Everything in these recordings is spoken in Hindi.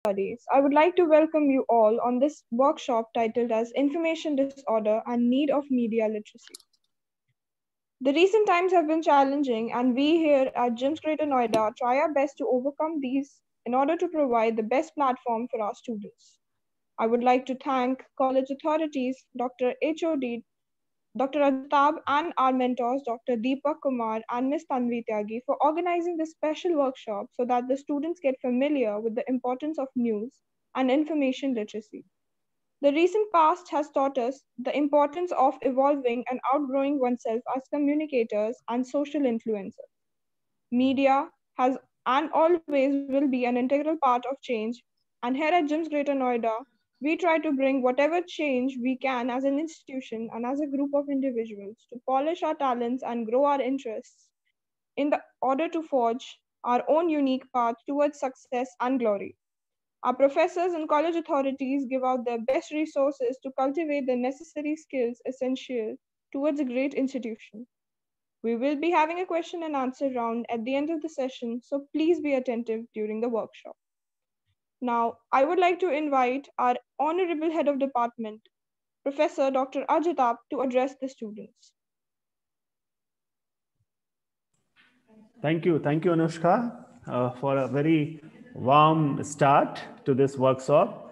Studies. I would like to welcome you all on this workshop titled as Information Disorder and Need of Media Literacy. The recent times have been challenging, and we here at GIMS Greater Noida try our best to overcome these in order to provide the best platform for our students. I would like to thank college authorities, Dr. HOD, Dr. Ajitab, and our mentors, Dr. Deepak Kumar and Ms. Tanvi Tyagi, for organizing this special workshop so that the students get familiar with the importance of news and information literacy. The recent past has taught us the importance of evolving and outgrowing oneself as communicators and social influencers. Media has and always will be an integral part of change, and here at GIMS Greater Noida, we try to bring whatever change we can as an institution and as a group of individuals to polish our talents and grow our interests in the order to forge our own unique path towards success and glory. Our professors and college authorities give out their best resources to cultivate the necessary skills essential towards a great institution. We will be having a question and answer round at the end of the session, so please be attentive during the workshop. Now, I would like to invite our Honorable Head of Department, Professor Dr. Ajitab, to address the students. Thank you, Anushka, for a very warm start to this workshop.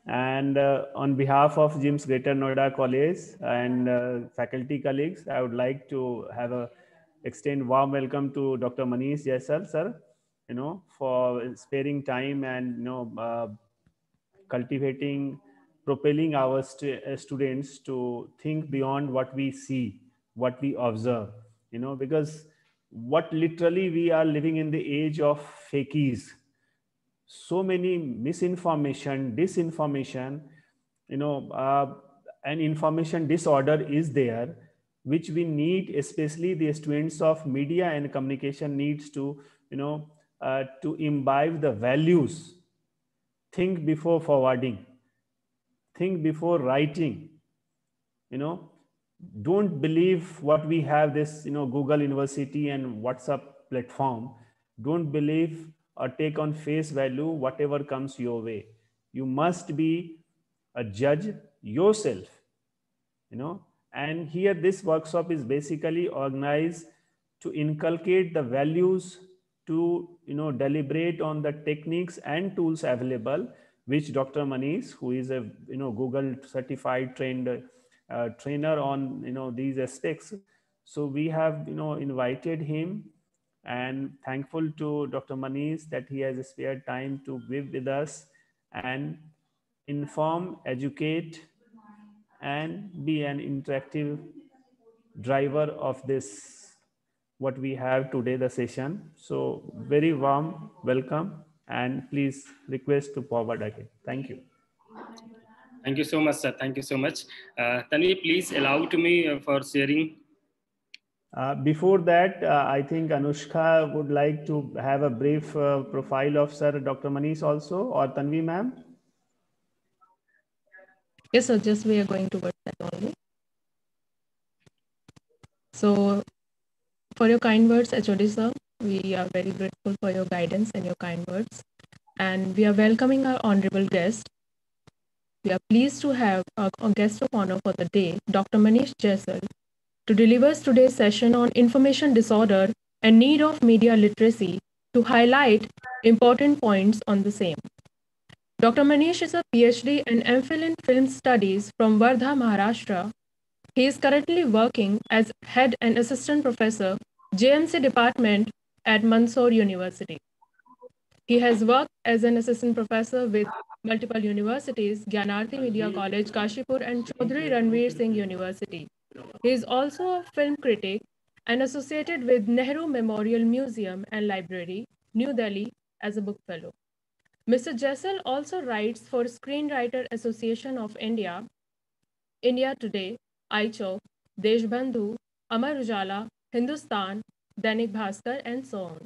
And on behalf of GIMS Greater Noida College and faculty colleagues, I would like to extend warm welcome to Dr. Manish Jaisal, sir, for sparing time and cultivating, propelling our students to think beyond what we see, what we observe, because what literally we are living in the age of fakies. So many misinformation, disinformation, and information disorder is there, which we need, especially the students of media and communication needs to, to imbibe the values. Think before forwarding, think before writing, don't believe what we have this, Google University and WhatsApp platform. Don't believe or take on face value whatever comes your way. You must be a judge yourself, and here this workshop is basically organized to inculcate the values, to deliberate on the techniques and tools available, which Dr. Manish, who is a Google certified trained trainer on these aspects, so we have invited him, and thankful to Dr. Manish that he has spared time to be with us and inform, educate, and be an interactive driver of this, what we have today, the session. So very warm welcome, and please request to forward again. Thank you. Thank you so much, sir. Thank you so much. Tanvi, please allow to me for sharing. Before that, I think Anushka would like to have a brief profile of Sir Dr. Manish also, or Tanvi ma'am. Yes, sir, just we are going towards that only. So, for your kind words, HOD sir, we are very grateful for your guidance and your kind words. And we are welcoming our honorable guest. We are pleased to have our guest of honor for the day, Dr. Manish Jaisal, to deliver today's session on information disorder and need of media literacy to highlight important points on the same. Dr. Manish is a PhD and MPhil in Film Studies from Wardha, Maharashtra. He is currently working as Head and Assistant Professor, JMC Department at Mysore University. He has worked as an Assistant Professor with multiple universities, Gyanarthi Media College, Kashipur, and Chaudhary Ranveer Singh University. He is also a film critic and associated with Nehru Memorial Museum and Library, New Delhi, as a book fellow. Mr. Jaisal also writes for Screenwriter Association of India, India Today, iChowk, Deshbandhu, Amar Ujala, Hindustan, Dainik Bhaskar, and so on.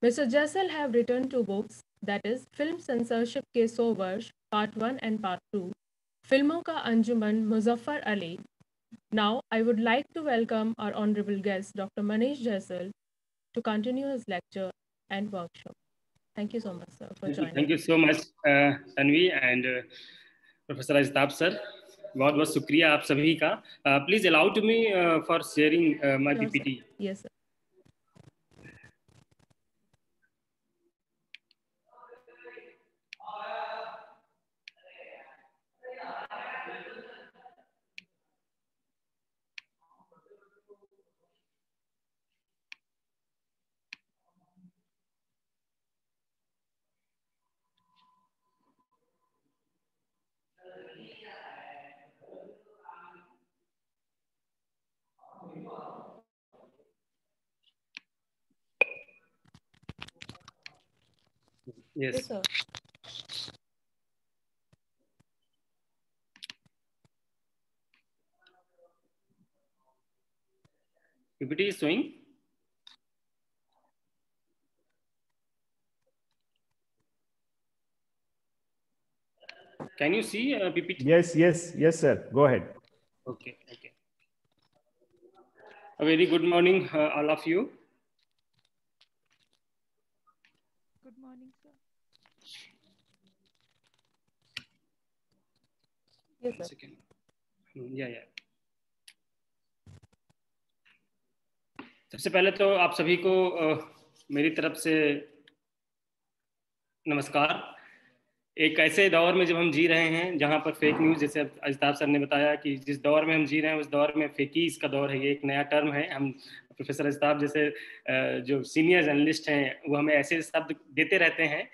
Mr. Jaisal have written 2 books, that is Film Censorship Ke 100 Varsh, Part 1 and Part 2, Filmon Ka Anjuman Muzaffar Ali. Now, I would like to welcome our honorable guest, Dr. Manish Jaisal, to continue his lecture and workshop. Thank you so much, sir, for joining. Thank you so much, Tanvi and Professor Ajtab sir. बहुत बहुत शुक्रिया आप सभी का. Please allow to me for sharing my Sure, PPT. sir. Yes, sir. Yes. Yes, sir. PPT is showing. Can you see PPT? Yes, sir. Go ahead. Okay. A very good morning, all of you. Good morning, sir. Yes, sir. Second. Yeah. सबसे पहले तो आप सभी को मेरी तरफ से नमस्कार. एक ऐसे दौर में जब हम जी रहे हैं जहां पर फेक न्यूज़, जैसे अजताब सर ने बताया कि जिस दौर में हम जी रहे हैं उस दौर में फेकीज का दौर है. ये एक नया टर्म है. हम प्रोफेसर अजताब जैसे जो सीनियर जर्नलिस्ट हैं वो हमें ऐसे शब्द देते रहते हैं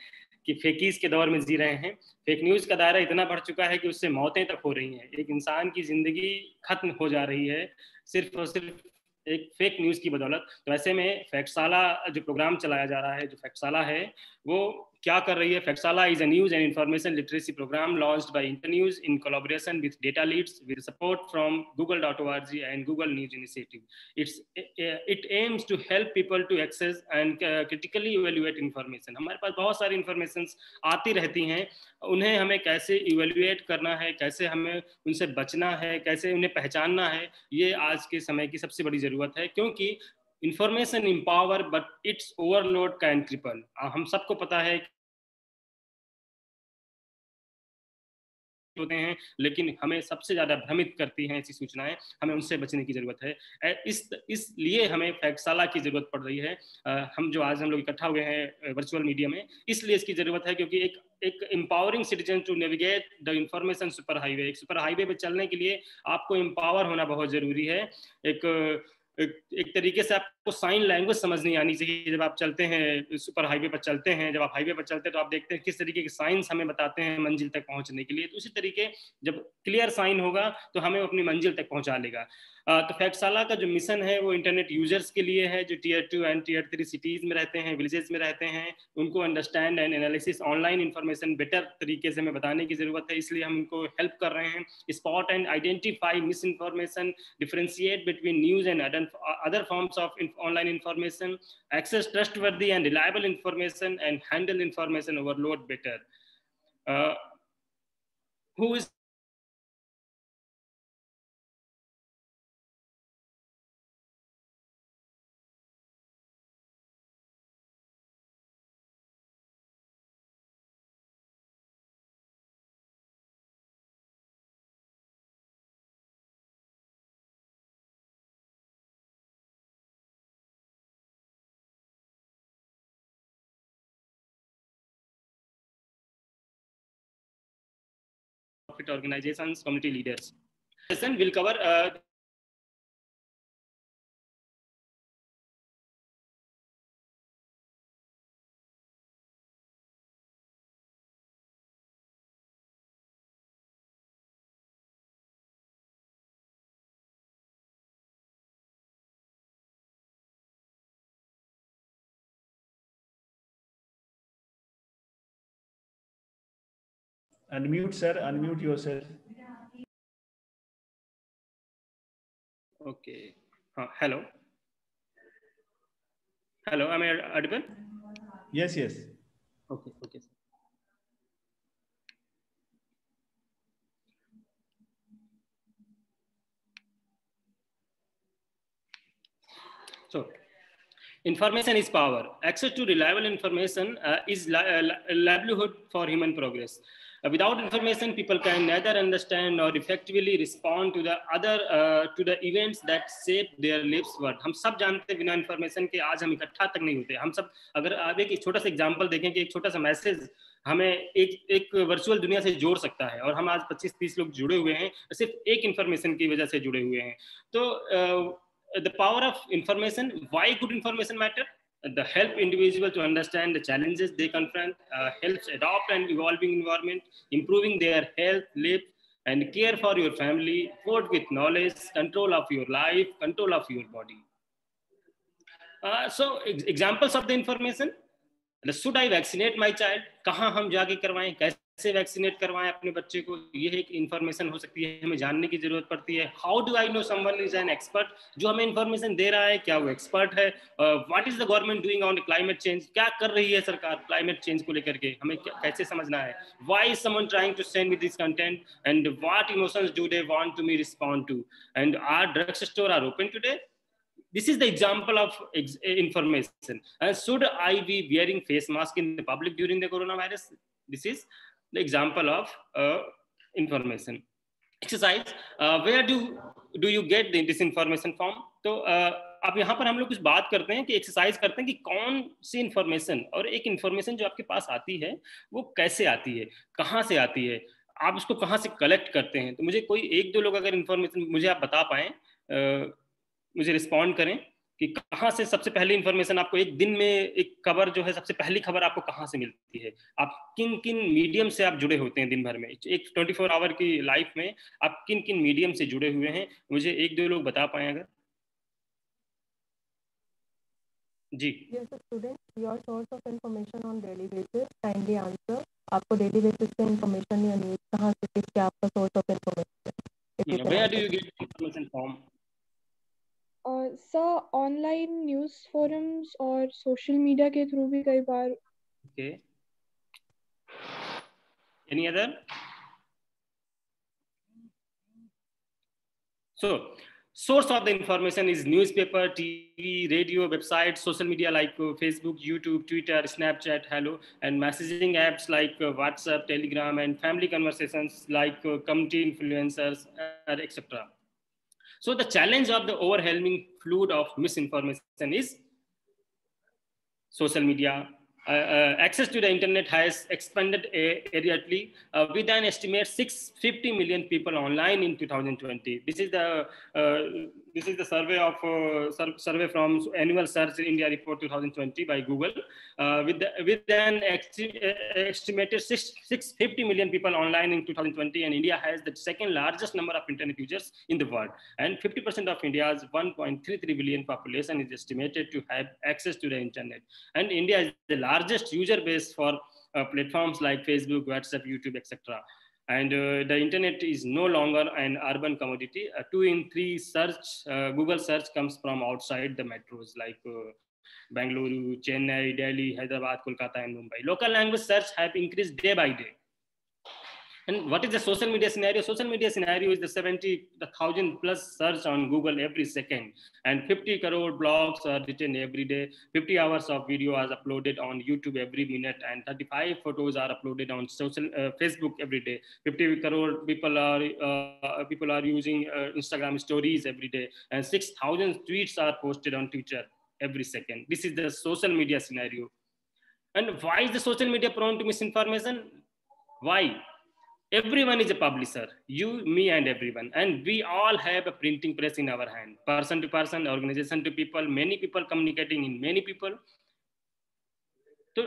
कि फेकीज के दौर में जी रहे हैं. फेक न्यूज़ का दायरा इतना बढ़ चुका है कि उससे मौतें तक हो रही हैं. एक इंसान की जिंदगी खत्म हो जा रही है सिर्फ और सिर्फ एक फेक न्यूज़ की बदौलत. तो ऐसे में फैक्टशाला जो प्रोग्राम चलाया जा रहा है, जो फैक्टशाला है वो क्या कर रही है. FactShala is a news and information literacy programme launched by Internews in collaboration with data leads with support from google.org and Google news initiative. It aims to help people to access and critically evaluate information. हमारे पास बहुत सारी इंफॉर्मेशन आती रहती हैं, उन्हें हमें कैसे इवेल्युएट करना है, कैसे हमें उनसे बचना है, कैसे उन्हें पहचानना है, ये आज के समय की सबसे बड़ी जरूरत है. क्योंकि information empower but it's overload can cripple. हम सबको पता है होते हैं, लेकिन हमें सबसे ज्यादा भ्रमित करती हैं ऐसी सूचनाएं. हमें उनसे बचने की जरूरत है. इसलिए हमें फैक्टशाला की जरूरत पड़ रही है. हम लोग इकट्ठा हुए हैं वर्चुअल मीडिया में, इसलिए इसकी जरूरत है क्योंकि एक empowering citizen to navigate the information super highway. एक सुपर हाईवे पे चलने के लिए आपको एम्पावर होना बहुत जरूरी है. एक तरीके से आपको साइन लैंग्वेज समझनी आनी चाहिए. जब आप चलते हैं सुपर हाईवे पर चलते हैं, जब आप हाईवे पर चलते हैं तो आप देखते हैं किस तरीके के साइंस हमें बताते हैं मंजिल तक पहुंचने के लिए. तो उसी तरीके जब क्लियर साइन होगा तो हमें अपनी मंजिल तक पहुंचा लेगा. तो फैक्टशाला का जो मिशन है वो इंटरनेट यूजर्स के लिए है जो टीयर 2 एंड टीयर 3 सिटीज में रहते हैं, विलेजेस में रहते हैं. उनको understand and analysis online information better तरीके से हमें बताने की जरूरत है. इसलिए हम उनको हेल्प कर रहे हैं. Spot and identify miss information, differentiate between news and other forms of online information, access trustworthy and reliable information, and handle information overload better. Who is profit organizations, community leaders. Session will cover Unmute, sir. Unmute yourself. Okay. Hello. Hello. Am I audible? Yes. Okay. So, Information is power. Access to reliable information is livelihood for human progress. Without information, people can neither understand or effectively respond to the events that shape their lives world. हम सब जानते हैं बिना information के आज हम इकट्ठा तक नहीं होते. हम सब अगर आप एक छोटा सा एग्जांपल देखें कि एक छोटा सा मैसेज हमें एक वर्चुअल दुनिया से जोड़ सकता है, और हम आज 25-30 लोग जुड़े हुए हैं सिर्फ एक इंफॉर्मेशन की वजह से जुड़े हुए हैं. तो the power of information. Why good information matter? The help individual to understand the challenges they confront, helps adopt an evolving environment, improving their health, live, and care for your family, vote with knowledge, control of your life, control of your body. So examples of the information. Should I vaccinate my child? कहाँ हम जाके करवाएं, कैसे वैक्सीनेट करवाएं अपने बच्चे को, ये एक इन्फॉर्मेशन हो सकती है, हमें जानने की जरूरत पड़ती है. How do I know someone is an expert? जो हमें इन्फॉर्मेशन दे रहा है क्या वो एक्सपर्ट है? What is the government doing on climate change? क्या कर रही है सरकार क्लाइमेट चेंज को लेकर के, हमें कैसे समझना है? Why is someone trying to send me this content and what emotions do they want to me respond to? And our drug store are open today? This is the example of information. Should I be wearing face mask in the public during the coronavirus? This is the example of information. Exercise. Where do you get this information from? तो अब यहाँ पर हम लोग कुछ बात करते हैं कि एक्सरसाइज करते हैं कि कौन सी इंफॉर्मेशन और एक इंफॉर्मेशन जो आपके पास आती है वो कैसे आती है, कहाँ से आती है, आप उसको कहाँ से कलेक्ट करते हैं. तो मुझे कोई एक दो लोग अगर इंफॉर्मेशन मुझे आप बता पाएं, मुझे रिस्पॉन्ड करें कि कहाँ से सबसे पहले इंफॉर्मेशन आपको एक दिन में, एक खबर जो है सबसे पहली खबर आपको कहाँ से मिलती है, आप किन किन मीडियम से आप जुड़े होते हैं दिन भर में, एक 24 आवर की लाइफ में आप किन किन मीडियम से जुड़े हुए हैं, मुझे एक दो लोग बता पाए अगर. जी. Yes, student, your source of information on daily basis, kindly answer. आपको डेली बेसिस पे इंफॉर्मेशन या न्यूज़ कहाँ से, किसके आपका source of information? Where do you get information from? Sir online news forums और सोशल मीडिया के थ्रू भी कई बार. Okay. Any other? So, source of the information is newspaper, TV, radio, websites, social media like Facebook, YouTube, Twitter, Snapchat, Hello, and messaging apps like WhatsApp, Telegram, and family conversations like community influencers, etc. So the challenge of the overwhelming flood of misinformation is social media. Access to the internet has expanded immediately with an estimated 650 million people online in 2020. This is the survey from Annual Search India Report 2020 by Google. With an estimated 650 million people online in 2020, and India has the second largest number of internet users in the world, and 50% of India's 1.33 billion population is estimated to have access to the internet. And India is the largest user base for platforms like Facebook, WhatsApp, YouTube, etc. And the internet is no longer an urban commodity. 2 in 3 Google search comes from outside the metros like Bangalore, Chennai, Delhi, Hyderabad, Kolkata, and Mumbai. Local language search have increased day by day. And what is the social media scenario? Social media scenario is the 70,000 plus search on Google every second, and 50 crore blogs are written every day. 50 hours of video are uploaded on YouTube every minute, and 35 photos are uploaded on Facebook every day. 50 crore people are using Instagram stories every day, and 6,000 tweets are posted on Twitter every second. This is the social media scenario. And why is the social media prone to misinformation? Why? Everyone is a publisher, you, me, and everyone. And we all have a printing press in our hand, person to person, organization to people, many people communicating in many people. So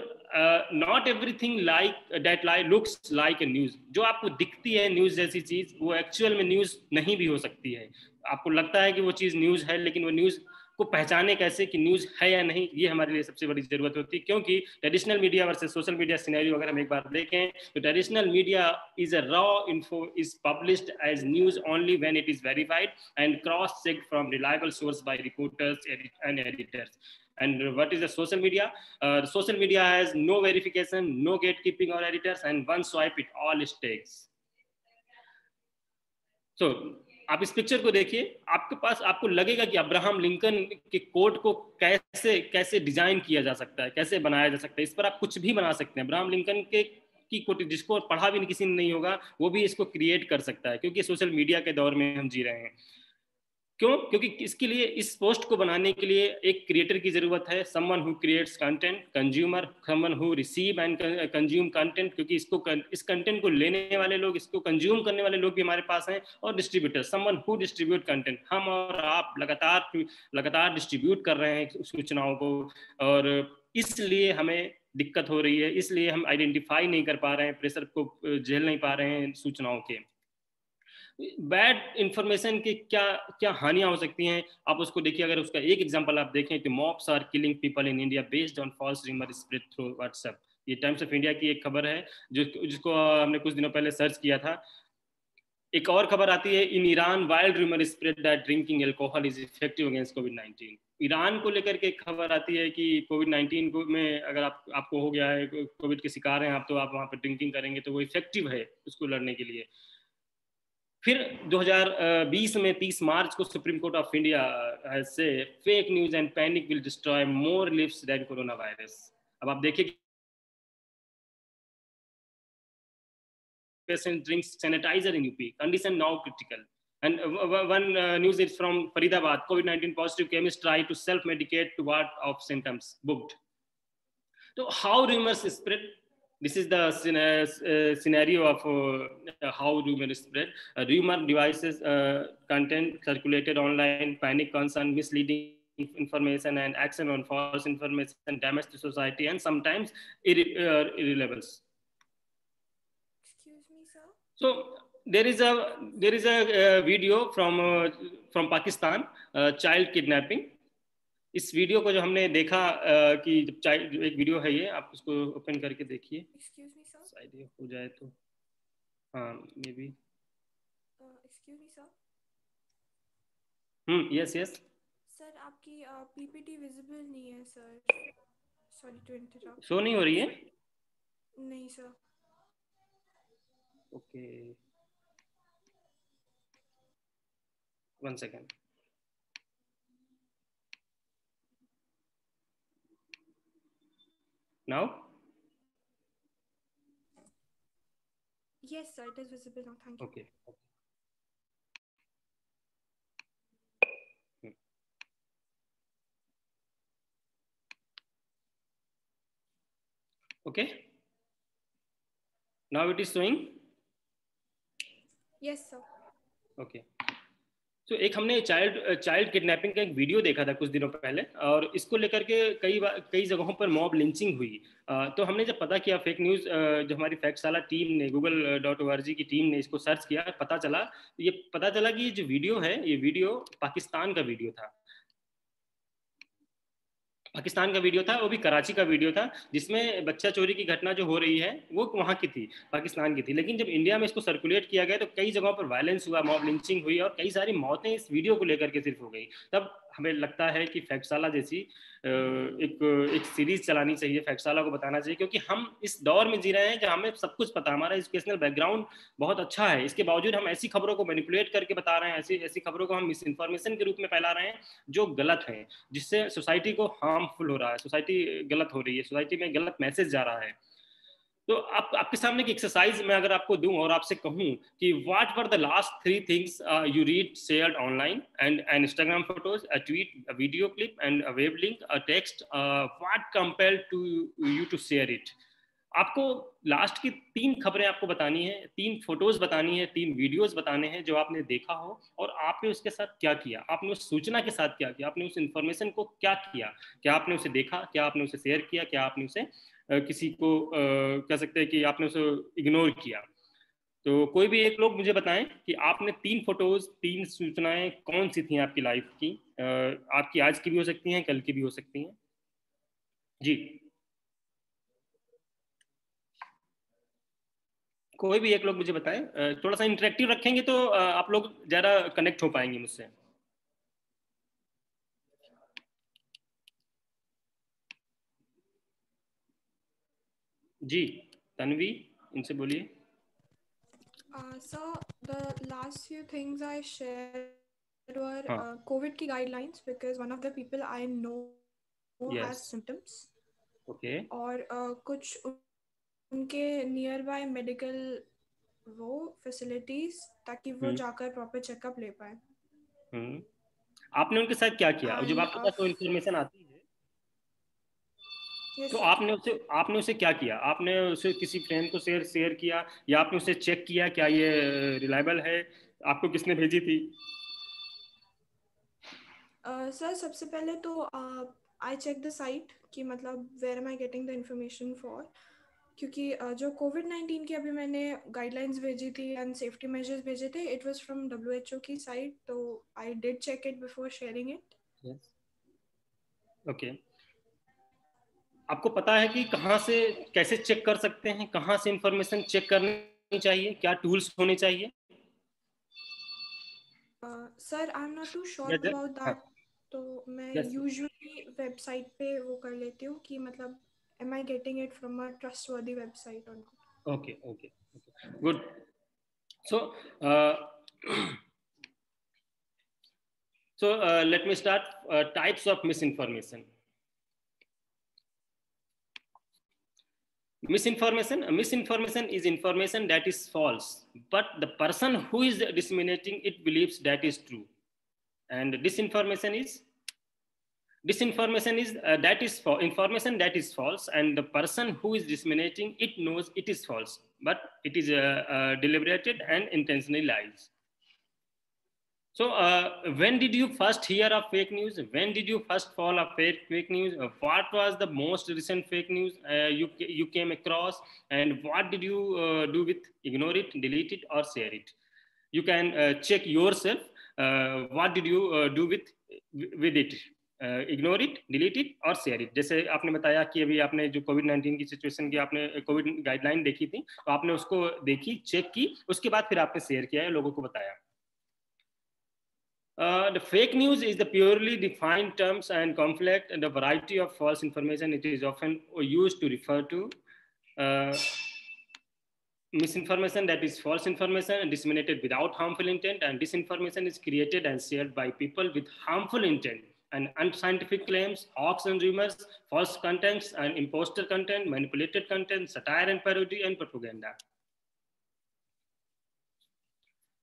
not everything like that looks like a news. जो आपको दिखती है न्यूज़ जैसी चीज़, वो एक्चुअल में न्यूज़ नहीं भी हो सकती है. आपको लगता है कि वो चीज़ न्यूज़ है, लेकिन वो न्यूज़ को पहचाने कैसे कि न्यूज़ है या नहीं, ये हमारे लिए सबसे बड़ी ज़रूरत होती है. क्योंकि traditional media versus social media scenario अगर हम एक बार देखें तो traditional media is a raw info is published as news only when it is verified and cross checked from reliable source by reporters and editors. And what is the social media? Social media has no verification, no gatekeeping or editors, and one swipe it all takes. So आप इस पिक्चर को देखिए, आपके पास आपको लगेगा कि अब्राहम लिंकन के कोट को कैसे कैसे डिजाइन किया जा सकता है, कैसे बनाया जा सकता है। इस पर आप कुछ भी बना सकते हैं। अब्राहम लिंकन के की कोट जिसको पढ़ा भी किसी ने नहीं होगा वो भी इसको क्रिएट कर सकता है, क्योंकि सोशल मीडिया के दौर में हम जी रहे हैं। क्यों? क्योंकि इसके लिए, इस पोस्ट को बनाने के लिए एक क्रिएटर की जरूरत है, someone who creates content, consumer, someone who receive and consume content, क्योंकि इस कंटेंट को लेने वाले लोग, इसको कंज्यूम करने वाले लोग भी हमारे पास हैं, और distributor, someone who distribute content. हम और आप लगातार डिस्ट्रीब्यूट कर रहे हैं सूचनाओं को, और इसलिए हमें दिक्कत हो रही है, इसलिए हम आइडेंटिफाई नहीं कर पा रहे हैं, प्रेशर को झेल नहीं पा रहे हैं सूचनाओं के। बैड इंफॉर्मेशन की क्या क्या हानियां हो सकती हैं, आप उसको देखिए। अगर उसका एक एग्जांपल आप देखें तो mobs are killing people in India based on false rumour spread through WhatsApp. ये टाइम्स ऑफ इंडिया की एक खबर है जिसको हमने कुछ दिनों पहले सर्च किया था। एक और खबर आती है, in Iran wild rumour spread that drinking alcohol is effective against covid. Iran को लेकर के एक खबर आती है कि कोविड-19 में अगर आपको हो गया है, कोविड के शिकार हैं आप, तो आप वहाँ पर ड्रिंकिंग करेंगे तो वो इफेक्टिव है उसको लड़ने के लिए। फिर 2020 में 30 मार्च को सुप्रीम कोर्ट ऑफ इंडिया से fake news and panic will destroy more lives than corona virus. अब आप देखिए, patient drinks sanitizer in UP, condition now critical. And one news is from Faridabad, COVID-19 positive chemist tried to self-medicate to ward off symptoms, booked. So how rumors spread? This is the scenario of how rumors spread. Rumor devices, content circulated online, panic, concern, misleading information, and action on false information, damage to society, and sometimes irrelevance. Excuse me, sir. So there is a video from Pakistan, child kidnapping. इस वीडियो को जो हमने देखा कि जब चाइल्ड, एक वीडियो है ये, आप उसको ओपन करके देखिए। Excuse me, sir. शायद ये हो जाए तो, हाँ maybe. Excuse me, sir. Yes yes. Sir आपकी पीपीटी विजिबल नहीं है sir, sorry to interrupt. Show नहीं हो रही है? नहीं sir. Okay, one second. Now? Yes, sir, it is visible now. Thank you. Okay. Okay. Now it is showing. Yes, sir. Okay. तो एक हमने चाइल्ड किडनैपिंग का एक वीडियो देखा था कुछ दिनों पहले, और इसको लेकर के कई जगहों पर मॉब लिंचिंग हुई। तो हमने जब पता किया, फेक न्यूज़ जो हमारी फैक्टसाला टीम ने, google.org की टीम ने इसको सर्च किया, पता चला कि ये जो वीडियो है, ये वीडियो पाकिस्तान का वीडियो था। पाकिस्तान का वीडियो था, वो भी कराची का वीडियो था, जिसमें बच्चा चोरी की घटना जो हो रही है वो वहाँ की थी, पाकिस्तान की थी। लेकिन जब इंडिया में इसको सर्कुलेट किया गया तो कई जगहों पर वायलेंस हुआ, मॉब लिंचिंग हुई, और कई सारी मौतें इस वीडियो को लेकर के सिर्फ हो गई। तब हमें लगता है कि फैक्टसाला जैसी एक सीरीज चलानी चाहिए, फैक्टसाला को बताना चाहिए, क्योंकि हम इस दौर में जी रहे हैं जहाँ हमें सब कुछ पता, हमारा एजुकेशनल बैकग्राउंड बहुत अच्छा है, इसके बावजूद हम ऐसी खबरों को मैनिपुलेट करके बता रहे हैं, ऐसी खबरों को हम मिस इन्फॉर्मेशन के रूप में फैला रहे हैं जो गलत है, जिससे सोसाइटी को हार्मफुल हो रहा है, सोसाइटी गलत हो रही है, सोसाइटी में गलत मैसेज जा रहा है। तो आपके सामने की एक्सरसाइज मैं अगर आपको दूं और आपसे कहूं कि what were the last 3 things you read shared online, and Instagram photos, a tweet, a video clip, and a web link, a text, what compelled to you to share it. आपको लास्ट की 3 खबरें आपको बतानी है, 3 फोटोज बतानी है, 3 वीडियोस बताने हैं जो आपने देखा हो, और आपने उसके साथ क्या किया, आपने उस सूचना के साथ क्या किया, आपने उस इंफॉर्मेशन को क्या किया, क्या आपने उसे देखा, क्या आपने उसे शेयर किया, क्या आपने उसे किसी को कह सकते हैं कि आपने उसे इग्नोर किया। तो कोई भी एक लोग मुझे बताएं कि आपने 3 फोटोज, 3 सूचनाएं कौन सी थी आपकी लाइफ की, आपकी आज की भी हो सकती हैं, कल की भी हो सकती हैं। जी, कोई भी एक लोग मुझे बताएं, थोड़ा सा इंटरेक्टिव रखेंगे तो आप लोग ज़्यादा कनेक्ट हो पाएंगे मुझसे। जी, तन्वी, इनसे बोलिए। So the last few things I shared were हाँ, COVID की guidelines, because one of the people I know has yes, symptoms, okay, और कुछ उनके नियर बाय मेडिकल वो फैसिलिटीज, ताकि वो जाकर प्रॉपर चेकअप ले पाए. आपने उनके साथ क्या किया जब एंड आपके पास वो इन्फॉर्मेशन आती है? यस तो सर. आपने उसे क्या किया? आपने उसे किसी फ्रेंड को शेयर किया, या आपने उसे चेक किया क्या ये रिलायबल है? आपको किसने भेजी थी? सर सबसे पहले तो आई चेक द साइट कि मतलब where am I getting the information for, क्योंकि जो COVID-19 की अभी मैंने गाइडलाइंस भेजी थी एंड सेफ्टी मेजर्स भेजे थे, इट वाज फ्रॉम WHO की साइट, तो I did check it before sharing it. Okay, आपको पता है कि कहाँ से कैसे चेक कर सकते हैं, कहाँ से इंफॉर्मेशन चेक करनी चाहिए, क्या टूल्स होने चाहिए? Sir I am not too sure या अबाउट हाँ, दैट. तो मैं यस, यूजुअली वेबसाइट पे वो कर लेती हूँ कि मतलब am I getting it from a trustworthy website और not. Okay, okay, good. So let me start. Types of misinformation. Misinformation is information that is false, but the person who is disseminating it believes that is true. And disinformation is that is for information that is false, and the person who is disseminating it knows it is false, but it is deliberated and intentionally lies. So, when did you first hear of fake news? When did you first fall of fake news? What was the most recent fake news you came across, and what did you do with ignore it, delete it, or share it? You can check yourself. What did you do with it? Ignore it, delete it और शेयर इट. जैसे आपने बताया कि अभी आपने जो COVID-19 की सिचुएशन की आपने कोविड गाइडलाइन देखी थी, तो आपने उसको देखी, चेक की, उसके बाद फिर आपने शेयर किया है, लोगों को बताया. The fake news is the purely defined terms and conflict and a variety of false information. It is often used to refer to misinformation, that is false information disseminated without harmful intent, and disinformation is created and shared by people with harmful intent, and unscientific claims, hoax and rumors, false contents and imposter content, manipulated content, satire and parody, and propaganda.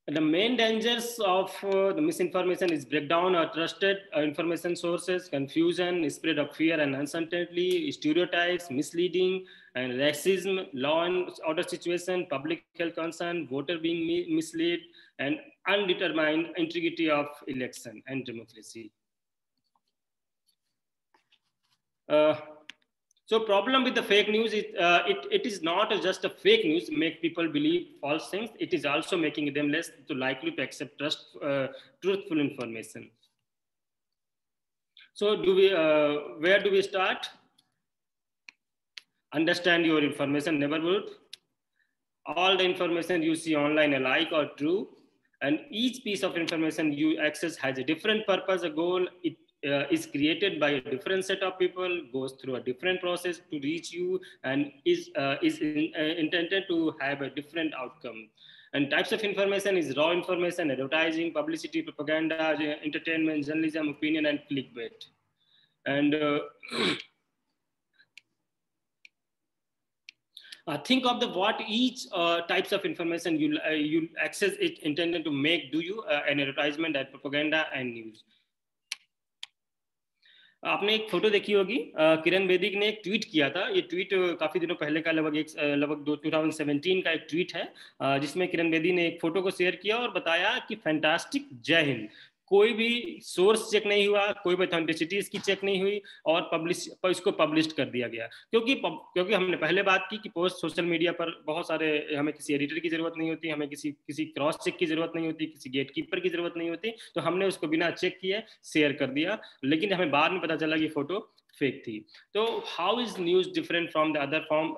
The main dangers of the misinformation is breakdown of trusted information sources, confusion, spread of fear and uncertainty, stereotypes, misleading, and racism, law and order situation, public health concern, voter being misled, and undetermined integrity of election and democracy. So problem with the fake news is it is not just a fake news make people believe false things. It is also making them less likely to accept truthful information. So where do we start? Understand your information neighborhood. All the information you see online alike or true, and each piece of information you access has a different purpose, a goal. It is created by a different set of people, goes through a different process to reach you, and is intended to have a different outcome. And types of information is raw information, advertising, publicity, propaganda, entertainment, journalism, opinion, and clickbait. And think of the what each types of information you access it intended to make do you an advertisement and propaganda and news. आपने एक फोटो देखी होगी, किरण बेदी ने एक ट्वीट किया था. ये ट्वीट काफी दिनों पहले का, लगभग 2017 का एक ट्वीट है, जिसमें किरण बेदी ने एक फोटो को शेयर किया और बताया कि फैंटास्टिक, जय हिंद. कोई भी सोर्स चेक नहीं हुआ, कोई भी ऑथेंटिसिटी इसकी चेक नहीं हुई, और इसको पब्लिश कर दिया गया. क्योंकि हमने पहले बात की कि पोस्ट सोशल मीडिया पर बहुत सारे, हमें किसी एडिटर की जरूरत नहीं होती, हमें किसी क्रॉस चेक की जरूरत नहीं होती, किसी गेटकीपर की जरूरत नहीं होती, तो हमने उसको बिना चेक किए शेयर कर दिया. लेकिन हमें बाद में पता चला कि फोटो फेक थी. तो how is news different from the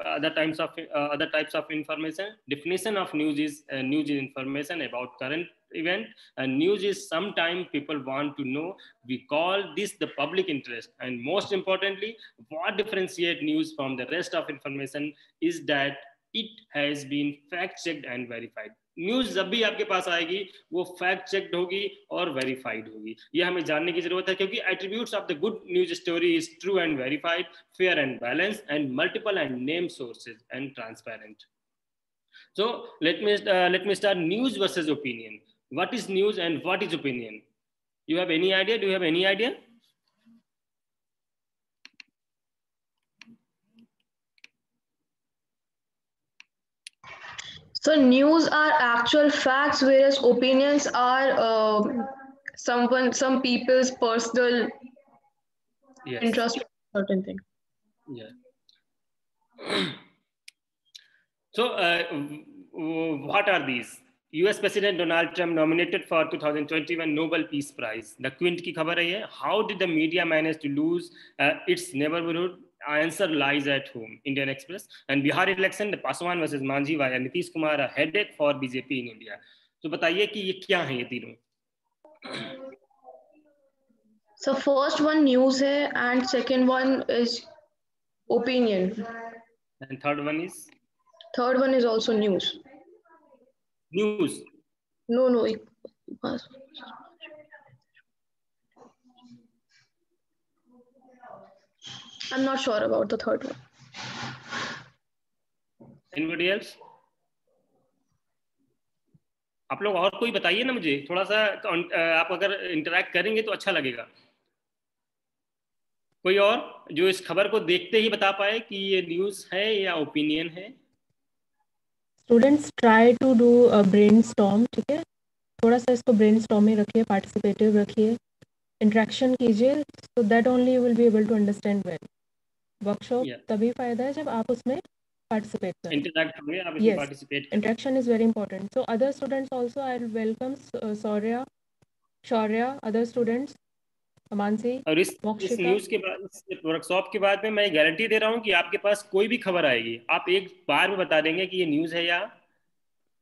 other types of information? Definition of news is information about current event, and news is sometime people want to know. We call this the public interest. And most importantly, what differentiate news from the rest of information is that it has been fact checked and verified. News जब भी आपके पास आएगी वो फैक्ट चेक्ड होगी और वेरीफाइड होगी, ये हमें जानने की जरूरत है, क्योंकि attributes of the good news story is true and verified, fair and balance and multiple and name sources and transparent. So let me start. News versus opinion. What is news and what is opinion? You have any idea? Do you have any idea? So news are actual facts, whereas opinions are some people's personal interest in certain thing. Yeah. So what are these? US President Donald Trump nominated for 2021 Nobel Peace Prize. The Quint की खबर है ये. How did the media manage to lose its neighborhood? Answer lies at home. Indian Express. And Bihar election, the Paswan versus Manji via Nitish Kumar, a headache for BJP in India. So बताइए कि ये क्या हैं ये तीनों? So first one news है and second one is opinion. And third one is? Third one is also news. News. No. I'm not sure about the third one. Anybody else? आप लोग और कोई बताइए ना मुझे, थोड़ा सा आप अगर इंटरैक्ट करेंगे तो अच्छा लगेगा. कोई और जो इस खबर को देखते ही बता पाए कि ये न्यूज़ है या ओपिनियन है? Students try to do a brainstorm. ठीक है, थोड़ा सा इसको ब्रेनस्टॉर्म में रखिए, पार्टिसिपेटिव रखिए, इंटरेक्शन कीजिए, so that only you will be able to understand well. Workshop तभी फायदा है जब आप उसमें participate करें. Interact होंगे, आप इसमें participate करें. Interaction is very important. So other students also, I will welcome Shaurya, other students, Amansi. और इस न्यूज़ के बाद, इस वर्कशॉप के बाद में मैं गारंटी दे रहा हूँ कि आपके पास कोई भी खबर आएगी, आप एक बार में बता देंगे कि ये न्यूज़ है या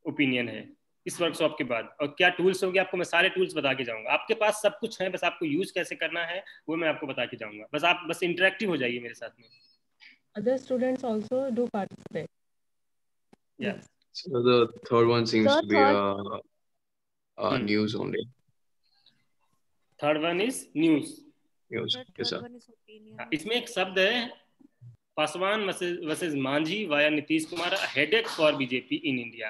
ओपिनियन है इस वर्कशॉप के बाद. और क्या टूल्स होंगे, आपको मैं सारे टूल्स बता के जाऊंगा. आपके पास सब कुछ है, बस आपको यूज कैसे करना है वो मैं आपको बता के जाऊंगा. बस आप बस इंटरेक्टिव हो जाइए मेरे साथ में. Other students also do participate. Yeah. So the third one seems to be news only. Third one is news. News. Yes, sir. इसमें एक शब्द है, Paswan versus Manjhi via Nitish Kumar, headache for BJP in India.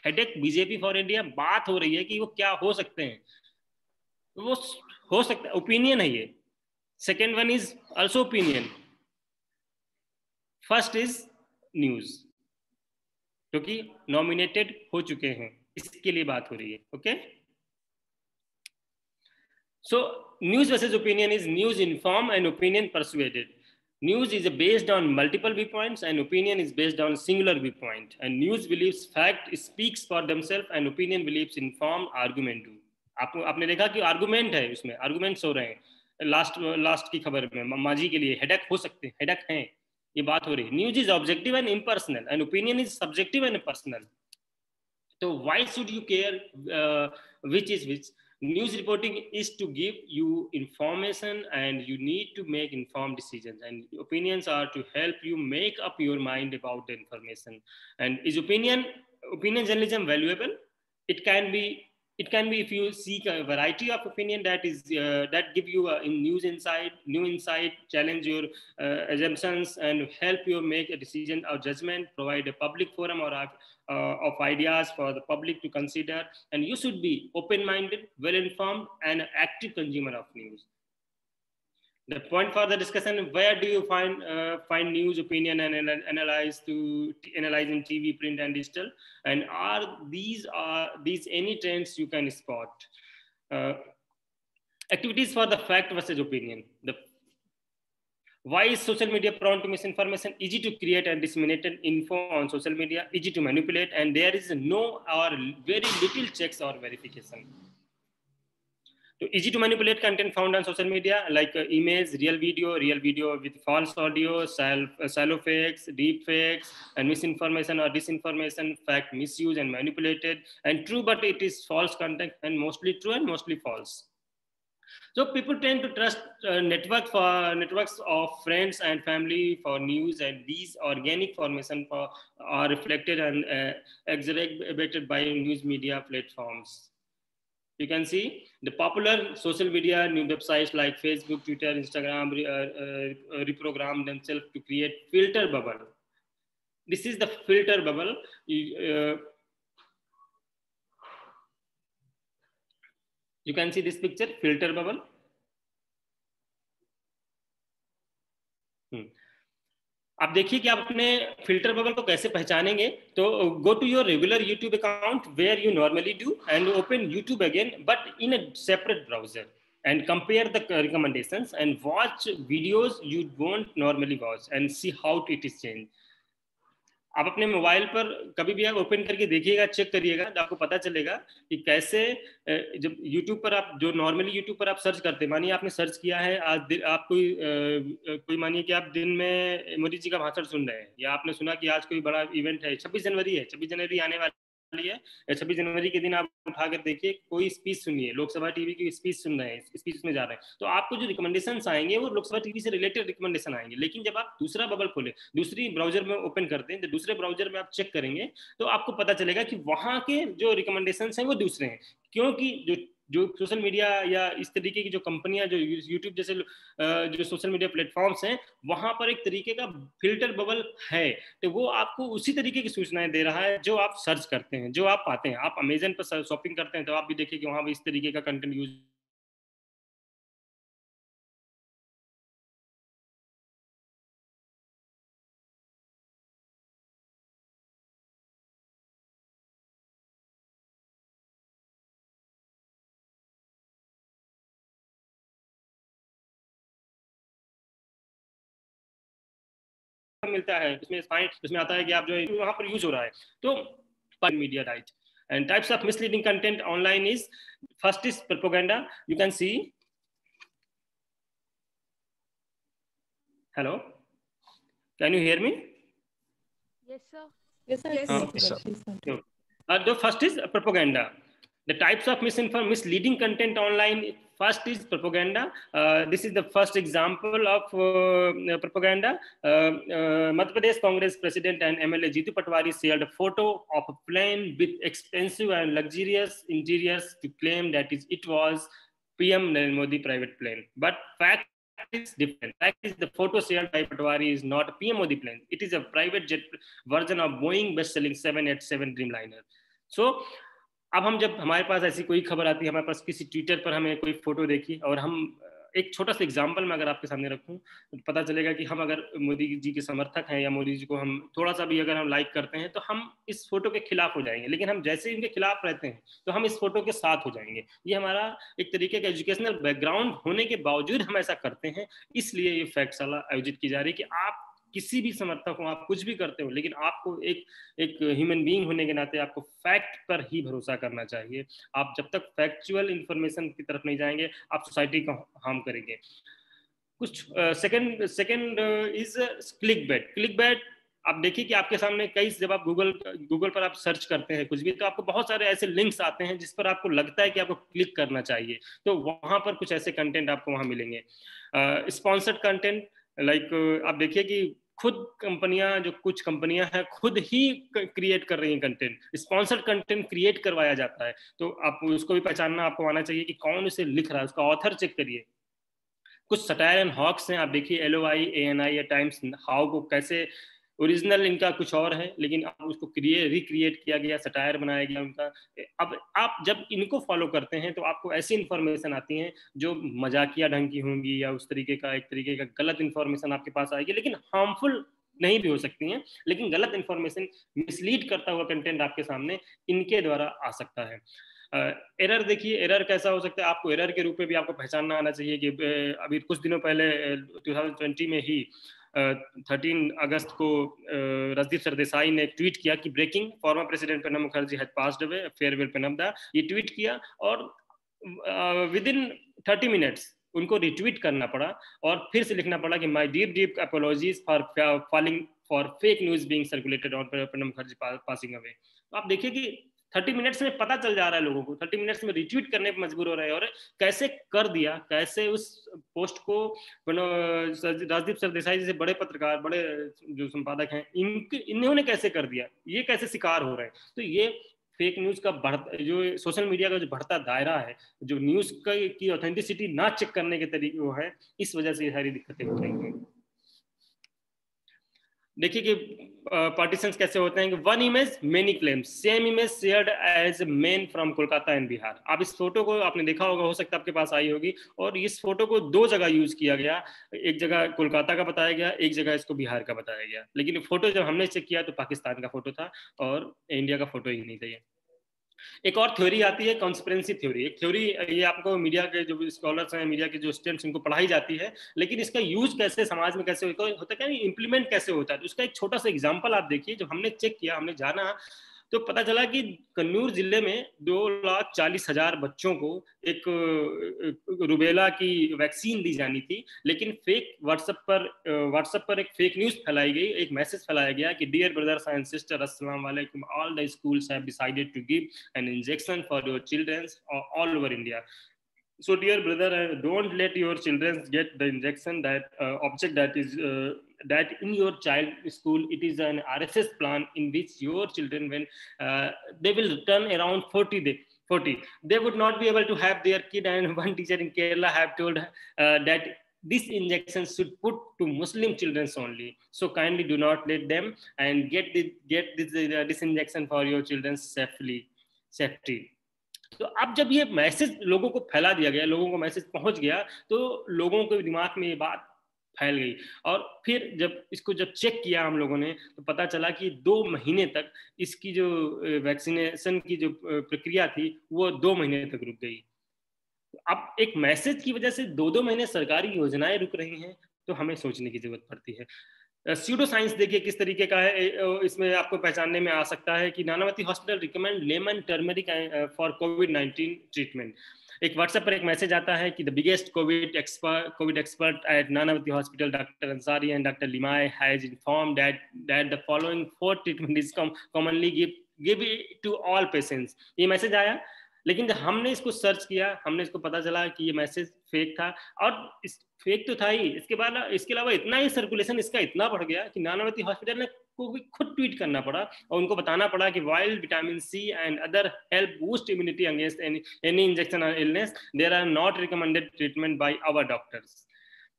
Headache BJP for India. बात हो रही है कि वो क्या हो सकते हैं, वो हो सकता है ओपिनियन है ये. Second one is also opinion. First is news, जो कि नॉमिनेटेड हो चुके हैं, इसके लिए बात हो रही है. Okay, so news versus opinion is news inform and opinion persuaded. News is based on multiple viewpoints and opinion is based on singular viewpoint. And news believes fact speaks for themselves and opinion believes informed argument do. आपने देखा कि आर्गुमेंट है, उसमें आर्गुमेंट्स हो रहे हैं. लास्ट की खबर में मांझी के लिए हेडेक हो सकते हैं, हेडेक हैं, ये बात हो रही है. News is objective and impersonal and opinion is subjective and personal. तो why should you care which is which? News reporting is to give you information and you need to make informed decisions, and opinions are to help you make up your mind about the information. And is opinion journalism valuable? It can be if you seek a variety of opinion that is that give you new insight, challenge your assumptions and help you make a decision or judgment, provide a public forum or of ideas for the public to consider. And you should be open-minded, well-informed and an active consumer of news. The point for the discussion: where do you find news, opinion, and analyze in TV, print, and digital? And are these any trends you can spot? Activities for the fact versus opinion. Why is social media prone to misinformation? Easy to create and disseminate info on social media, easy to manipulate, and there is no or very little checks or verification. So easy to manipulate content found on social media like image, real video with false audio, shallow fakes, deep fakes, and misinformation or disinformation, fact misuse and manipulated, and true but it is false content, and mostly true and mostly false. So people tend to trust networks of friends and family for news, and these organic formation are reflected and exacerbated by news media platforms. You can see the popular social media new websites like Facebook, Twitter, Instagram reprogram themselves to create filter bubble. This is the filter bubble. You can see this picture, filter bubble. आप देखिए कि आप अपने फिल्टर बबल को कैसे पहचानेंगे. तो go to your regular YouTube account where you normally do and open YouTube again but in a separate browser and compare the recommendations and watch videos you won't normally watch and see how it is changed. आप अपने मोबाइल पर कभी भी आप ओपन करके देखिएगा, चेक करिएगा, तो आपको पता चलेगा कि कैसे जब YouTube पर आप जो नॉर्मली YouTube पर आप सर्च करते हैं, मानिए आपने सर्च किया है आज आप कोई मानिए कि आप दिन में मोदी जी का भाषण सुन रहे हैं, या आपने सुना कि आज कोई बड़ा इवेंट है, 26 जनवरी है, 26 जनवरी आने वाली है, 26 जनवरी के दिन आप उठाकर देखिए कोई स्पीच सुनिए, लोकसभा टीवी की स्पीच सुन रहे हैं, स्पीच में जा रहे हैं, तो आपको जो रिकमेंडेशंस आएंगे वो लोकसभा टीवी से रिलेटेड रिकमेंडेशन आएंगे. लेकिन जब आप दूसरा बबल खोले, दूसरी ब्राउजर में ओपन करते हैं, तो दूसरे ब्राउजर में आप चेक करेंगे तो आपको पता चलेगा कि वहां के जो रिकमेंडेशंस हैं वो दूसरे हैं, क्योंकि जो सोशल मीडिया या इस तरीके की जो कंपनियां, जो यूट्यूब जैसे जो सोशल मीडिया प्लेटफॉर्म्स हैं, वहां पर एक तरीके का फिल्टर बबल है, तो वो आपको उसी तरीके की सूचनाएं दे रहा है जो आप सर्च करते हैं, जो आप पाते हैं. आप अमेजन पर शॉपिंग करते हैं तो आप भी देखिए कि वहां भी इस तरीके का कंटेंट यूज मिलता है. इसमें आता है कि आप जो वहां पर यूज हो रहा है. तो media right and types of misleading content online is, first is propaganda. You can see, hello, can you hear me? Yes sir. Yes sir. Yes, sir. The first is propaganda. The types of misleading content online, first is propaganda. This is the first example of propaganda. Madhya Pradesh Congress President and MLA Jitu Patwari shared a photo of a plane with expensive and luxurious interiors to claim that it was PM Narendra Modi private plane. But fact is different. Fact is the photo shared by Patwari is not a PM Modi plane. It is a private jet version of Boeing best-selling 787 Dreamliner. So अब हम जब हमारे पास ऐसी कोई खबर आती है, हमारे पास किसी ट्विटर पर हमें कोई फोटो देखी, और हम एक छोटा सा एग्जांपल मैं अगर आपके सामने रखूं तो पता चलेगा कि हम अगर मोदी जी के समर्थक हैं या मोदी जी को हम थोड़ा सा भी अगर हम लाइक करते हैं तो हम इस फोटो के खिलाफ हो जाएंगे, लेकिन हम जैसे ही इनके खिलाफ रहते हैं तो हम इस फोटो के साथ हो जाएंगे. ये हमारा एक तरीके का एजुकेशनल बैकग्राउंड होने के बावजूद हम ऐसा करते हैं. इसलिए ये फैक्टशाला आयोजित की जा रही है कि आप किसी भी समर्थक हो, आप कुछ भी करते हो, लेकिन आपको एक ह्यूमन बीइंग होने के नाते आपको फैक्ट पर ही भरोसा करना चाहिए. आप जब तक फैक्चुअल इंफॉर्मेशन की तरफ नहीं जाएंगे आप सोसाइटी को हार्म करेंगे. कुछ सेकंड इज क्लिकबेट. आप देखिए कि आपके सामने कई, जब आप गूगल पर आप सर्च करते हैं कुछ भी, तो आपको बहुत सारे ऐसे लिंक्स आते हैं जिस पर आपको लगता है कि आपको क्लिक करना चाहिए, तो वहां पर कुछ ऐसे कंटेंट आपको वहां मिलेंगे. स्पॉन्सर्ड कंटेंट, लाइक आप देखिए कि खुद कुछ कंपनियां हैं खुद ही क्रिएट कर रही हैं कंटेंट, स्पॉन्सर्ड कंटेंट क्रिएट करवाया जाता है, तो आप उसको भी पहचानना आपको आना चाहिए कि कौन उसे लिख रहा है, उसका ऑथर चेक करिए. कुछ सटायर एंड हॉक्स हैं, आप देखिए LOI, ANI या टाइम्स हाउ को कैसे ओरिजिनल इनका कुछ और है, लेकिन अब उसको रिक्रिएट किया गया, सटायर बनाया गया उनका. अब आप जब इनको फॉलो करते हैं तो आपको ऐसी इंफॉर्मेशन आती हैं जो मजाकिया ढंग की होंगी या उस तरीके का गलत इंफॉर्मेशन आपके पास आएगी, लेकिन हार्मफुल नहीं भी हो सकती हैं, लेकिन गलत इंफॉर्मेशन, मिसलीड करता हुआ कंटेंट आपके सामने इनके द्वारा आ सकता है. एरर देखिए, एरर कैसा हो सकता है, आपको एरर के रूप में भी आपको पहचानना आना चाहिए कि अभी कुछ दिनों पहले 2020 में ही 13 अगस्त को राजदीप सरदेसाई ने ट्वीट किया कि breaking, former president Pranab Mukherjee had passed away, farewell Pranab da. ये ट्वीट किया और विद इन 30 मिनट्स उनको रिट्वीट करना पड़ा और फिर से लिखना पड़ा कि my deep apologies for fake news being circulated on Pranab Mukherjee passing away. तो आप देखिए कि 30 मिनट्स में पता चल जा रहा है लोगों को, 30 मिनट्स में रिट्वीट करने पर मजबूर हो रहे हैं। और कैसे कर दिया, कैसे उस पोस्ट को राजदीप सरदेसाई जैसे बड़े पत्रकार, बड़े जो संपादक हैं, इन्होंने कैसे कर दिया, ये कैसे शिकार हो रहे हैं। तो ये फेक न्यूज का जो सोशल मीडिया का जो बढ़ता दायरा है, जो न्यूज की ऑथेंटिसिटी ना चेक करने के तरीके वो है, इस वजह से ये सारी दिक्कतें हो रही हैं। देखिए कि पार्टीशंस कैसे होते हैं कि one image many claims, same image shared as man from Kolkata and Bihar. आप इस फोटो को आपने देखा होगा, हो सकता है आपके पास आई होगी, और इस फोटो को 2 जगह यूज किया गया, एक जगह कोलकाता का बताया गया, एक जगह इसको बिहार का बताया गया। लेकिन फोटो जब हमने चेक किया तो पाकिस्तान का फोटो था और इंडिया का फोटो ही नहीं था। ये एक और थ्योरी आती है, कॉन्स्पिरेंसी थ्योरी। एक थ्योरी ये आपको मीडिया के जो स्कॉलर्स हैं, मीडिया के जो स्टूडेंट्स, इनको पढ़ाई जाती है, लेकिन इसका यूज कैसे समाज में कैसे होता है, इंप्लीमेंट कैसे होता है। तो उसका एक छोटा सा एग्जांपल आप देखिए। जब हमने चेक किया, हमने जाना, तो पता चला कि कन्नूर जिले में 2,40,000 बच्चों को एक रुबेला की वैक्सीन दी जानी थी, लेकिन फेक व्हाट्सएप पर एक फेक न्यूज फैलाई गई, एक मैसेज फैलाया गया कि डियर ब्रदर्स एंड सिस्टर, अस्सलाम वालेकुम, all the schools have decided to give an injection for your childrens all over India. So dear brother, don't let your children get the injection. That object that in your child school, it is an RSS plan in which your children, when they will return around 40, they would not be able to have their kid. And one teacher in Kerala have told that this injection should put to Muslim children only. So kindly do not let them and get this injection for your children safety. तो अब जब ये मैसेज लोगों को फैला दिया गया, लोगों को मैसेज पहुंच गया, तो लोगों के दिमाग में ये बात फैल गई। और फिर जब चेक किया हम लोगों ने, तो पता चला कि 2 महीने तक इसकी जो वैक्सीनेशन की जो प्रक्रिया थी, वो 2 महीने तक रुक गई। अब एक मैसेज की वजह से 2-2 महीने सरकारी योजनाएं रुक रही हैं, तो हमें सोचने की जरूरत पड़ती है। स्यूडो साइंस देखिए किस तरीके का है, इसमें आपको पहचानने में आ सकता है कि Nanavati hospital recommend lemon turmeric for कोविड-19 ट्रीटमेंट। एक व्हाट्सएप पर एक मैसेज आता है कि the biggest COVID expert at Nanavati hospital, doctor Ansari and doctor Limaye, has informed that the following 4 treatment is commonly give to all patients. ये मैसेज आया, लेकिन जब हमने इसको सर्च किया, हमने इसको पता चला कि ये मैसेज फेक था। और फेक तो था ही, इसके अलावा इतना ही सर्कुलेशन इसका इतना बढ़ गया कि नानावती हॉस्पिटल ने को खुद ट्वीट करना पड़ा और उनको बताना पड़ा कि while vitamin C and other help boost immunity against any injection और illness, there are not recommended treatment by our doctors.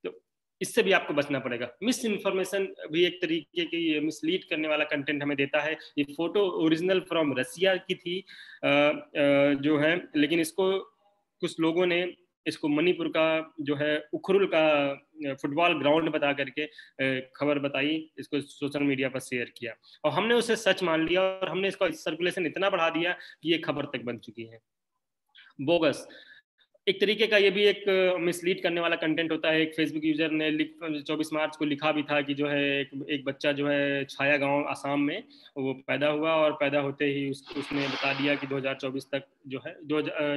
तो इससे भी आपको बचना पड़ेगा। मिस इन्फॉर्मेशन भी एक तरीके की मिसलीड करने वाला कंटेंट हमें देता है। ये फोटो ओरिजिनल फ्रॉम रसिया की थी जो है, लेकिन इसको कुछ लोगों ने इसको मणिपुर का जो है उखरुल का फुटबॉल ग्राउंड बता करके खबर बताई, इसको सोशल मीडिया पर शेयर किया और हमने उसे सच मान लिया और हमने इसका सर्कुलेशन इतना बढ़ा दिया कि ये खबर तक बन चुकी है। बोगस एक तरीके का ये भी एक मिसलीड करने वाला कंटेंट होता है। एक फेसबुक यूजर ने 24 मार्च को लिखा भी था कि जो है एक बच्चा जो है छाया गांव आसाम में वो पैदा हुआ और पैदा होते ही उसने बता दिया कि 2024 तक जो है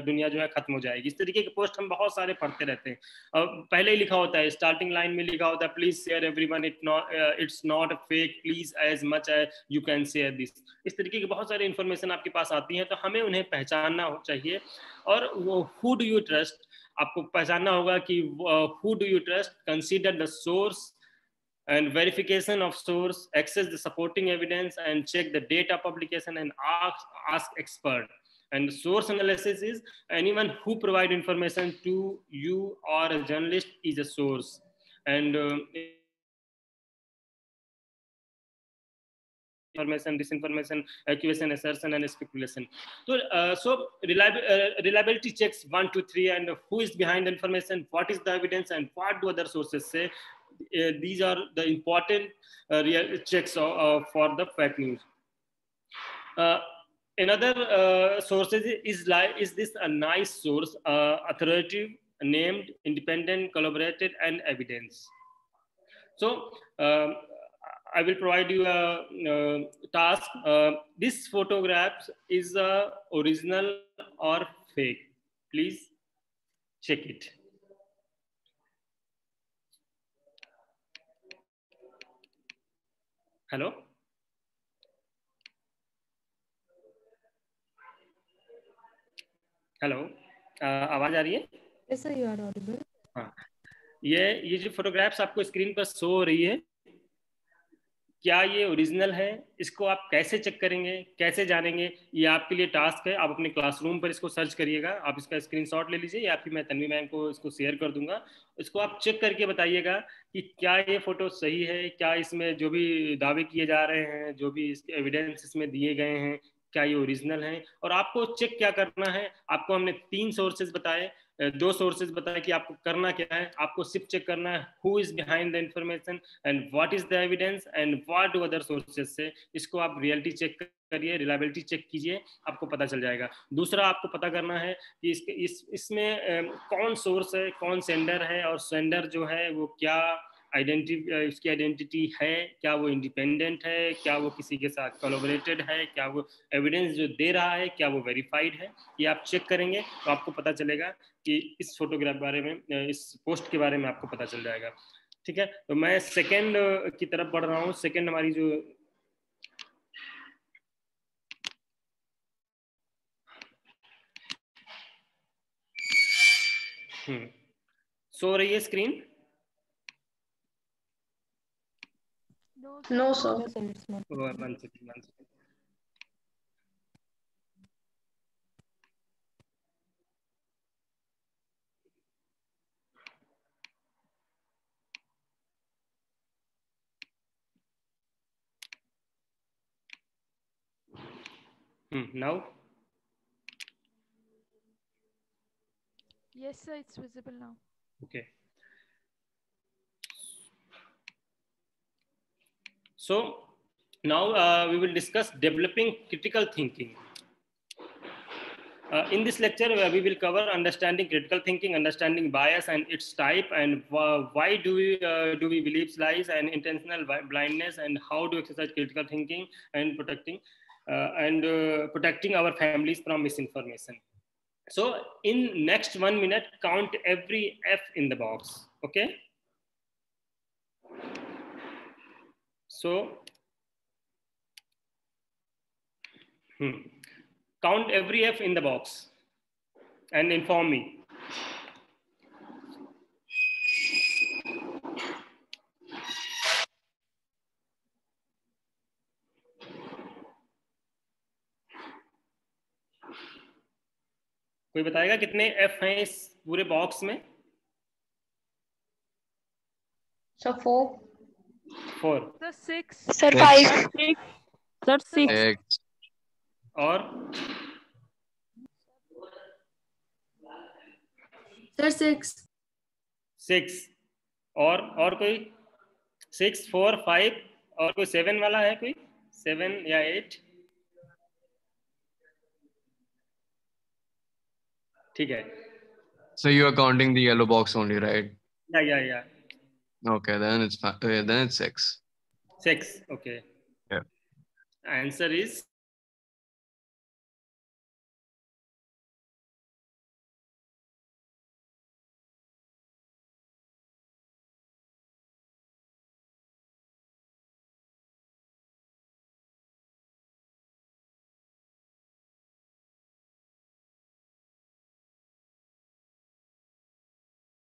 दुनिया जो है खत्म हो जाएगी। इस तरीके के पोस्ट हम बहुत सारे पढ़ते रहते हैं। पहले ही लिखा होता है, स्टार्टिंग लाइन में लिखा होता है, please share everyone, it's not fake, please as much as you can share this. इस तरीके की बहुत सारी इंफॉर्मेशन आपके पास आती है, तो हमें उन्हें पहचानना चाहिए। और वो हु डू यू ट्रस्ट, आपको पहचानना होगा कि who do you trust, consider the source and verification of source, access the supporting evidence and check the data publication and ask expert. And source analysis is anyone who provide information to you or a journalist is a source. And information, disinformation, accusation, assertion and speculation. So reliability checks 1, 2, 3, and who is behind the information, what is the evidence, and what do other sources say. These are the important real checks for the fake news. Another sources is this a nice source, authoritative, named, independent, collaborated, and evidence. So I will provide you a task. This photograph is original or fake. Please check it. Hello? Hello, आवाज आ रही है? Yes, sir, you are audible. हाँ, ये जो फोटोग्राफ्स आपको स्क्रीन पर शो हो रही है, क्या ये ओरिजिनल है? इसको आप कैसे चेक करेंगे, कैसे जानेंगे? ये आपके लिए टास्क है। आप अपने क्लासरूम पर इसको सर्च करिएगा, आप इसका स्क्रीनशॉट ले लीजिए या फिर मैं तन्वी मैम को इसको शेयर कर दूंगा। इसको आप चेक करके बताइएगा कि क्या ये फोटो सही है, क्या इसमें जो भी दावे किए जा रहे हैं, जो भी एविडेंस इसमें दिए गए हैं, क्या ये ओरिजिनल है। और आपको चेक क्या करना है, आपको हमने 3 सोर्सेज बताए, 2 सोर्सेज बताए कि आपको करना क्या है। आपको सिर्फ चेक करना है who is behind the information and what is the evidence and what do other sources से। इसको आप रियलिटी चेक करिए, रिलायबिलिटी चेक कीजिए, आपको पता चल जाएगा। दूसरा आपको पता करना है कि इसमें कौन सोर्स है, कौन सेंडर है, और सेंडर जो है वो क्या इसकी आइडेंटिटी है, क्या वो इंडिपेंडेंट है, क्या वो किसी के साथ कोलैबोरेटेड है, क्या वो एविडेंस जो दे रहा है क्या वो वेरीफाइड है। ये आप चेक करेंगे तो आपको पता चलेगा कि इस फोटोग्राफ बारे में, इस पोस्ट के बारे में आपको पता चल जाएगा। ठीक है, तो मैं सेकंड की तरफ बढ़ रहा हूँ। सेकंड हमारी जो सो रही है screen? No, sir. No, sir, it's not. One second. Now? Yes, sir, it's visible now. Okay. So now we will discuss developing critical thinking. In this lecture, we will cover understanding critical thinking, understanding bias and its type, and why do we believe lies and intentional blindness, and how to exercise critical thinking and protecting our families from misinformation. So in next 1 minute, count every F in the box. Okay. So count every F in the box and inform me. कोई बताएगा कितने F हैं इस पूरे बॉक्स में? Sir, 4. 4. Sir, 6. Sir, 5. Sir, 6. और Sir, 6. 6 और कोई? 6, 4, 5 और कोई 7 वाला है? कोई 7 या 8? ठीक है. So you are counting the yellow box only, right? Yeah. Okay, then it's fine. Then it's 6. 6. Okay. Yeah. Answer is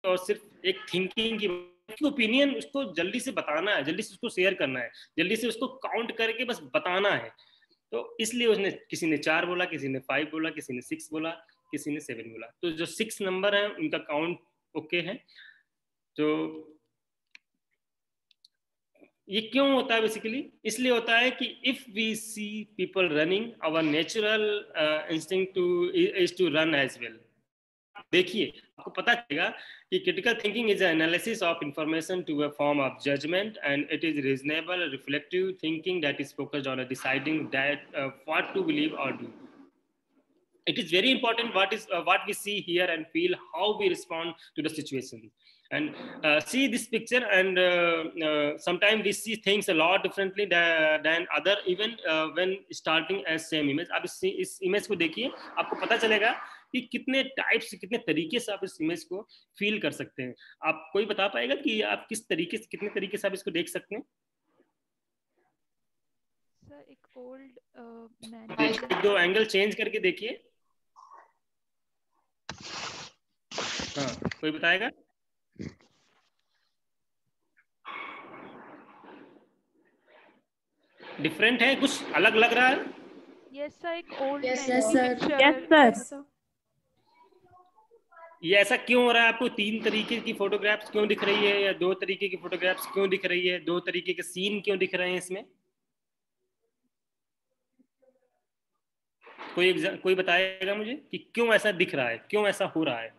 और सिर्फ एक थिंकिंग की ओपिनियन, उसको जल्दी से बताना है, जल्दी से उसको शेयर करना है, जल्दी से उसको काउंट करके बस बताना है। तो इसलिए उसने, किसी ने 4 बोला, किसी ने 5 बोला, किसी ने 6 बोला, किसी ने 7 बोला। तो जो 6 नंबर है उनका काउंट ओके है। तो ये क्यों होता है? बेसिकली इसलिए होता है कि if we see people running, our natural instinct is to run as well. देखिए, आपको पता चलेगा कि critical thinking is an analysis of information to a form of judgment, and it is reasonable, reflective thinking that is focused on deciding that what to believe or do. It is very important what we see, hear, and feel, how we respond to the situation. And see this picture, and sometimes we see things a lot differently than other, even when starting as same image. आप इस इमेज को देखिए, आपको पता चलेगा कि कितने टाइप्स, कितने तरीके से आप इस इमेज को फील कर सकते हैं। आप कोई बता पाएगा कि आप किस तरीके से, कितने तरीके से आप इसको देख सकते हैं? सर, एक ओल्ड मैन, एक दो एंगल चेंज करके देखिए। हाँ, कोई बताएगा? डिफरेंट है, कुछ अलग लग रहा है? यस सर, एक ओल्ड Yes, मैन की sir. Picture. Yes, sir. Yes, sir. ये ऐसा क्यों हो रहा है? आपको 3 तरीके की फोटोग्राफ्स क्यों दिख रही है, या 2 तरीके की फोटोग्राफ्स क्यों दिख रही है, 2 तरीके के सीन क्यों दिख रहे हैं इसमें? कोई बताएगा मुझे कि क्यों ऐसा दिख रहा है, क्यों ऐसा हो रहा है?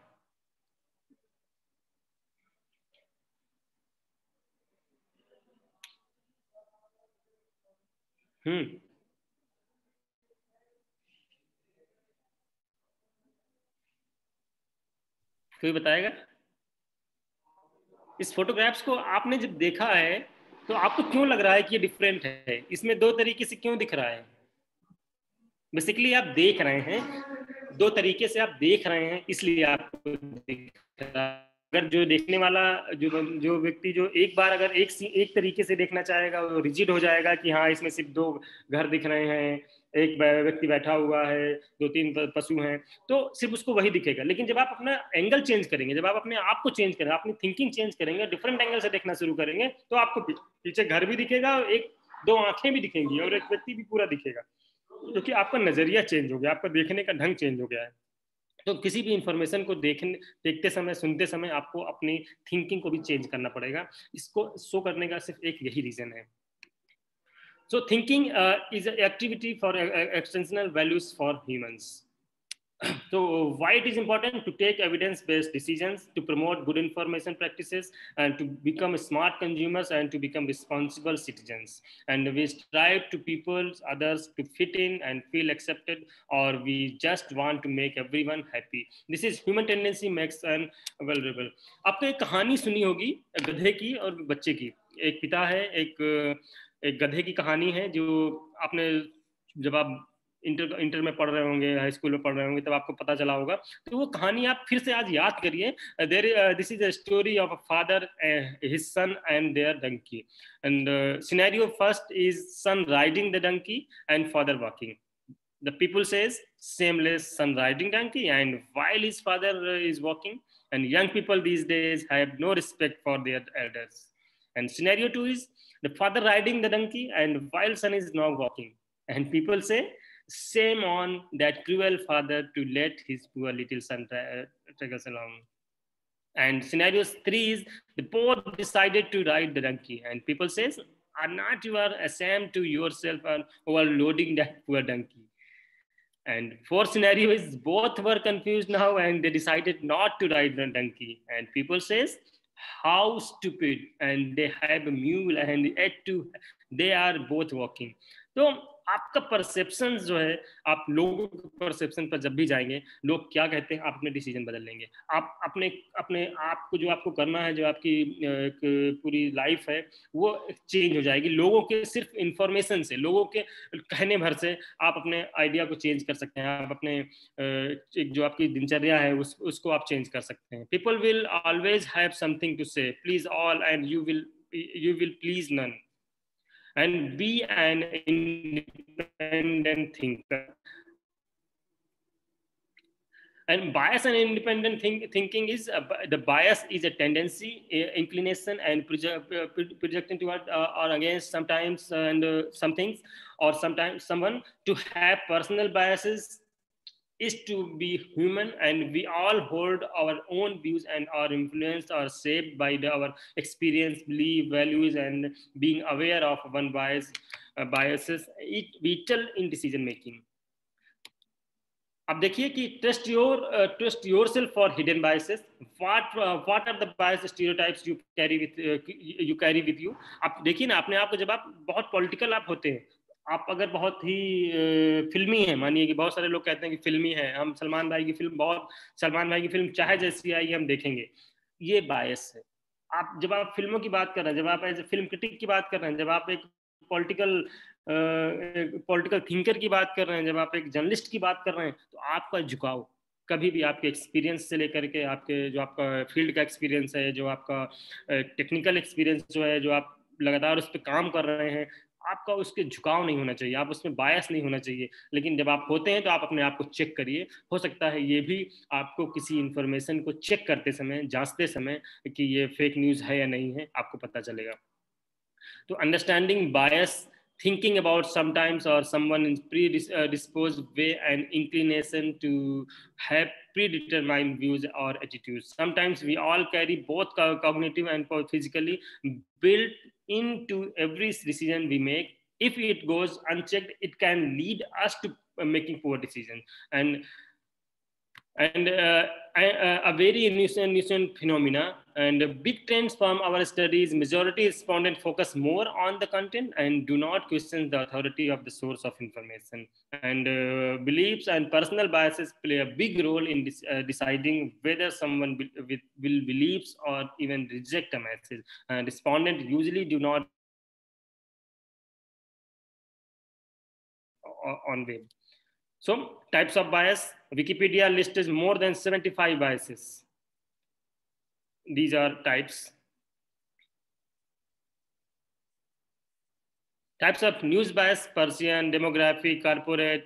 कोई बताएगा? इस फोटोग्राफ्स को आपने जब देखा है तो आपको क्यों लग रहा है कि ये डिफरेंट है? इसमें 2 तरीके से क्यों दिख रहा है? बेसिकली आप देख रहे हैं, 2 तरीके से आप देख रहे हैं, इसलिए आपको दिख रहा है। अगर जो देखने वाला जो व्यक्ति जो एक बार अगर एक तरीके से देखना चाहेगा, वो रिजिड हो जाएगा कि हाँ इसमें सिर्फ 2 घर दिख रहे हैं, एक व्यक्ति बैठा हुआ है, 2-3 पशु हैं, तो सिर्फ उसको वही दिखेगा। लेकिन जब आप अपना एंगल चेंज करेंगे, जब आप अपने आप को चेंज करेंगे, अपनी थिंकिंग चेंज करेंगे, डिफरेंट एंगल से देखना शुरू करेंगे, तो आपको पीछे घर भी दिखेगा, 1-2 आंखें भी दिखेंगी और एक व्यक्ति भी पूरा दिखेगा, क्योंकि आपका नजरिया चेंज हो गया, आपका देखने का ढंग चेंज हो गया है। तो किसी भी इंफॉर्मेशन को देखते समय, सुनते समय आपको अपनी थिंकिंग को भी चेंज करना पड़ेगा। इसको शो करने का सिर्फ एक यही रीजन है। So thinking is an activity for extensional values for humans. So why it is important to take evidence-based decisions, to promote good information practices, and to become smart consumers and to become responsible citizens. And we strive to people, others to fit in and feel accepted, or we just want to make everyone happy. This is human tendency makes an vulnerable. आपने एक कहानी सुनी होगी गधे की और बच्चे की। एक पिता है, एक गधे की कहानी है, जो आपने जब आप इंटर में पढ़ रहे होंगे, हाई स्कूल में पढ़ रहे होंगे, तब आपको पता चला होगा। तो वो कहानी आप फिर से आज याद करिए। This is a story of a father, his son and their donkey, and scenario first is son riding the donkey and father walking. The people says shameless son riding donkey, and while his father is walking, and young people these days have no respect for their elders. And scenario 2 is the father riding the donkey and while son is now walking, and people say shame on that cruel father to let his poor little son take us along. And scenario 3 is the both decided to ride the donkey, and people says, are not you are ashamed to yourself and overloading that poor donkey. And fourth scenario is both were confused now and they decided not to ride the donkey, and people says how stupid, and they have a mule and yet they are both walking. तो आपका परसेप्शन जो है, आप लोगों के परसेप्शन पर जब भी जाएंगे, लोग क्या कहते हैं, आप अपने डिसीजन बदल लेंगे। आप अपने आप को जो आपको करना है, जो आपकी एक पूरी लाइफ है, वो चेंज हो जाएगी लोगों के सिर्फ इंफॉर्मेशन से, लोगों के कहने भर से आप अपने आइडिया को चेंज कर सकते हैं। आप अपने जो आपकी दिनचर्या है उसको आप चेंज कर सकते हैं। People will always have something to say, please all and you will please none. And be an independent thinker. And bias and independent thinking is the bias is a tendency, inclination, and projecting toward or against sometimes and some things, or sometimes someone to have personal biases is to be human, and we all hold our own views and are influenced or shaped by our experience, belief, values, and being aware of one biases vital in decision making. अब देखिए कि trust yourself for hidden biases. What are the bias stereotypes you carry with you? आप देखिए ना, अपने आप को जब आप बहुत पॉलिटिकल आप होते हैं, आप अगर बहुत ही फिल्मी है, मानिए कि बहुत सारे लोग कहते हैं कि फिल्मी है, हम सलमान भाई की फिल्म चाहे जैसी आएगी हम देखेंगे, ये बायस है। आप जब आप फिल्मों की बात कर रहे हैं, जब आप एज ए फिल्म क्रिटिक की बात कर रहे हैं, जब आप एक पॉलिटिकल थिंकर की बात कर रहे हैं, जब आप एक जर्नलिस्ट की बात कर रहे हैं, तो आपका झुकाव कभी भी आपके एक्सपीरियंस से लेकर के आपके जो आपका फील्ड का एक्सपीरियंस है, जो आपका टेक्निकल एक्सपीरियंस जो है, जो आप लगातार उस पर काम कर रहे हैं, आपका उसके झुकाव नहीं होना चाहिए, आप उसमें बायस नहीं होना चाहिए। लेकिन जब आप होते हैं तो आप अपने आप को चेक करिए, हो सकता है ये भी आपको किसी इंफॉर्मेशन को चेक करते समय, जांचते समय कि ये फेक न्यूज़ है या नहीं है, आपको पता चलेगा। तो understanding bias, thinking about sometimes or someone in predisposed way and inclination to have predetermined views or attitudes. Sometimes we all carry both cognitive and physically built into every decision we make. If it goes unchecked, it can lead us to making poor decisions. And a very innocent phenomena, and big trends from our studies, majority respondents focus more on the content and do not question the authority of the source of information. And beliefs and personal biases play a big role in deciding whether someone will believes or even reject a message. And respondents usually do not on web. So types of bias, Wikipedia lists more than 75 biases. These are types. Types of news bias, Persian, demographic, corporate.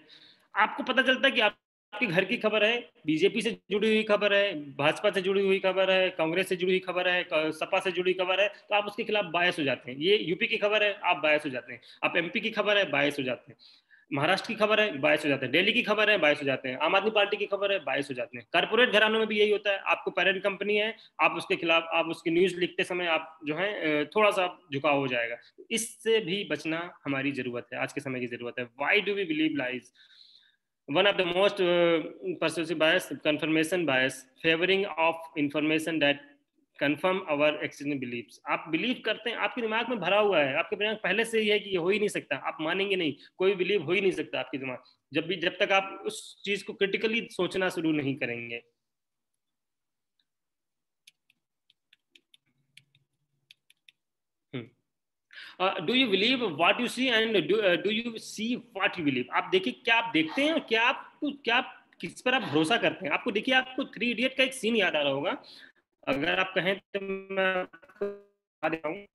आपको पता चलता है कि आपके घर की खबर है, बीजेपी से जुड़ी हुई खबर है, भाजपा से जुड़ी हुई खबर है, कांग्रेस से जुड़ी हुई खबर है, सपा से जुड़ी खबर है, तो आप उसके खिलाफ बायस हो जाते हैं। ये यूपी की खबर है, आप बायस हो जाते हैं। आप एमपी की खबर है, बायस हो जाते हैं। महाराष्ट्र की खबर है, बायस हो जाते हैं। दिल्ली की खबर है, बायस हो जाते हैं। आम आदमी पार्टी की खबर है, बायस हो जाते हैं। कारपोरेट घरानों में भी यही होता है। आपको पेरेंट कंपनी है, आप उसके खिलाफ, आप उसकी न्यूज लिखते समय आप जो है थोड़ा सा झुकाव हो जाएगा। इससे भी बचना हमारी जरूरत है, आज के समय की जरूरत है। Why do we believe lies? One of the most persuasive bias, confirmation bias, favoring of information that confirm our existing beliefs. आप बिलीव करते हैं, आपके दिमाग में भरा हुआ है, आपके दिमाग पहले से ही है कि ये हो ही नहीं सकता, आप मानेंगे नहीं, कोई बिलीव हो ही नहीं सकता आपके दिमाग, जब तक आप उस चीज को क्रिटिकली सोचना शुरू नहीं करेंगे। Do you believe what you see and do you see what you believe? आप देखिए, क्या आप देखते हैं और क्या आप किस पर आप भरोसा करते हैं। आपको देखिए, आपको 3 इडियट का एक सीन याद आ रहा होगा, अगर आप कहें तो मैं आपको बता देता हूं।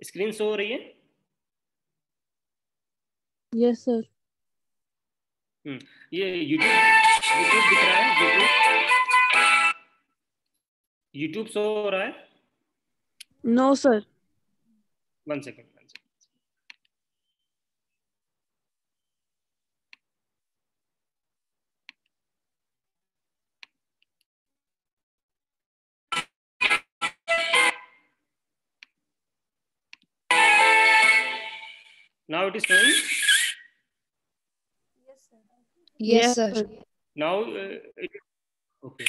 स्क्रीन शो हो रही है? Yes sir. ये YouTube दिख रहा है? YouTube शो हो रहा है? No sir. 1 second. Now it is showing? Yes, sir. Now, okay.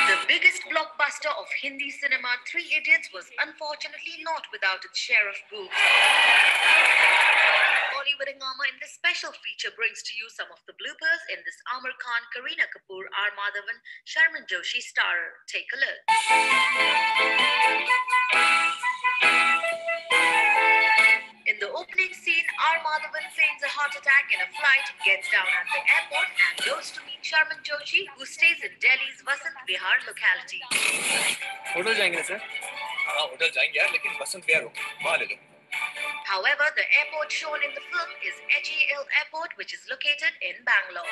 The biggest blockbuster of Hindi cinema, Three Idiots, was unfortunately not without its share of boobs. Bollywood Hungama in this special feature brings to you some of the bloopers in this Amar Khan, Kareena Kapoor, R. Madhavan, Sharman Joshi starrer. Take a look. In the opening scene, R. Madhavan feigns a heart attack in a flight, gets down at the airport and goes to meet Sharman Joshi, who stays in Delhi's Vasant Vihar locality. Hotel जाएंगे सर? हाँ होटल जाएंगे यार, लेकिन बसंत विहार होगा, वहाँ ले लो। However, the airport shown in the film is HAL Airport, which is located in Bangalore.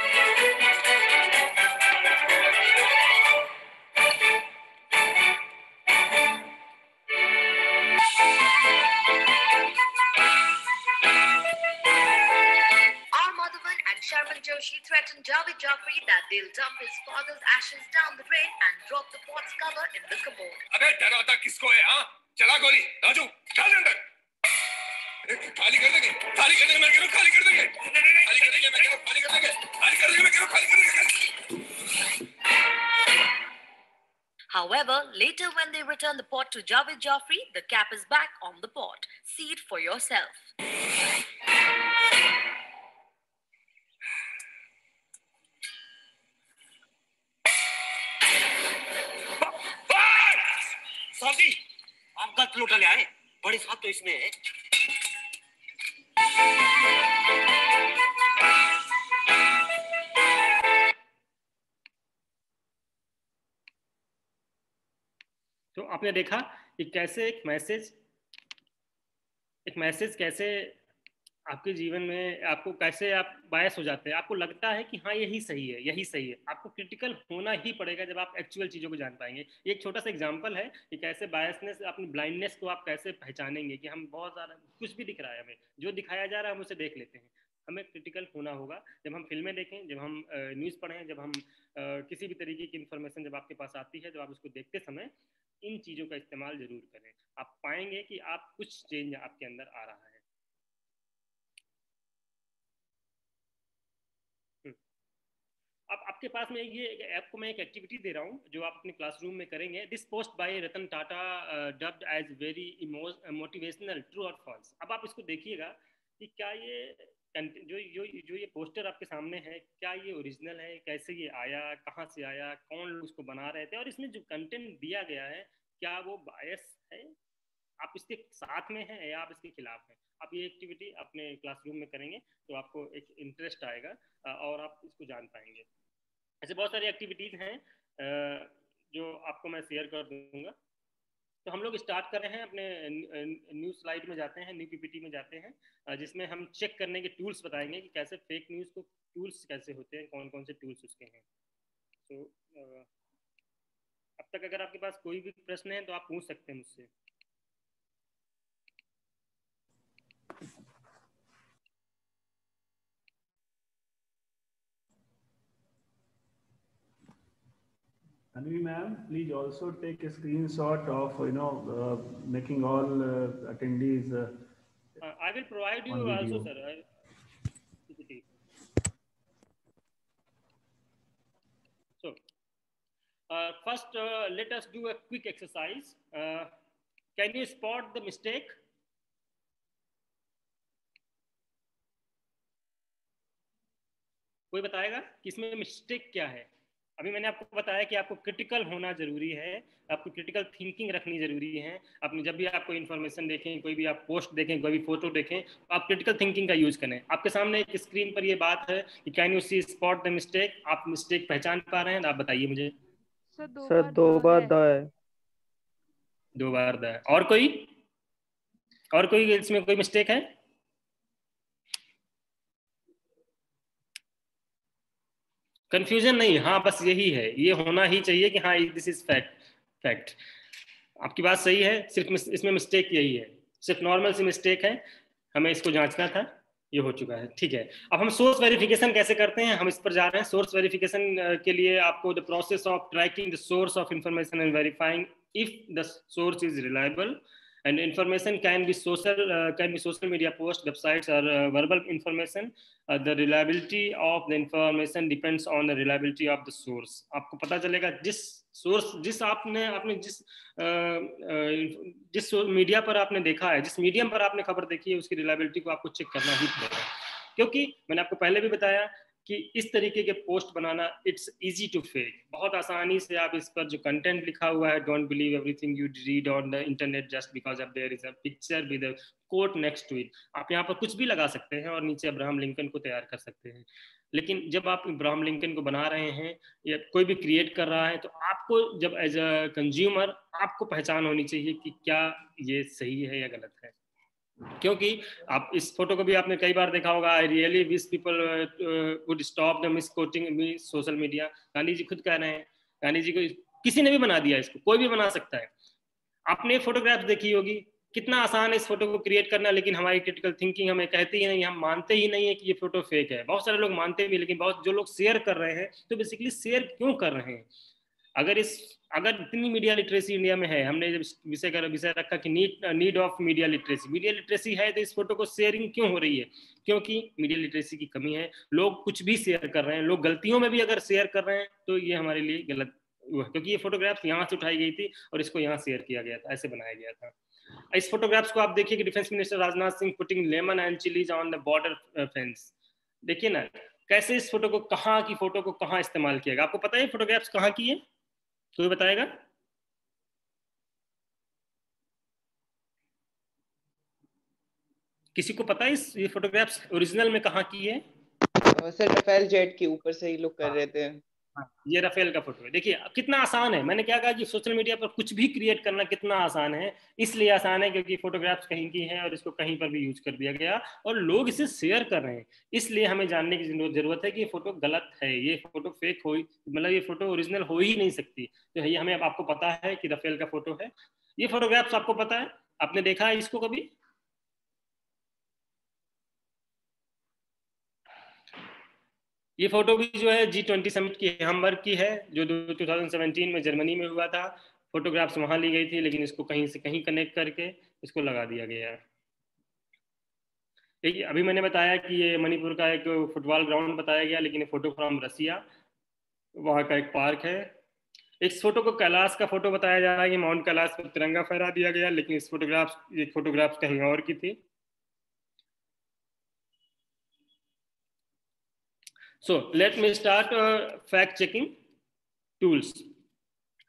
Sharman Joshi threatened Javed Jafri that they'll dump his father's ashes down the drain and drop the pot's cover in the commode. अबे डराता किसको है हाँ? चला गोली, राजू, डाल अंदर। खाली कर देंगे, मैं कह रहा हूँ खाली कर देंगे, However, later when they return the pot to Javed Jafri, the cap is back on the pot. See it for yourself. साथी, आप गलत लोटा ले आए, बड़े साहब तो इसमें है। तो आपने देखा कि कैसे एक मैसेज कैसे आपके जीवन में आपको कैसे आप बायस हो जाते हैं, आपको लगता है कि हाँ यही सही है, यही सही है। आपको क्रिटिकल होना ही पड़ेगा जब आप एक्चुअल चीज़ों को जान पाएंगे। एक छोटा सा एग्जांपल है कि कैसे बायसनेस, अपनी ब्लाइंडनेस को आप कैसे पहचानेंगे कि हम बहुत ज़्यादा कुछ भी दिख रहा है, हमें जो दिखाया जा रहा है हम उसे देख लेते हैं। हमें क्रिटिकल होना होगा जब हम फिल्में देखें, जब हम न्यूज़ पढ़ें, जब हम किसी भी तरीके की इंफॉर्मेशन जब आपके पास आती है, जब आप उसको देखते समय इन चीज़ों का इस्तेमाल जरूर करें। आप पाएंगे कि आप कुछ चेंज आपके अंदर आ रहा है। अब आपके पास में ये आपको मैं एक एक्टिविटी दे रहा हूँ जो आप अपने क्लासरूम में करेंगे। This post by Ratan Tata dubbed as very motivational, true और फॉल्स। अब आप इसको देखिएगा कि क्या ये जो ये पोस्टर आपके सामने है, क्या ये ओरिजिनल है, कैसे ये आया, कहाँ से आया, कौन लोग उसको बना रहे थे, और इसमें जो कंटेंट दिया गया है क्या वो बायस है, आप इसके साथ में हैं या आप इसके खिलाफ हैं। आप ये एक्टिविटी अपने क्लासरूम में करेंगे तो आपको एक इंटरेस्ट आएगा और आप इसको जान पाएंगे। ऐसे बहुत सारी एक्टिविटीज़ हैं जो आपको मैं शेयर कर दूंगा। तो हम लोग स्टार्ट कर रहे हैं, अपने न्यूज़ स्लाइड में जाते हैं, न्यू पीपीटी में जाते हैं, जिसमें हम चेक करने के टूल्स बताएंगे कि कैसे फेक न्यूज़ को टूल्स कैसे होते हैं, कौन कौन से टूल्स उसके हैं। तो अब तक अगर आपके पास कोई भी प्रश्न है तो आप पूछ सकते हैं मुझसे। Tanvi ma'am, please also take a screenshot of making all attendees. I will provide you also, sir. So first, let us do a quick exercise. Can you spot the mistake? कोई बताएगा कि इसमें मिस्टेक क्या है? अभी मैंने आपको बताया कि आपको क्रिटिकल होना जरूरी है, आपको क्रिटिकल थिंकिंग रखनी जरूरी है। अपनी जब भी आप कोई इन्फॉर्मेशन देखें, कोई भी आप पोस्ट देखें, कोई भी फोटो देखें, तो आप क्रिटिकल थिंकिंग का यूज करें। आपके सामने एक स्क्रीन पर ये बात है कि can you see spot the mistake, आप मिस्टेक पहचान पा रहे हैं? आप बताइए मुझे। सर दो बार द है। 2 बार द है। और कोई इसमें कोई मिस्टेक है? कंफ्यूजन नहीं, हाँ बस यही है, ये होना ही चाहिए कि हाँ दिस इज फैक्ट। आपकी बात सही है, सिर्फ इसमें मिस्टेक यही है, सिर्फ नॉर्मल सी मिस्टेक है, हमें इसको जांचना था, ये हो चुका है, ठीक है। अब हम सोर्स वेरिफिकेशन कैसे करते हैं, हम इस पर जा रहे हैं। सोर्स वेरिफिकेशन के लिए आपको the process of tracking the source of information and verifying if the source is reliable and information can be social media posts, websites, or verbal information. The reliability of the information depends on the reliability of the source. आपको पता चलेगा जिस मीडिया पर आपने देखा है, जिस मीडियम पर आपने खबर देखी है, उसकी रिलायबिलिटी को आपको चेक करना ही पड़ेगा। क्योंकि मैंने आपको पहले भी बताया कि इस तरीके के पोस्ट बनाना इट्स इजी टू फेक। बहुत आसानी से आप इस पर जो कंटेंट लिखा हुआ है, don't believe everything you read on the internet just because of there is a picture with a quote next to it. आप यहाँ पर कुछ भी लगा सकते हैं और नीचे अब्राहम लिंकन को तैयार कर सकते हैं। लेकिन जब आप अब्राहम लिंकन को बना रहे हैं या कोई भी क्रिएट कर रहा है, तो आपको जब एज अ कंज्यूमर आपको पहचान होनी चाहिए कि क्या ये सही है या गलत है। क्योंकि आप इस फोटो को भी आपने कई बार देखा होगा, I really wish people would stop the misquoting me social media. Gandhi ji खुद कह रहे हैं, गांधी जी को किसी ने भी बना दिया, इसको कोई भी बना सकता है। आपने फोटोग्राफ देखी होगी, कितना आसान है इस फोटो को क्रिएट करना, लेकिन हमारी क्रिटिकल थिंकिंग हमें कहती ही नहीं, हम मानते ही नहीं है कि ये फोटो फेक है। बहुत सारे लोग मानते भी, लेकिन बहुत जो लोग शेयर कर रहे हैं, तो बेसिकली शेयर क्यों कर रहे हैं? अगर इतनी मीडिया लिटरेसी इंडिया में है, हमने जब विषय रखा कि नीड ऑफ मीडिया लिटरेसी है, तो इस फोटो को शेयरिंग क्यों हो रही है? क्योंकि मीडिया लिटरेसी की कमी है। लोग कुछ भी शेयर कर रहे हैं, लोग गलतियों में भी अगर शेयर कर रहे हैं तो ये हमारे लिए गलत हुआ, क्योंकि ये फोटोग्राफ्स यहाँ से उठाई गई थी और इसको यहाँ शेयर किया गया था, ऐसे बनाया गया था। इस फोटोग्राफ्स को आप देखिए कि defence minister Rajnath Singh putting lemon and chillies on the border fence. देखिए ना कैसे इस फोटो को कहाँ इस्तेमाल किया गया। आपको पता है फोटोग्राफ्स कहाँ की है? कोई बताएगा? किसी को पता है ये फोटोग्राफ्स ओरिजिनल में कहाँ की है? सर रफेल जेट के ऊपर से ही लोग कर रहे थे। ये राफेल का फोटो है। देखिए कितना आसान है, मैंने क्या कहा कि सोशल मीडिया पर कुछ भी क्रिएट करना कितना आसान है। इसलिए आसान है क्योंकि फोटोग्राफ्स कहीं की हैं और इसको कहीं पर भी यूज कर दिया गया और लोग इसे शेयर कर रहे हैं। इसलिए हमें जानने की जरूरत है कि ये फोटो गलत है, ये फोटो फेक हो, मतलब ये फोटो ओरिजिनल हो ही नहीं सकती। तो ये हमें, आपको पता है कि राफेल का फोटो है। ये फोटोग्राफ्स आपको पता है, आपने देखा है इसको कभी? ये फोटो भी जो है G20 समिट की हैम्बर्ग की है, जो 2017 में जर्मनी में हुआ था। फोटोग्राफ्स वहां ली गई थी, लेकिन इसको कहीं से कहीं कनेक्ट करके इसको लगा दिया गया है। देखिए अभी मैंने बताया कि ये मणिपुर का एक फुटबॉल ग्राउंड बताया गया, लेकिन ये फोटो फ्रॉम रसिया, वहाँ का एक पार्क है। इस फोटो को कैलाश का फोटो बताया जा रहा है कि माउंट कैलाश पर तिरंगा फहरा दिया गया, लेकिन इस फोटोग्राफ्स कहीं और की थी। So let me start fact checking tools.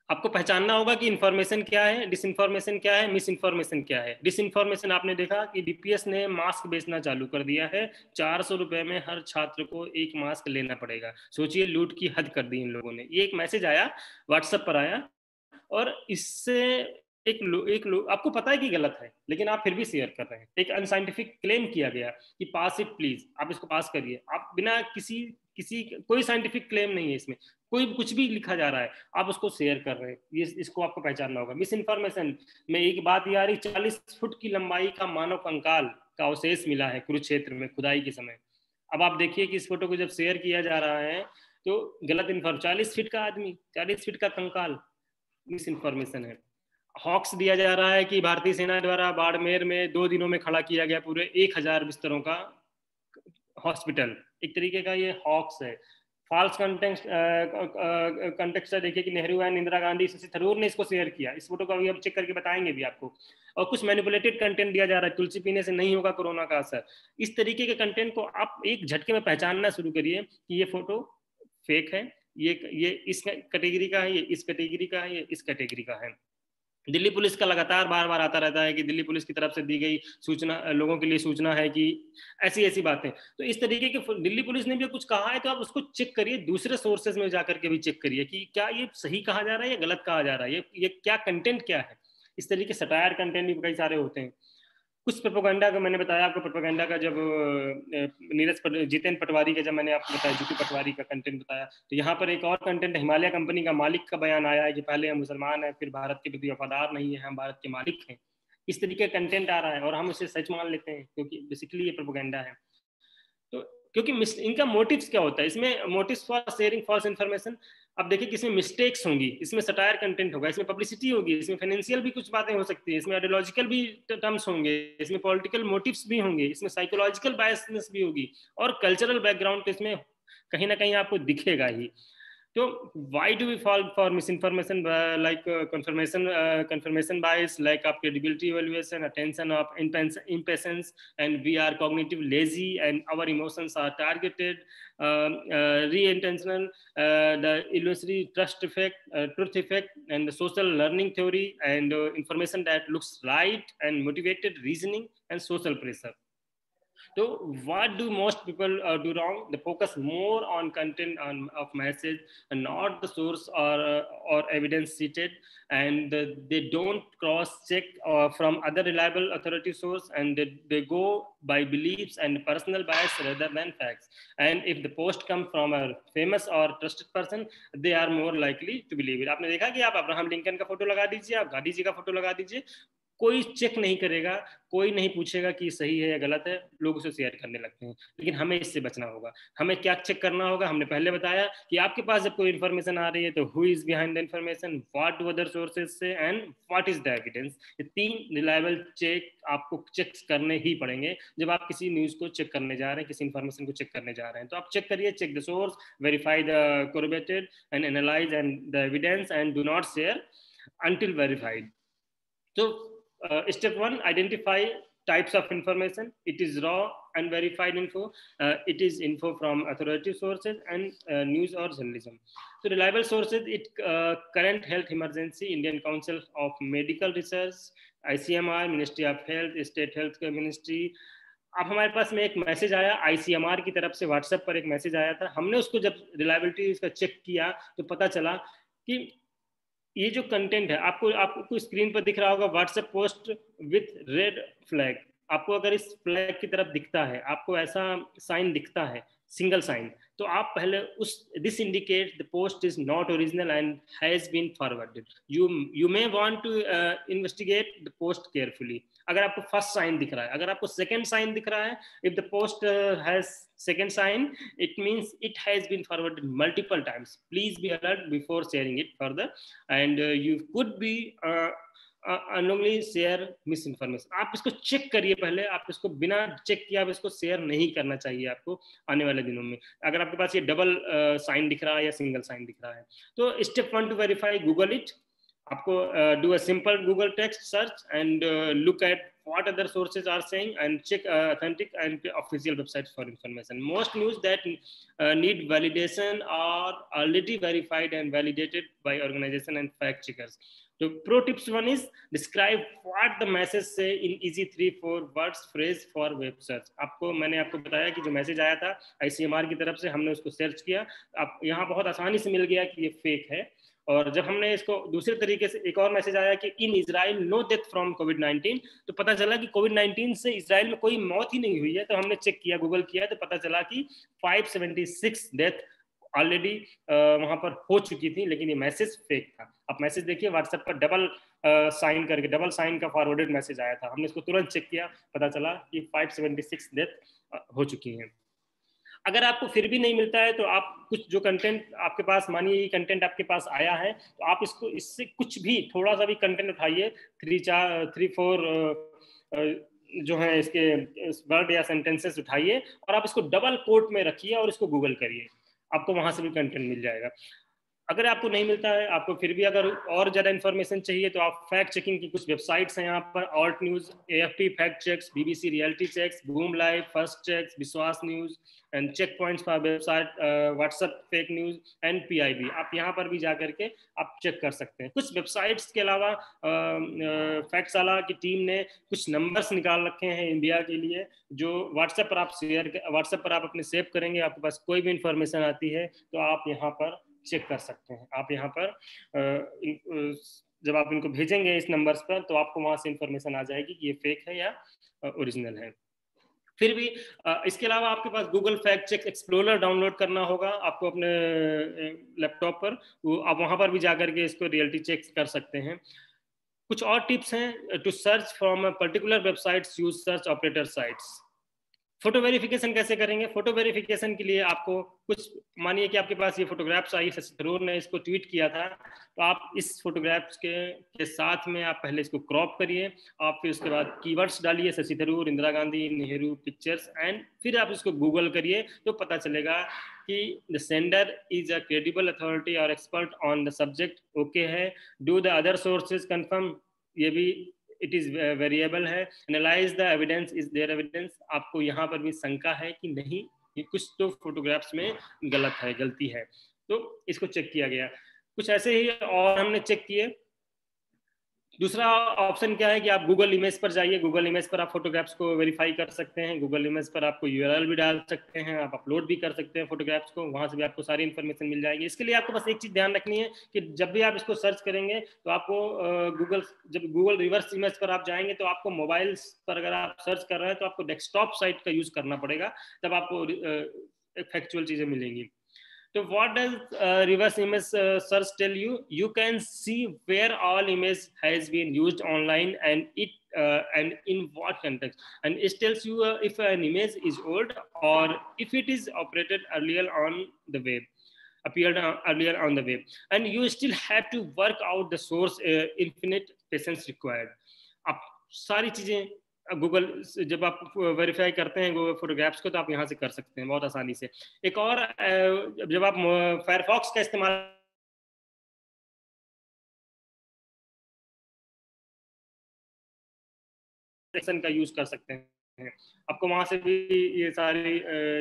आपको पहचानना होगा कि इंफॉर्मेशन क्या है, डिसइंफॉर्मेशन क्या है, मिस इन्फॉर्मेशन क्या है। डिसइंफॉर्मेशन आपने देखा कि डीपीएस ने मास्क बेचना चालू कर दिया है। 400 रुपए में हर छात्र को एक मास्क लेना पड़ेगा। सोचिए लूट की हद कर दी इन लोगों ने। ये एक मैसेज आया व्हाट्सएप पर आया और इससे एक लोग आपको पता है कि गलत है, लेकिन आप फिर भी शेयर कर रहे हैं। एक अनसाइंटिफिक क्लेम किया गया कि पास इट प्लीज, आप इसको पास करिए। आप बिना किसी कोई साइंटिफिक क्लेम नहीं है इसमें, कोई कुछ भी लिखा जा रहा है, आप उसको शेयर कर रहे हैं। ये इसको आपको पहचानना होगा। मिस इन्फॉर्मेशन में एक बात ये आ रही, 40 फुट की लंबाई का मानव कंकाल का अवशेष मिला है कुरुक्षेत्र में खुदाई के समय। अब आप देखिए कि इस फोटो को जब शेयर किया जा रहा है तो गलत इन्फॉर्मेशन, 40 फीट का आदमी, 40 फीट का कंकाल, मिस इन्फॉर्मेशन है। हॉक्स दिया जा रहा है कि भारतीय सेना द्वारा बाड़मेर में 2 दिनों में खड़ा किया गया पूरे 1000 बिस्तरों का हॉस्पिटल। एक तरीके का ये हॉक्स है। फॉल्स कंटेक्स्ट देखिए कि नेहरू एंड इंदिरा गांधी, शशि थरूर ने इसको शेयर किया। इस फोटो को अभी हम चेक करके बताएंगे भी आपको। और कुछ मैनिपुलेटेड कंटेंट दिया जा रहा है, तुलसी पीने से नहीं होगा कोरोना का असर। इस तरीके के कंटेंट को आप एक झटके में पहचानना शुरू करिए कि ये फोटो फेक है, ये इस कैटेगरी का है, ये इस कैटेगरी का है, ये इस कैटेगरी का है। दिल्ली पुलिस का लगातार बार बार आता रहता है कि दिल्ली पुलिस की तरफ से दी गई सूचना लोगों के लिए सूचना है कि ऐसी बातें। तो इस तरीके के दिल्ली पुलिस ने भी कुछ कहा है तो आप उसको चेक करिए, दूसरे सोर्सेज में जाकर के भी चेक करिए कि क्या ये सही कहा जा रहा है या गलत कहा जा रहा है, ये क्या कंटेंट क्या है। इस तरीके सटायर कंटेंट भी कई सारे होते हैं। कुछ प्रोपेगेंडा का मैंने बताया आपको, प्रोपेगेंडा का जब जितेंद्र पटवारी का, जब मैंने आपको बताया जीतू पटवारी का कंटेंट बताया, तो यहाँ पर एक और कंटेंट हिमालय कंपनी का मालिक का बयान आया है कि पहले हम मुसलमान हैं, फिर भारत के प्रति वफादार नहीं है, हम भारत के मालिक हैं। इस तरीके का कंटेंट आ रहा है और हम उसे सच मान लेते हैं क्योंकि बेसिकली ये प्रोपेगेंडा है। तो क्योंकि इनका मोटिव्स क्या होता है, इसमें motives for sharing false information. अब देखिए कि इसमें मिस्टेक्स होंगी, इसमें सटायर कंटेंट होगा, इसमें पब्लिसिटी होगी, इसमें फाइनेंशियल भी कुछ बातें हो सकती है, इसमें आइडियोलॉजिकल भी टर्म्स होंगे, इसमें पॉलिटिकल मोटिव्स भी होंगे, इसमें साइकोलॉजिकल बायसनेस भी होगी और कल्चरल बैकग्राउंड तो इसमें कहीं ना कहीं आपको दिखेगा ही। So why do we fall for misinformation, like confirmation bias, lack of credibility evaluation, attention of impatience, and we are cognitive lazy and our emotions are targeted, re-intentional, the illusory truth effect, and the social learning theory, and information that looks right, and motivated reasoning, and social pressure. So what do most people do wrong? They focus more on content of message and not the source or evidence cited, and they don't cross check from other reliable authority source, and they go by beliefs and personal bias rather than facts. And if the post come from a famous or trusted person, they are more likely to believe it. आपने देखा कि आप अब्राहम लिंकन का फोटो लगा दीजिए, आप गांधी जी का फोटो लगा दीजिए, कोई चेक नहीं करेगा, कोई नहीं पूछेगा कि सही है या गलत है, लोग उसे शेयर करने लगते हैं। लेकिन हमें इससे बचना होगा। हमें क्या चेक करना होगा? हमने पहले बताया कि आपके पास जब कोई इन्फॉर्मेशन आ रही है तो who is behind the information, what do other sources say, and what is the evidence. ये 3 रिलायबल चेक आपको चेक करने ही पड़ेंगे जब आप किसी न्यूज को चेक करने जा रहे हैं, किसी इन्फॉर्मेशन को चेक करने जा रहे हैं। तो आप चेक करिए, check the source, verify the correlated and analyse and the evidence, and do not share until verified. So step 1, identify types of information. It is raw and verified info. It is info from authoritative sources and news or journalism. So reliable sources, it current health emergency, Indian Council of Medical Research, ICMR, Ministry of Health, State Health Ministry, अब हमारे पास में एक मैसेज आया ICMR की तरफ से, व्हाट्सएप पर एक मैसेज आया था, हमने उसको जब रिलायबिलिटी इसका चेक किया तो पता चला कि ये जो कंटेंट है, आपको स्क्रीन पर दिख रहा होगा WhatsApp post with red flag, आपको अगर इस फ्लैग की तरफ दिखता है, आपको ऐसा साइन दिखता है, सिंगल साइन, तो आप पहले this indicate the post is not original and has been forwarded, you may want to investigate the post carefully. अगर आपको फर्स्ट साइन दिख रहा है, अगर आपको सेकंड साइन दिख रहा है, if the post has second sign, it means it has been forwarded multiple times. Please be alert before sharing it further, and you could be unknowingly share misinformation. आप इसको चेक करिए पहले, आप इसको बिना चेक किए आप इसको शेयर नहीं करना चाहिए आपको आने वाले दिनों में, अगर आपके पास ये डबल साइन दिख रहा है या सिंगल साइन दिख रहा है। तो step 1 to verify, Google it, आपको do a simple Google text search and look at what other sources are saying and check authentic and official websites for information. Most news that need validation are already verified and validated by organization and fact checkers. So pro tips 1 is describe what the message say in easy 3-4 words phrase for web search. मैंने आपको बताया कि जो मैसेज आया था ICMR की तरफ से, हमने उसको सर्च किया, अब यहाँ बहुत आसानी से मिल गया कि ये फेक है। और जब हमने इसको दूसरे तरीके से, एक और मैसेज आया कि in Israel no death from कोविड-19, तो पता चला कि कोविड-19 से इजराइल में कोई मौत ही नहीं हुई है। तो हमने चेक किया, गूगल किया, तो पता चला कि 576 डेथ ऑलरेडी वहां पर हो चुकी थी, लेकिन ये मैसेज फेक था। आप मैसेज देखिए, व्हाट्सएप पर डबल साइन करके, डबल साइन का फॉरवर्डेड मैसेज आया था, हमने इसको तुरंत चेक किया, पता चला कि 576 डेथ हो चुकी हैं। अगर आपको फिर भी नहीं मिलता है तो आप कुछ जो कंटेंट आपके पास, मानिए ये कंटेंट आपके पास आया है, तो आप इससे कुछ भी थोड़ा सा भी कंटेंट उठाइए, 3-4 जो है इसके वर्ड या सेंटेंसेस उठाइए और आप इसको डबल कोट में रखिए और इसको गूगल करिए, आपको वहां से भी कंटेंट मिल जाएगा। अगर आपको नहीं मिलता है, आपको फिर भी अगर और ज़्यादा इन्फॉर्मेशन चाहिए, तो आप फैक्ट चेकिंग की कुछ वेबसाइट्स हैं यहाँ पर, Alt News, AFP fact checks, BBC reality checks, Boom Live, first checks, Vishvas news and check points for website, WhatsApp fake news and PIB। आप यहाँ पर भी जा करके आप चेक कर सकते हैं। कुछ वेबसाइट्स के अलावा फैक्ट्सवाला की टीम ने कुछ नंबर्स निकाल रखे हैं इंडिया के लिए, जो व्हाट्सएप पर आप अपने सेव करेंगे, आपके पास कोई भी इंफॉर्मेशन आती है तो आप यहाँ पर चेक कर सकते हैं। आप यहाँ पर जब आप इनको भेजेंगे इस नंबर्स पर, तो आपको वहां से इंफॉर्मेशन आ जाएगी कि ये फेक है या ओरिजिनल है। फिर भी इसके अलावा आपके पास Google fact check explorer download करना होगा आपको अपने लैपटॉप पर, आप वहां पर भी जाकर के इसको रियलिटी चेक कर सकते हैं। कुछ और टिप्स हैं, to search from particular websites use search operator sites. Photo verification कैसे करेंगे? फोटो वेरिफिकेशन के लिए आपको कुछ, मानिए कि आपके पास ये फोटोग्राफ्स आई, शशि थरूर ने इसको ट्वीट किया था, तो आप इस फोटोग्राफ्स के साथ में आप पहले इसको क्रॉप करिए, आप फिर उसके बाद कीवर्ड्स डालिए, शशि थरूर, इंदिरा गांधी, नेहरू पिक्चर्स, एंड फिर आप इसको गूगल करिए, तो पता चलेगा कि the sender is a credible authority और expert on the subject, okay है। Do the other sources confirm, ये भी इट इज वेरिएबल है। Analyse the evidence, is there evidence, आपको यहाँ पर भी शंका है कि नहीं, ये कुछ तो फोटोग्राफ्स में गलती है, तो इसको चेक किया गया। कुछ ऐसे ही और हमने चेक किए। दूसरा ऑप्शन क्या है कि आप गूगल इमेज पर जाइए, गूगल इमेज पर आप फोटोग्राफ्स को वेरीफाई कर सकते हैं, गूगल इमेज पर आपको URL भी डाल सकते हैं, आप अपलोड भी कर सकते हैं फोटोग्राफ्स को, वहां से भी आपको सारी इन्फॉर्मेशन मिल जाएगी। इसके लिए आपको बस एक चीज ध्यान रखनी है कि जब भी आप इसको सर्च करेंगे तो आपको जब गूगल रिवर्स इमेज पर आप जाएंगे तो आपको मोबाइल पर अगर आप सर्च कर रहे हैं तो आपको डेस्कटॉप साइट का यूज करना पड़ेगा, तब आपको फैक्चुअल चीजें मिलेंगी। So what does reverse image search tell you? You can see where all image has been used online and and in what context. And it tells you if an image is old or if it is operated earlier on the web, appeared earlier on the web. And you still have to work out the source, infinite patience required. अब सारी चीजें गूगल, जब आप वेरीफाई करते हैं गूगल फोटोग्राफ्स को, तो आप यहाँ से कर सकते हैं बहुत आसानी से। एक और, जब आप फायरफॉक्स का इस्तेमाल का यूज कर सकते हैं, आपको वहां से भी ये सारी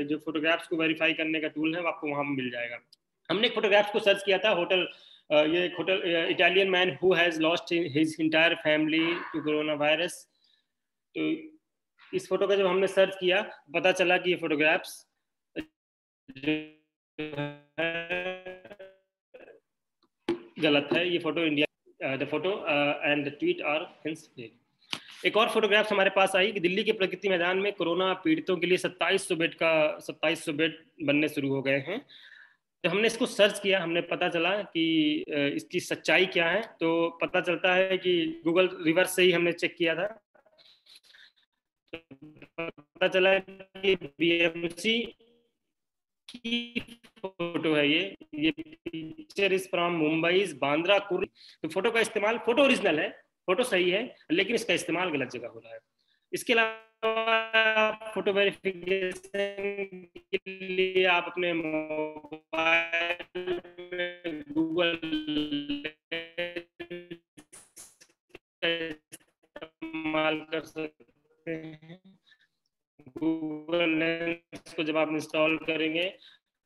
जो फोटोग्राफ्स को वेरीफाई करने का टूल है वो आपको वहां मिल जाएगा। हमने एक फोटोग्राफ्स को सर्च किया था, होटल, ये एक hotel, Italian man who has lost his entire family to corona virus. तो इस फोटो का जब हमने सर्च किया पता चला कि ये फोटोग्राफ्स गलत है, ये photo India, the photo and the tweet are hence fake. एक और फोटोग्राफ्स हमारे पास आई कि दिल्ली के प्रगति मैदान में कोरोना पीड़ितों के लिए 2700 बेड बनने शुरू हो गए हैं। तो हमने इसको सर्च किया, हमने पता चला कि इसकी सच्चाई क्या है। तो पता चलता है कि गूगल रिवर्स से ही हमने चेक किया था, पता चला कि बीएमसी की फोटो है ये picture is from Mumbai Bandra Kurla. तो फोटो का इस्तेमाल, फोटो ओरिजिनल है, फोटो सही है, लेकिन इसका इस्तेमाल गलत जगह हो रहा है। इसके अलावा फोटो वेरिफिकेशन के लिए आप अपने मोबाइल में गूगल इस्तेमाल कर सकते हैं। गूगल लेंस को जब आप इंस्टॉल करेंगे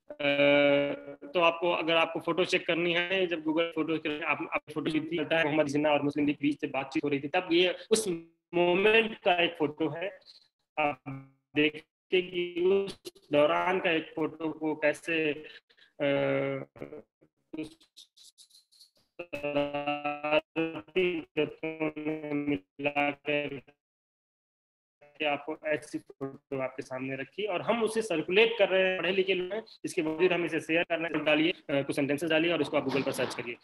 तो आपको, अगर आपको फोटो चेक करनी है, जब गूगल फोटो आप फोटो थी मोहम्मद जिन्ना और मुस्लिम लीग बीच से बातचीत हो रही थी, तब ये उस मोमेंट का एक फोटो है। आप देखते कि उस दौरान का एक फोटो को कैसे मिलाकर आपको ऐसी फोटो आपके सामने रखी और हम उसे सर्कुलेट कर रहे हैं, पढ़े लिखे लोग हैं, इसके बावजूद हम इसे शेयर करना डालिए, कुछ सेंटेंसेस डालिए और इसको आप गूगल पर सर्च करिए।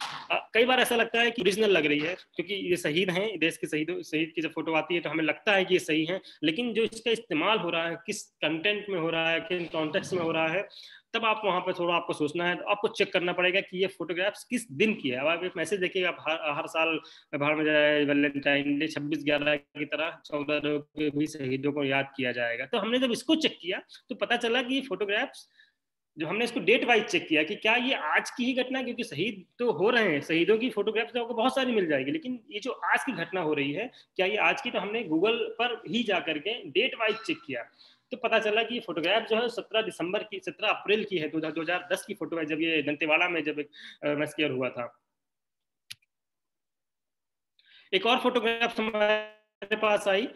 कई बार ऐसा लगता है कि ओरिजिनल लग रही है, क्योंकि ये शहीद हैं, देश के शहीद की जब फोटो आती है तो हमें लगता है कि ये सही है, लेकिन जो इसका इस्तेमाल हो रहा है, किस कंटेंट में हो रहा है, किन कॉन्टेक्स्ट में हो रहा है, तब आप वहाँ पर थोड़ा आपको सोचना है। तो आपको चेक करना पड़ेगा कि ये फोटोग्राफ्स किस दिन की है। अब आप एक मैसेज देखिएगा, आप हर साल बाहर में जाए वैलेंटाइन डे 26/11 की तरह 14 भी शहीदों को याद किया जाएगा। तो हमने जब इसको चेक किया तो पता चला कि ये फोटोग्राफ्स जो हमने इसको डेट वाइज चेक किया कि क्या ये आज की ही घटना है, क्योंकि शहीद तो हो रहे हैं, शहीदों की फोटोग्राफ्स आपको बहुत सारी मिल जाएगी, लेकिन ये जो आज की घटना हो रही है क्या ये आज की, तो हमने गूगल पर ही जा करके डेट वाइज चेक किया तो पता चला कि ये फोटोग्राफ जो है 17 अप्रैल की है, 2010 की फोटो है, जब ये दंतेवाड़ा में जब मैस्कर हुआ था। एक और फोटोग्राफ हमारे पास आई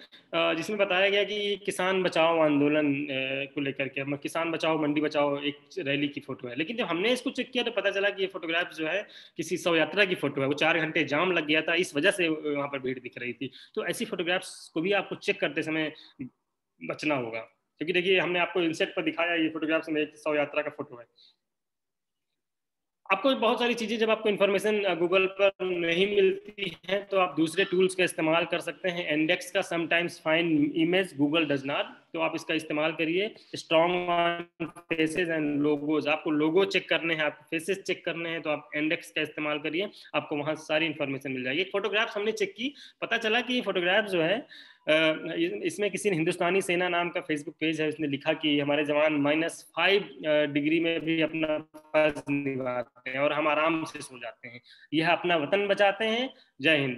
जिसमें बताया गया कि किसान बचाओ आंदोलन को लेकर के, किसान बचाओ मंडी बचाओ एक रैली की फोटो है। लेकिन जब हमने इसको चेक किया तो पता चला कि ये फोटोग्राफ जो है किसी शव यात्रा की फोटो है, वो 4 घंटे जाम लग गया था, इस वजह से वहाँ पर भीड़ दिख रही थी। तो ऐसी फोटोग्राफ्स को भी आपको चेक करते समय बचना होगा, क्योंकि देखिए हमने आपको इनसेट पर दिखाया ये फोटोग्राफ्स में एक शव यात्रा का फोटो है। आपको बहुत सारी चीज़ें जब आपको इन्फॉर्मेशन गूगल पर नहीं मिलती है तो आप दूसरे टूल्स का इस्तेमाल कर सकते हैं। इंडेक्स का sometimes find image Google does not, तो आप इसका इस्तेमाल करिए। Strong on faces and logos, आपको लोगो चेक करने हैं, आपको फेसेस चेक करने हैं तो आप इंडेक्स का इस्तेमाल करिए, आपको वहाँ सारी इन्फॉर्मेशन मिल जाएगी। फोटोग्राफ्स हमने चेक की, पता चला कि ये फोटोग्राफ जो है इसमें किसी ने हिंदुस्तानी सेना नाम का फेसबुक पेज है, उसने लिखा कि हमारे जवान -5 डिग्री में भी अपना फर्ज निभाते हैं और हम आराम से सो जाते हैं, यह अपना वतन बचाते हैं। जय हिंद।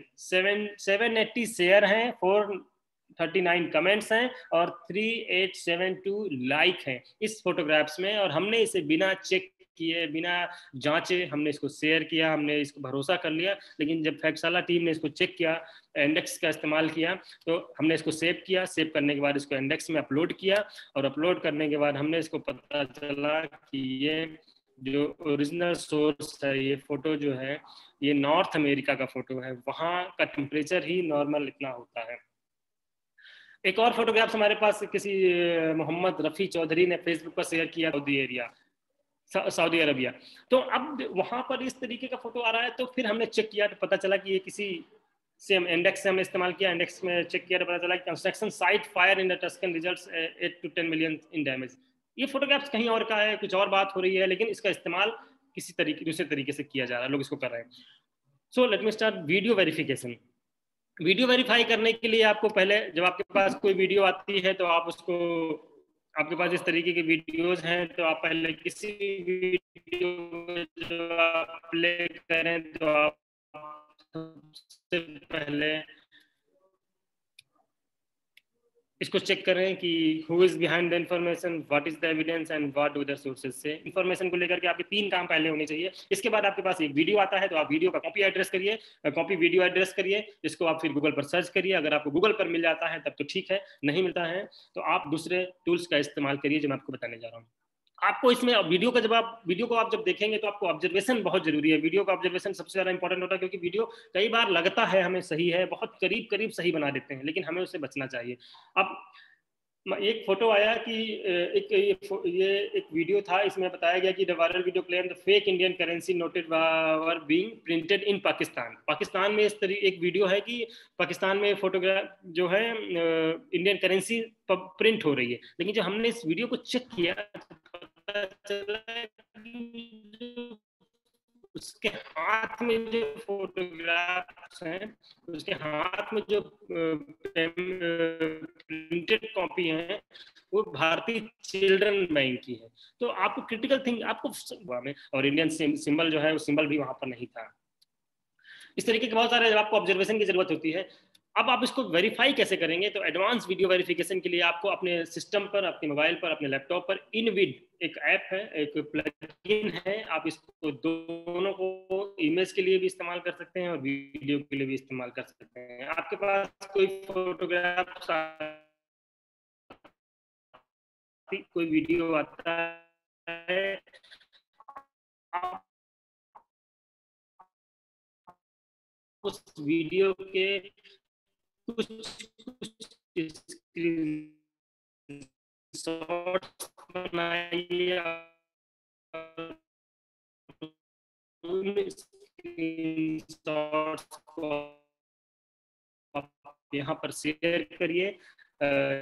780 शेयर हैं, 439 कमेंट्स हैं और 3872 लाइक हैं इस फोटोग्राफ्स में, और हमने इसे बिना चेक किए, बिना जांचे हमने इसको शेयर किया, हमने इसको भरोसा कर लिया। लेकिन जब फैक्टशाला टीम ने इसको चेक किया, इंडेक्स का इस्तेमाल किया, तो हमने इसको सेव किया, सेव करने के बाद इसको इंडेक्स में अपलोड किया और अपलोड करने के बाद हमने इसको पता चला कि ये जो ओरिजिनल सोर्स है, ये फोटो जो है ये नॉर्थ अमेरिका का फोटो है, वहाँ का टेम्परेचर ही नॉर्मल इतना होता है। एक और फोटोग्राफ हमारे पास किसी मोहम्मद रफ़ी चौधरी ने फेसबुक पर शेयर किया, सऊदी अरबिया। तो अब वहां पर इस तरीके का फोटो आ रहा है, तो फिर हमने चेक किया तो पता चला कि ये किसी सेम इंडेक्स से हमने इस्तेमाल किया, इंडेक्स में चेक किया तो पता चला कि construction site fire in the Tuscan results 8 to 10 million in damage. ये फोटोग्राफ्स कहीं और का है, कुछ और बात हो रही है, लेकिन इसका इस्तेमाल किसी तरीके दूसरे तरीके से किया जा रहा है, लोग इसको कर रहे हैं। So let me start video verification. Video verify करने के लिए आपको पहले, जब आपके पास कोई वीडियो आती है तो आप उसको, आपके पास इस तरीके के वीडियोस हैं तो आप पहले किसी वीडियो जो आप प्ले करें तो आप सबसे पहले इसको चेक करें कि who is behind the information, what is the evidence and what do the sources से। इन्फॉर्मेशन को लेकर के आपके 3 काम पहले होने चाहिए। इसके बाद आपके पास एक वीडियो आता है तो आप वीडियो का कॉपी एड्रेस करिए, कॉपी वीडियो एड्रेस करिए, इसको आप फिर गूगल पर सर्च करिए। अगर आपको गूगल पर मिल जाता है तब तो ठीक है, नहीं मिलता है तो आप दूसरे टूल्स का इस्तेमाल करिए जो मैं आपको बताने जा रहा हूँ। आपको इसमें वीडियो को आप जब देखेंगे तो आपको ऑब्जर्वेशन बहुत जरूरी है। वीडियो का ऑब्जर्वेशन सबसे ज्यादा इंपॉर्टेंट होता है, क्योंकि वीडियो कई बार लगता है हमें सही है, बहुत करीब करीब सही बना देते हैं, लेकिन हमें उससे बचना चाहिए। अब एक फोटो आया कि ये एक वीडियो था, इसमें बताया गया कि the viral video claim the fake Indian currency noted were being printed in Pakistan. Pakistan में इस तरह एक वीडियो है कि पाकिस्तान में फोटोग्राफ जो है इंडियन करेंसी प्रिंट हो रही है, लेकिन जब हमने इस वीडियो को चेक किया पता चला उसके हाथ में जो फोटोग्राफ्स हैं, उसके हाथ में जो प्रिंटेड कॉपी है वो भारतीय चिल्ड्रन बैंक की है। तो आपको क्रिटिकल थिंग आपको में और इंडियन सिंबल जो है वो सिंबल भी वहां पर नहीं था। इस तरीके के बहुत सारे आपको ऑब्जर्वेशन की जरूरत होती है। अब आप इसको वेरीफाई कैसे करेंगे? तो एडवांस वीडियो वेरिफिकेशन के लिए आपको अपने सिस्टम पर, अपने मोबाइल पर, अपने लैपटॉप पर इनविड एक ऐप है, एक प्लगइन है, आप इसको दोनों को इमेज के लिए भी इस्तेमाल कर सकते हैं और वीडियो के लिए भी इस्तेमाल कर सकते हैं। आपके पास कोई फोटोग्राफ, कोई वीडियो आता है, उस वीडियो के कुछ शॉट्स बनाइए, यहाँ पर शेयर करिए।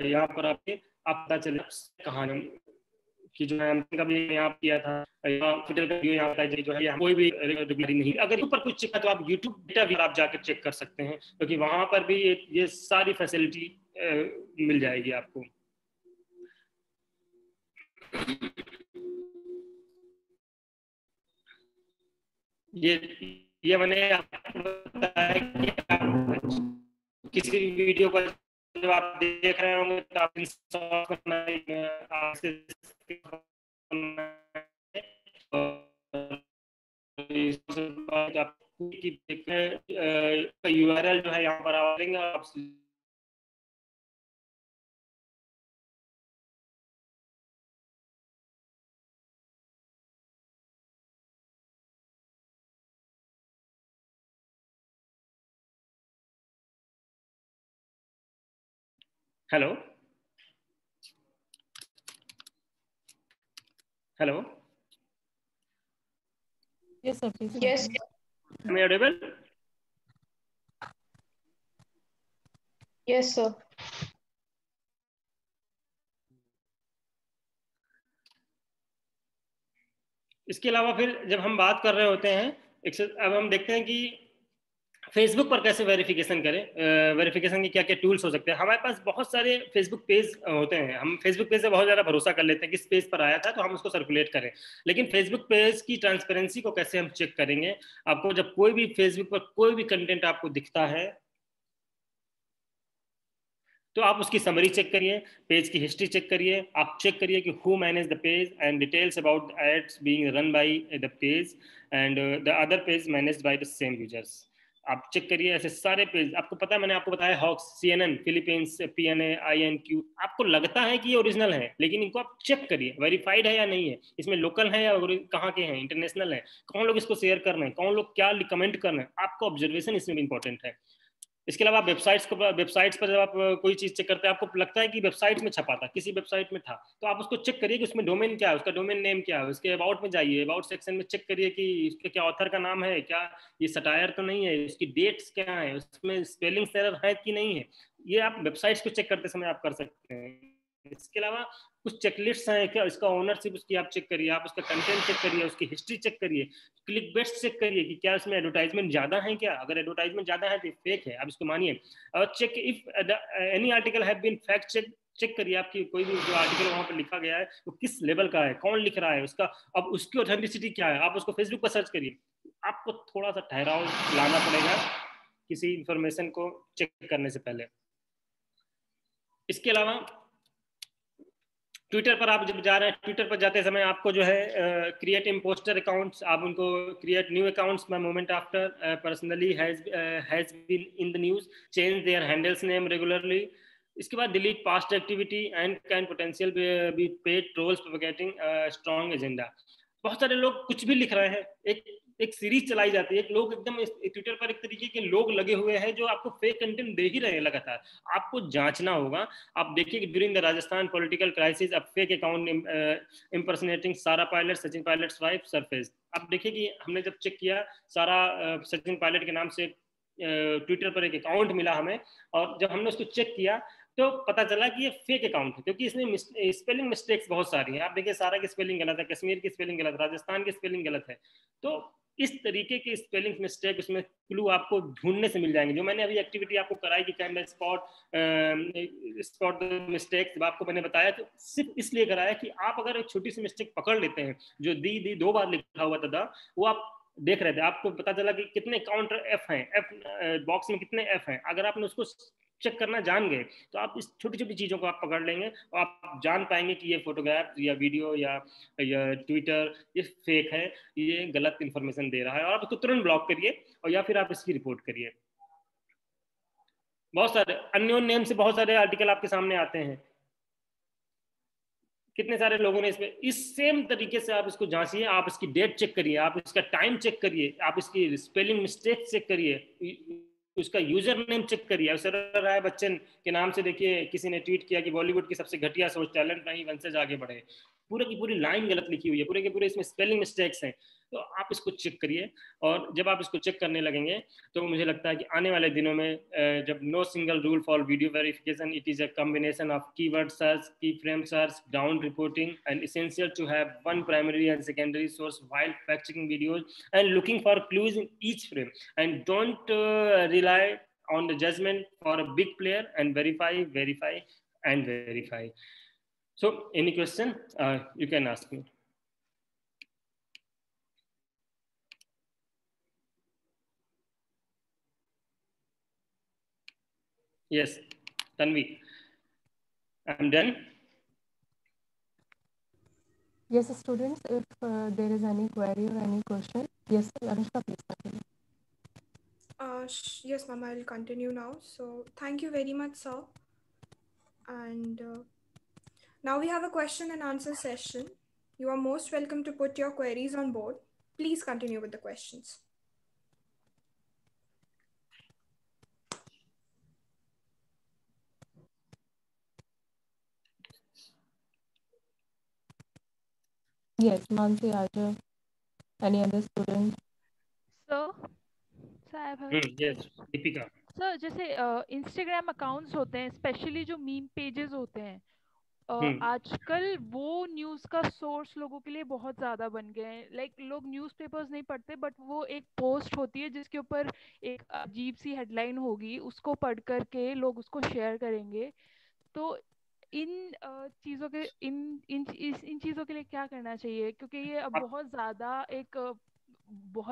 यहाँ पर आप पता चले कहानी कि जो है हमने कभी यहाँ किया था, ट्विटर का वीडियो यहाँ होता है जो है कोई भी रेगुलरली नहीं। अगर ऊपर कुछ चेक है तो आप यूट्यूब डेटा भी आप जाकर चेक कर सकते हैं, क्योंकि वहां पर भी ये सारी फैसिलिटी मिल जाएगी आपको। ये मैंने आपको बताया कि आप किसी भी वीडियो को जब आप देख रहे होंगे तो आप URL जो है यहाँ पर आएंगे आप hello hello Yes, sir. Please. Yes. Am I audible? Yes, sir. इसके अलावा फिर जब हम बात कर रहे होते हैं, अब हम देखते हैं कि फेसबुक पर कैसे वेरिफिकेशन करें। वेरिफिकेशन के क्या क्या टूल्स हो सकते हैं। हमारे पास बहुत सारे फेसबुक पेज होते हैं, हम फेसबुक पेज से बहुत ज़्यादा भरोसा कर लेते हैं कि इस पेज पर आया था तो हम उसको सर्कुलेट करें, लेकिन फेसबुक पेज की ट्रांसपेरेंसी को कैसे हम चेक करेंगे? आपको जब कोई भी फेसबुक पर कोई भी कंटेंट आपको दिखता है तो आप उसकी समरी चेक करिए, पेज की हिस्ट्री चेक करिए, आप चेक करिए कि who manage the page and details about ads being run by the page and the other page managed by the same users. आप चेक करिए ऐसे सारे पेज। आपको पता है, मैंने आपको बताया hoax, CNN, Philippines, PNA, INQ, आपको लगता है कि ये ओरिजिनल है, लेकिन इनको आप चेक करिए वेरीफाइड है या नहीं है, इसमें लोकल है या कहाँ के हैं, इंटरनेशनल है, कौन लोग इसको शेयर कर रहे हैं, कौन लोग क्या कमेंट कर रहे हैं। आपका ऑब्जर्वेशन इसमें भी इंपॉर्टेंट है। इसके अलावा वेबसाइट्स पर जब आप कोई चीज़ चेक करते हैं, आपको लगता है कि वेबसाइट में छपा था, किसी वेबसाइट में था, तो आप उसको चेक करिए कि उसमें डोमेन क्या है, उसका डोमेन नेम क्या है, उसके अबाउट में जाइए, अबाउट सेक्शन में चेक करिए कि इसके क्या ऑथर का नाम है, क्या ये सटायर तो नहीं है, उसकी डेट्स क्या है, उसमें स्पेलिंग एरर है कि नहीं है। ये आप वेबसाइट्स को चेक करते समय आप कर सकते हैं। इसके अलावा कुछ चेकलिस्ट हैं क्या, इसका ओनरशिप उसकी आप चेक करिए, आप उसका कंटेंट चेक करिए, उसकी हिस्ट्री चेक करिए, क्लिक बेस्ट चेक करिए कि क्या इसमें एडवर्टाइजमेंट ज्यादा है क्या। अगर एडवर्टाइजमेंट ज्यादा है तो फेक है, आप इसको मानिए। और check if any article have been fact check करिए, आपकी कोई भी जो आर्टिकल वहां पर लिखा गया है वो किस लेवल का है, कौन लिख रहा है उसका, अब उसकी ऑथेंटिसिटी क्या है। आप उसको फेसबुक पर सर्च करिए। आपको थोड़ा सा ठहराव लाना पड़ेगा किसी इंफॉर्मेशन को चेक करने से पहले। इसके अलावा ट्विटर पर आप जब जा रहे हैं, ट्विटर पर जाते समय आपको जो है क्रिएट इम्पोस्टर अकाउंट्स, आप उनको create new accounts my moment after personally has been in the news, change their handles name regularly. इसके बाद delete past activity and can potential be paid trolls propagating strong agenda. बहुत सारे लोग कुछ भी लिख रहे हैं, एक सीरीज चलाई जाती है, लोग एकदम ट्विटर पर एक तरीके के लोग लगे हुए हैं जो आपको फेक कंटेंट दे ही रहे हैं लगातार। आपको जांचना होगा। आप देखिए कि during the Rajasthan political crisis a fake account impersonating Sara Pilot Sachin Pilot's wife surface. आप देखिए कि हमने जब चेक किया, सारा सचिन पायलट के नाम से ट्विटर पर एक अकाउंट मिला हमें, और जब हमने उसको चेक किया तो पता चला कि ये फेक अकाउंट है, क्योंकि इसमें स्पेलिंग मिस्टेक्स बहुत सारी हैं। आप देखिए सारा की स्पेलिंग गलत है, कश्मीर की स्पेलिंग गलत, राजस्थान की स्पेलिंग गलत है। तो इस तरीके के स्पेलिंग मिस्टेक उसमें क्लू आपको ढूंढने से मिल जाएंगे। जो मैंने अभी एक्टिविटी आपको कराई कि कैन स्पॉट द मिस्टेक, जब आपको मैंने बताया तो सिर्फ इसलिए कराया कि आप अगर एक छोटी सी मिस्टेक पकड़ लेते हैं, जो दी 2 बार लिखा हुआ था, वो आप देख रहे थे, आपको पता चला कि कितने काउंटर एफ हैं, एफ बॉक्स में कितने एफ हैं। अगर आपने उसको चेक करना जान गए तो आप इस छोटी छोटी चीजों को आप पकड़ लेंगे और आप जान पाएंगे कि ये फोटोग्राफ या वीडियो या ट्विटर ये फेक है, ये गलत इंफॉर्मेशन दे रहा है, और आप उसको तुरंत ब्लॉक करिए और या फिर आप इसकी रिपोर्ट करिए। बहुत सारे अननोन नेम से बहुत सारे आर्टिकल आपके सामने आते हैं, कितने सारे लोगों ने इसमें, इस सेम तरीके से आप इसको जांचिए, आप इसकी डेट चेक करिए, आप इसका टाइम चेक करिए, आप इसकी स्पेलिंग मिस्टेक चेक करिए, उसका यूजर नेम चेक करिए। अवसर राय बच्चन के नाम से देखिए किसी ने ट्वीट किया कि बॉलीवुड की सबसे घटिया सोच, टैलेंट नहीं वंशज आगे बढ़े। पूरे की पूरी लाइन गलत लिखी हुई है, पूरे के पूरे इसमें स्पेलिंग मिस्टेक्स हैं। तो आप इसको चेक करिए, और जब आप इसको चेक करने लगेंगे तो मुझे लगता है कि आने वाले दिनों में जब no single rule for video verification, it is a combination of keyword search, key frame search, ground reporting and essential to have one primary and secondary source while fact checking videos and looking for clues in each frame, and don't rely on the judgment for a big player, and verify and verify. So any question you can ask me. Yes, Tanvi, I'm done. Yes, students, if there is any query or any question, yes, Anushka, please continue. Yes, ma'am, I'll continue now. So thank you very much, sir. And now we have a question and answer session. You are most welcome to put your queries on board. Please continue with the questions. Yes, Mansi, Aja, any other student? So I have a Yes, Deepika. Sir जैसे इंस्टाग्राम अकाउंट्स होते हैं, स्पेशली जो मीम पेजेस होते हैं, आजकल वो न्यूज़ का सोर्स लोगों के लिए बहुत ज़्यादा बन गए हैं। लाइक लोग न्यूज़पेपर्स नहीं पढ़ते, बट वो एक पोस्ट होती है जिसके ऊपर एक अजीब सी हेडलाइन होगी, उसको पढ़ करके लोग उसको शेयर करेंगे। तो इन चीज़ों के इन चीज़ों के लिए क्या करना चाहिए, क्योंकि ये अब बहुत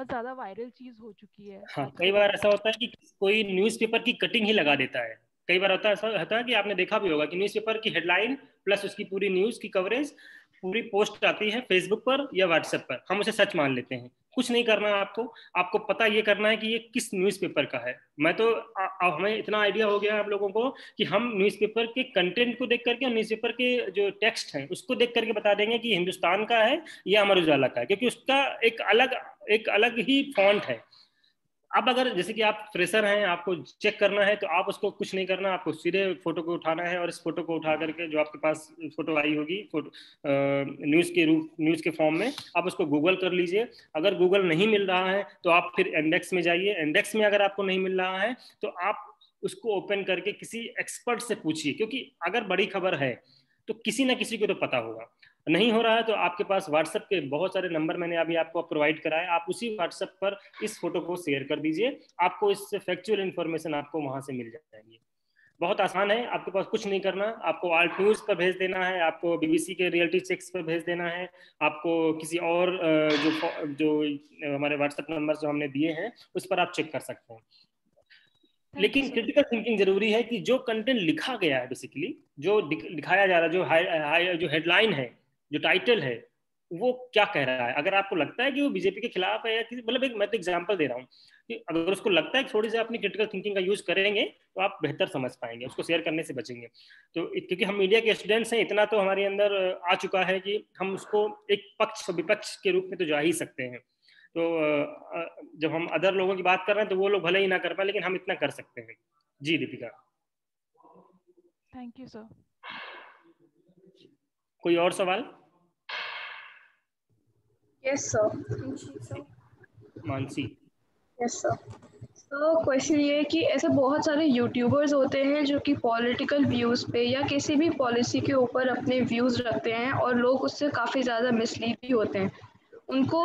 ज़्यादा वायरल चीज़ हो चुकी है। हाँ, कई बार ऐसा होता है कि कोई न्यूज़पेपर की कटिंग ही लगा देता है। कई बार ऐसा होता है कि आपने देखा भी होगा कि न्यूज़पेपर की हेडलाइन प्लस उसकी पूरी न्यूज़ की कवरेज पूरी पोस्ट आती है फेसबुक पर या व्हाट्सएप पर, हम उसे सच मान लेते हैं। कुछ नहीं करना है आपको पता ये करना है कि ये किस न्यूज़पेपर का है। मैं तो हमें इतना आइडिया हो गया आप लोगों को कि हम न्यूज़पेपर के कंटेंट को देख करके और न्यूज़पेपर के जो टेक्स्ट है उसको देख करके बता देंगे कि हिंदुस्तान का है या अमर उजाला का है, क्योंकि उसका एक अलग ही फॉन्ट है। अब अगर जैसे कि आप फ्रेशर हैं, आपको चेक करना है, तो आप उसको कुछ नहीं करना, आपको सीधे फोटो को उठाना है और इस फोटो को उठा करके जो आपके पास फोटो आई होगी न्यूज़ के फॉर्म में, आप उसको गूगल कर लीजिए। अगर गूगल नहीं मिल रहा है तो आप फिर इंडेक्स में जाइए। इंडेक्स में अगर आपको नहीं मिल रहा है तो आप उसको ओपन करके किसी एक्सपर्ट से पूछिए, क्योंकि अगर बड़ी खबर है तो किसी ना किसी को तो पता होगा। नहीं हो रहा है तो आपके पास व्हाट्सएप के बहुत सारे नंबर मैंने अभी आपको प्रोवाइड कराए, आप उसी व्हाट्सएप पर इस फोटो को शेयर कर दीजिए, आपको इससे फैक्चुअल इन्फॉर्मेशन आपको वहां से मिल जाएगी। बहुत आसान है, आपके पास कुछ नहीं करना, आपको आल्ट न्यूज पर भेज देना है, आपको बीबीसी के रियलिटी चेक्स पर भेज देना है, आपको किसी और जो हमारे व्हाट्सएप नंबर जो हमने दिए हैं उस पर आप चेक कर सकते हैं। लेकिन क्रिटिकल थिंकिंग जरूरी है कि जो कंटेंट लिखा गया है, बेसिकली जो दिखाया जा रहा है, जो हेडलाइन है, जो टाइटल है, वो क्या कह रहा है। अगर आपको लगता है कि वो बीजेपी के खिलाफ है या किसी, मतलब एक मैं तो एग्जांपल दे रहा हूँ कि अगर उसको लगता है कि थोड़ी सी अपनी क्रिटिकल थिंकिंग का यूज करेंगे तो आप बेहतर समझ पाएंगे, उसको शेयर करने से बचेंगे। तो क्योंकि हम मीडिया के स्टूडेंट्स हैं, इतना तो हमारे अंदर आ चुका है कि हम उसको एक पक्ष विपक्ष के रूप में तो जा ही सकते हैं। तो जब हम अदर लोगों की बात कर रहे हैं तो वो लोग भले ही ना कर पाए, लेकिन हम इतना कर सकते हैं। जी दीपिका। Thank you sir. कोई और सवाल? Yes sir. Mansi. Yes sir. तो क्वेश्चन ये है कि ऐसे बहुत सारे यूट्यूबर्स होते हैं जो कि पॉलिटिकल व्यूज़ पे या किसी भी पॉलिसी के ऊपर अपने व्यूज़ रखते हैं और लोग उससे काफ़ी ज़्यादा मिसलीड भी होते हैं। उनको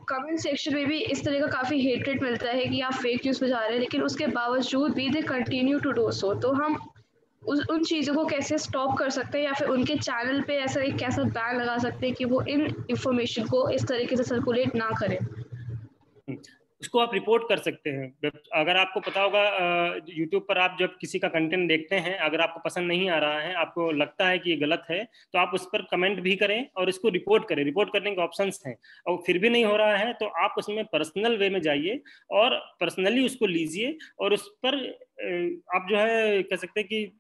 कमेंट सेक्शन में भी इस तरह का काफ़ी हेट्रेट मिलता है कि आप फेक न्यूज़ फैला रहे हैं, लेकिन उसके बावजूद भी they continue to do so. तो हम उन चीज़ों को कैसे स्टॉप कर सकते हैं या फिर उनके चैनल पे ऐसा एक कैसा बैन लगा सकते हैं कि वो इन इंफॉर्मेशन को इस तरीके से सर्कुलेट ना करें? उसको आप रिपोर्ट कर सकते हैं। अगर आपको पता होगा यूट्यूब पर आप जब किसी का कंटेंट देखते हैं, अगर आपको पसंद नहीं आ रहा है, आपको लगता है कि ये गलत है, तो आप उस पर कमेंट भी करें और इसको रिपोर्ट करें। रिपोर्ट करने के ऑप्शंस हैं, और फिर भी नहीं हो रहा है तो आप उसमें पर्सनल वे में जाइए और पर्सनली उसको लीजिए और उस पर आप जो है कह सकते हैं कि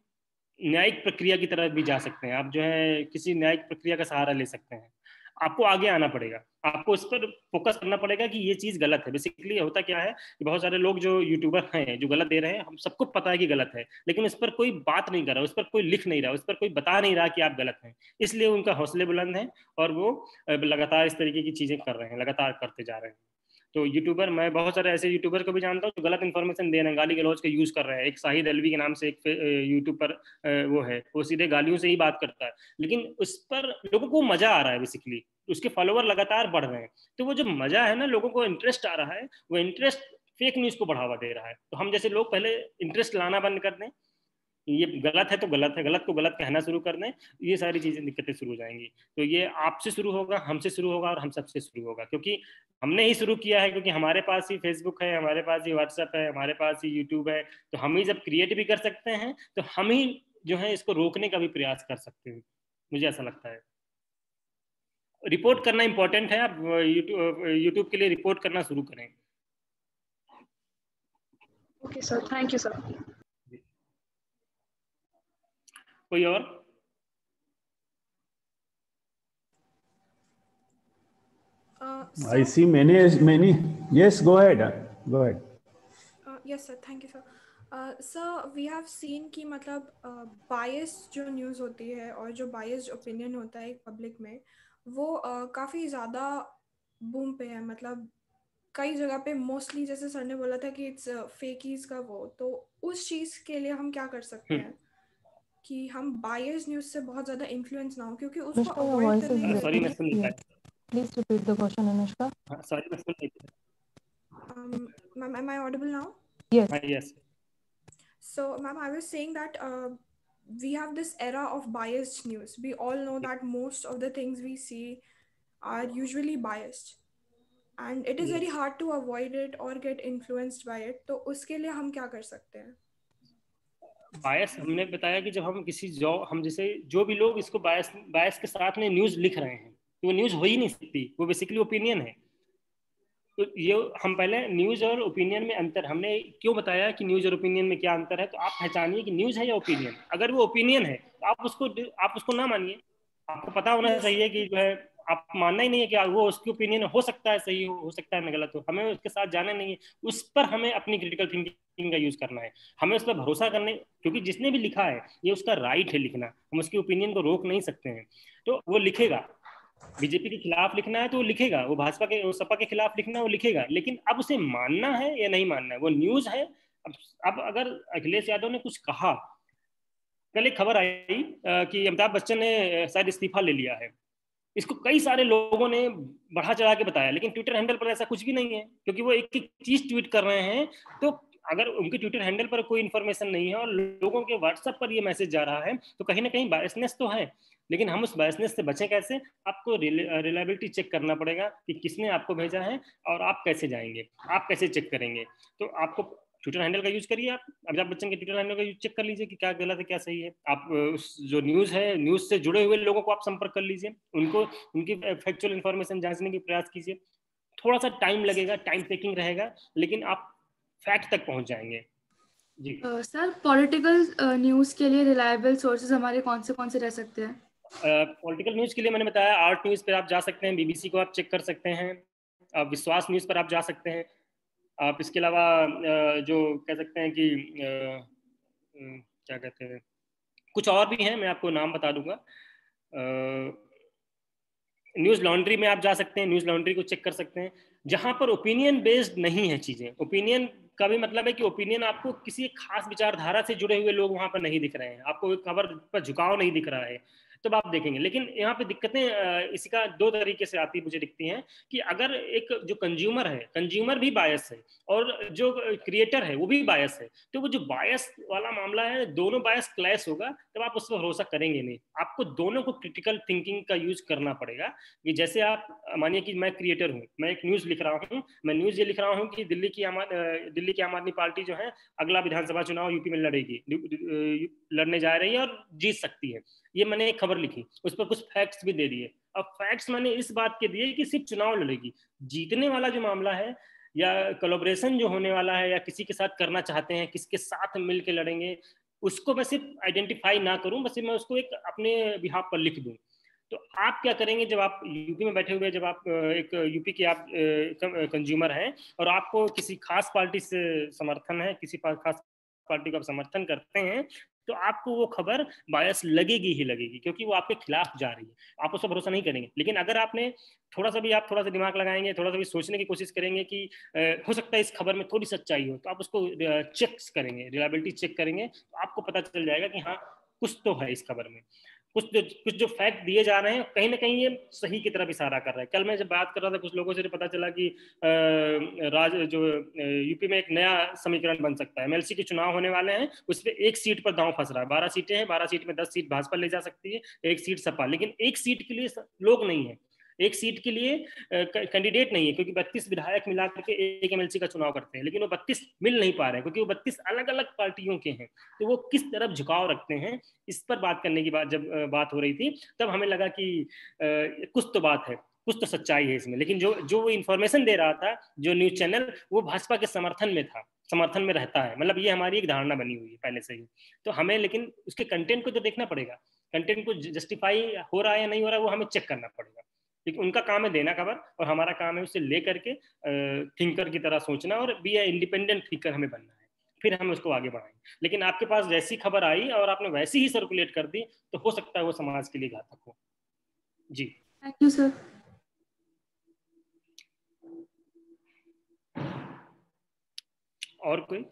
न्यायिक प्रक्रिया की तरफ भी जा सकते हैं। आप जो है किसी न्यायिक प्रक्रिया का सहारा ले सकते हैं। आपको आगे आना पड़ेगा, आपको इस पर फोकस करना पड़ेगा कि ये चीज गलत है। बेसिकली होता क्या है कि बहुत सारे लोग जो यूट्यूबर हैं जो गलत दे रहे हैं, हम सबको पता है कि गलत है, लेकिन उस पर कोई बात नहीं कर रहा, उस पर कोई लिख नहीं रहा, उस पर कोई बता नहीं रहा कि आप गलत हैं। इसलिए उनका हौसले बुलंद है और वो लगातार इस तरीके की चीजें कर रहे हैं, लगातार करते जा रहे हैं। तो यूट्यूबर, मैं बहुत सारे ऐसे यूट्यूबर को भी जानता हूँ जो गलत इन्फॉर्मेशन दे रहे हैं, गाली गलौज का यूज कर रहे हैं। एक शाहिद अलवी के नाम से एक यूट्यूब पर वो है, वो सीधे गालियों से ही बात करता है, लेकिन उस पर लोगों को मजा आ रहा है। बेसिकली उसके फॉलोवर लगातार बढ़ रहे हैं, तो वो जो मजा है ना, लोगों को इंटरेस्ट आ रहा है, वो इंटरेस्ट फेक न्यूज को बढ़ावा दे रहा है। तो हम जैसे लोग पहले इंटरेस्ट लाना बंद कर दें, ये गलत है तो गलत है, गलत को गलत कहना शुरू कर दें, ये सारी चीजें दिक्कतें शुरू हो जाएंगी। तो ये आपसे शुरू होगा, हमसे शुरू होगा और हम सबसे शुरू होगा, क्योंकि हमने ही शुरू किया है, क्योंकि हमारे पास ही फेसबुक है, हमारे पास ही व्हाट्सएप है, हमारे पास ही यूट्यूब है। तो हम ही जब क्रिएट भी कर सकते हैं तो हम ही जो है इसको रोकने का भी प्रयास कर सकते हैं, मुझे ऐसा लगता है। रिपोर्ट करना इंपॉर्टेंट है, आप यूट्यूब के लिए रिपोर्ट करना शुरू करें। Okay sir, thank you sir. कोई और? I see many. Yes, go ahead. Go ahead. Yes sir, thank you sir. Sir, we have seen कि मतलब बायस जो न्यूज़ होती है और जो बायस्ड ओपिनियन होता है पब्लिक में, वो काफ़ी ज़्यादा बूम पे है। मतलब कई जगह पे मोस्टली, जैसे सर ने बोला था कि इट्स फेकीज का वो, तो उस चीज़ के लिए हम क्या कर सकते हैं कि हम बायस्ड न्यूज़ से बहुत ज़्यादा इन्फ्लुएंस ना हो, क्योंकि उसको अवॉइड करने। सॉरी, मैं सुन नहीं पाया। Please repeat the question, Anushka. Sorry, मैं सुन नहीं पाया। Ma'am, am I audible now? Yes. Yes. So, ma'am, I was saying that we have this era of biased news. We all know that most of the things we see are usually biased, and it is very hard to avoid it or get influenced by it. तो उसके लिए हम क्या कर सकते हैं? बायस हमने बताया कि जब हम किसी हम जैसे जो भी लोग इसको बायस के साथ में न्यूज़ लिख रहे हैं, तो वो न्यूज़ हो ही नहीं सकती, वो बेसिकली ओपिनियन है। तो ये हम पहले न्यूज़ और ओपिनियन में अंतर, हमने क्यों बताया कि न्यूज़ और ओपिनियन में क्या अंतर है, तो आप पहचानिए कि न्यूज़ है या ओपिनियन। अगर वो ओपिनियन है तो आप उसको ना मानिए। आपको पता होना चाहिए कि जो है आप मानना ही नहीं है कि वो उसकी ओपिनियन हो सकता है सही हो सकता है गलत हो, हमें उसके साथ जाना नहीं है। उस पर हमें अपनी क्रिटिकल थिंकिंग का यूज करना है, हमें उस पर भरोसा करने, क्योंकि जिसने भी लिखा है ये उसका राइट है लिखना, हम उसकी ओपिनियन को रोक नहीं सकते हैं। तो वो लिखेगा, बीजेपी के खिलाफ लिखना है तो वो लिखेगा, वो भाजपा के सपा के खिलाफ लिखना है वो लिखेगा, लेकिन अब उसे मानना है या नहीं मानना है, वो न्यूज है। अब अगर अखिलेश यादव ने कुछ कहा, कल एक खबर आई कि अमिताभ बच्चन ने शायद इस्तीफा ले लिया है, इसको कई सारे लोगों ने बढ़ा चढ़ा के बताया, लेकिन ट्विटर हैंडल पर ऐसा कुछ भी नहीं है, क्योंकि वो एक एक चीज ट्वीट कर रहे हैं। तो अगर उनके ट्विटर हैंडल पर कोई इन्फॉर्मेशन नहीं है और लोगों के व्हाट्सएप पर ये मैसेज जा रहा है, तो कहीं ना कहीं बायसनेस तो है। लेकिन हम उस बायसनेस से बचें कैसे? आपको रिलायबिलिटी चेक करना पड़ेगा कि किसने आपको भेजा है और आप कैसे जाएंगे, आप कैसे चेक करेंगे। तो आपको ट्विटर हैंडल का यूज करिए आप। अमिताभ बच्चन के ट्विटर हैंडल का यूज चेक कर लीजिए कि क्या गलत है क्या सही है। आप उस जो न्यूज़ है, न्यूज़ से जुड़े हुए लोगों को आप संपर्क कर लीजिए, उनको उनकी फैक्चुअल इन्फॉर्मेशन जांचने की प्रयास कीजिए। थोड़ा सा टाइम लगेगा, टाइम टेकिंग रहेगा, लेकिन आप फैक्ट तक पहुंच जाएंगे। जी सर, पॉलिटिकल न्यूज़ के लिए रिलायबल सोर्सेज हमारे कौन से रह सकते हैं? पॉलिटिकल न्यूज़ के लिए मैंने बताया, आर्ट न्यूज़ पर आप जा सकते हैं, BBC को आप चेक कर सकते हैं, विश्वास न्यूज़ पर आप जा सकते हैं। आप इसके अलावा जो कह सकते हैं कि क्या कहते हैं, कुछ और भी हैं, मैं आपको नाम बता दूंगा। न्यूज़ लॉन्ड्री में आप जा सकते हैं, न्यूज़ लॉन्ड्री को चेक कर सकते हैं, जहां पर ओपिनियन बेस्ड नहीं है चीज़ें। ओपिनियन का भी मतलब है कि ओपिनियन आपको किसी एक खास विचारधारा से जुड़े हुए लोग वहां पर नहीं दिख रहे हैं, आपको खबर पर झुकाव नहीं दिख रहा है, तब आप देखेंगे। लेकिन यहाँ पे दिक्कतें इसी का दो तरीके से आती मुझे दिखती हैं कि अगर एक जो कंज्यूमर है, कंज्यूमर भी बायस है और जो क्रिएटर है वो भी बायस है, तो वो जो बायस वाला मामला है, दोनों बायस क्लैश होगा, तब आप उस पर भरोसा करेंगे नहीं। आपको दोनों को क्रिटिकल थिंकिंग का यूज करना पड़ेगा। कि जैसे आप मानिए कि मैं क्रिएटर हूँ, मैं एक न्यूज़ लिख रहा हूँ, मैं न्यूज़ ये लिख रहा हूँ कि दिल्ली की आम आदमी पार्टी जो है अगला विधानसभा चुनाव यूपी में लड़ने जा रही है और जीत सकती है। ये मैंने एक खबर लिखी, उस पर कुछ फैक्ट्स भी दे दिए। अब फैक्ट्स मैंने इस बात के दिए कि सिर्फ चुनाव लड़ेगी, जीतने वाला जो मामला है या कोलैबोरेशन जो होने वाला है या किसी के साथ करना चाहते हैं, किसके साथ मिल के लड़ेंगे, उसको मैं सिर्फ आइडेंटिफाई ना करूं, बस मैं उसको एक अपने बिहाफ पर लिख दूं। तो आप क्या करेंगे जब आप यूपी में बैठे हुए, जब आप एक यूपी के आप कंज्यूमर हैं और आपको किसी खास पार्टी से समर्थन है, किसी खास पार्टी को आप समर्थन करते हैं, तो आपको वो खबर बायस लगेगी ही लगेगी, क्योंकि वो आपके खिलाफ जा रही है, आप उस पर भरोसा नहीं करेंगे। लेकिन अगर आपने थोड़ा सा दिमाग लगाएंगे, थोड़ा सा भी सोचने की कोशिश करेंगे कि हो सकता है इस खबर में थोड़ी सच्चाई हो, तो आप उसको चेक करेंगे, रिलायबिलिटी चेक करेंगे, तो आपको पता चल जाएगा कि हाँ कुछ तो है इस खबर में, कुछ जो फैक्ट दिए जा रहे हैं कहीं ना कहीं ये सही की तरफ इशारा कर रहा है। कल मैं जब बात कर रहा था कुछ लोगों से, पता चला कि यूपी में एक नया समीकरण बन सकता है, MLC के चुनाव होने वाले हैं, उस पर एक सीट पर दांव फंस रहा है। 12 सीटें हैं, 12 सीट में 10 सीट भाजपा ले जा सकती है, एक सीट सपा, लेकिन एक सीट के लिए लोग नहीं है, एक सीट के लिए कैंडिडेट नहीं है, क्योंकि 32 विधायक मिला करके एक MLC का चुनाव करते हैं, लेकिन वो 32 मिल नहीं पा रहे हैं, क्योंकि वो 32 अलग अलग पार्टियों के हैं। तो वो किस तरफ झुकाव रखते हैं, इस पर बात करने की जब बात हो रही थी, तब हमें लगा कि कुछ तो बात है, कुछ तो सच्चाई है इसमें। लेकिन जो इन्फॉर्मेशन दे रहा था जो न्यूज चैनल, वो भाजपा के समर्थन में था, समर्थन में रहता है, मतलब ये हमारी एक धारणा बनी हुई है पहले से ही। तो हमें लेकिन उसके कंटेंट को तो देखना पड़ेगा, कंटेंट को जस्टिफाई हो रहा है या नहीं हो रहा है वो हमें चेक करना पड़ेगा। लेकिन उनका काम है देना खबर, और हमारा काम है उसे ले करके थिंकर की तरह सोचना, और बी ए इंडिपेंडेंट थिंकर हमें बनना है, फिर हम उसको आगे बढ़ाएंगे। लेकिन आपके पास जैसी खबर आई और आपने वैसी ही सर्कुलेट कर दी, तो हो सकता है वो समाज के लिए घातक हो। जी थैंक यू सर। और कोई?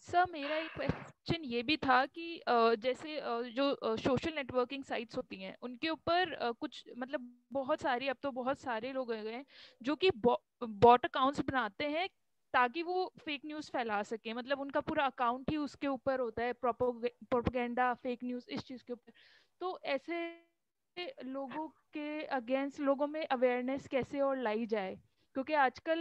सर मेरा एक क्वेश्चन ये भी था कि जैसे जो सोशल नेटवर्किंग साइट्स होती हैं उनके ऊपर कुछ मतलब बहुत सारे लोग हैं जो कि बॉट अकाउंट्स बनाते हैं ताकि वो फेक न्यूज़ फैला सके, मतलब उनका पूरा अकाउंट ही उसके ऊपर होता है, प्रोपेगेंडा, फेक न्यूज़, इस चीज़ के ऊपर। तो ऐसे लोगों के अगेंस्ट लोगों में अवेयरनेस कैसे और लाई जाए, क्योंकि आजकल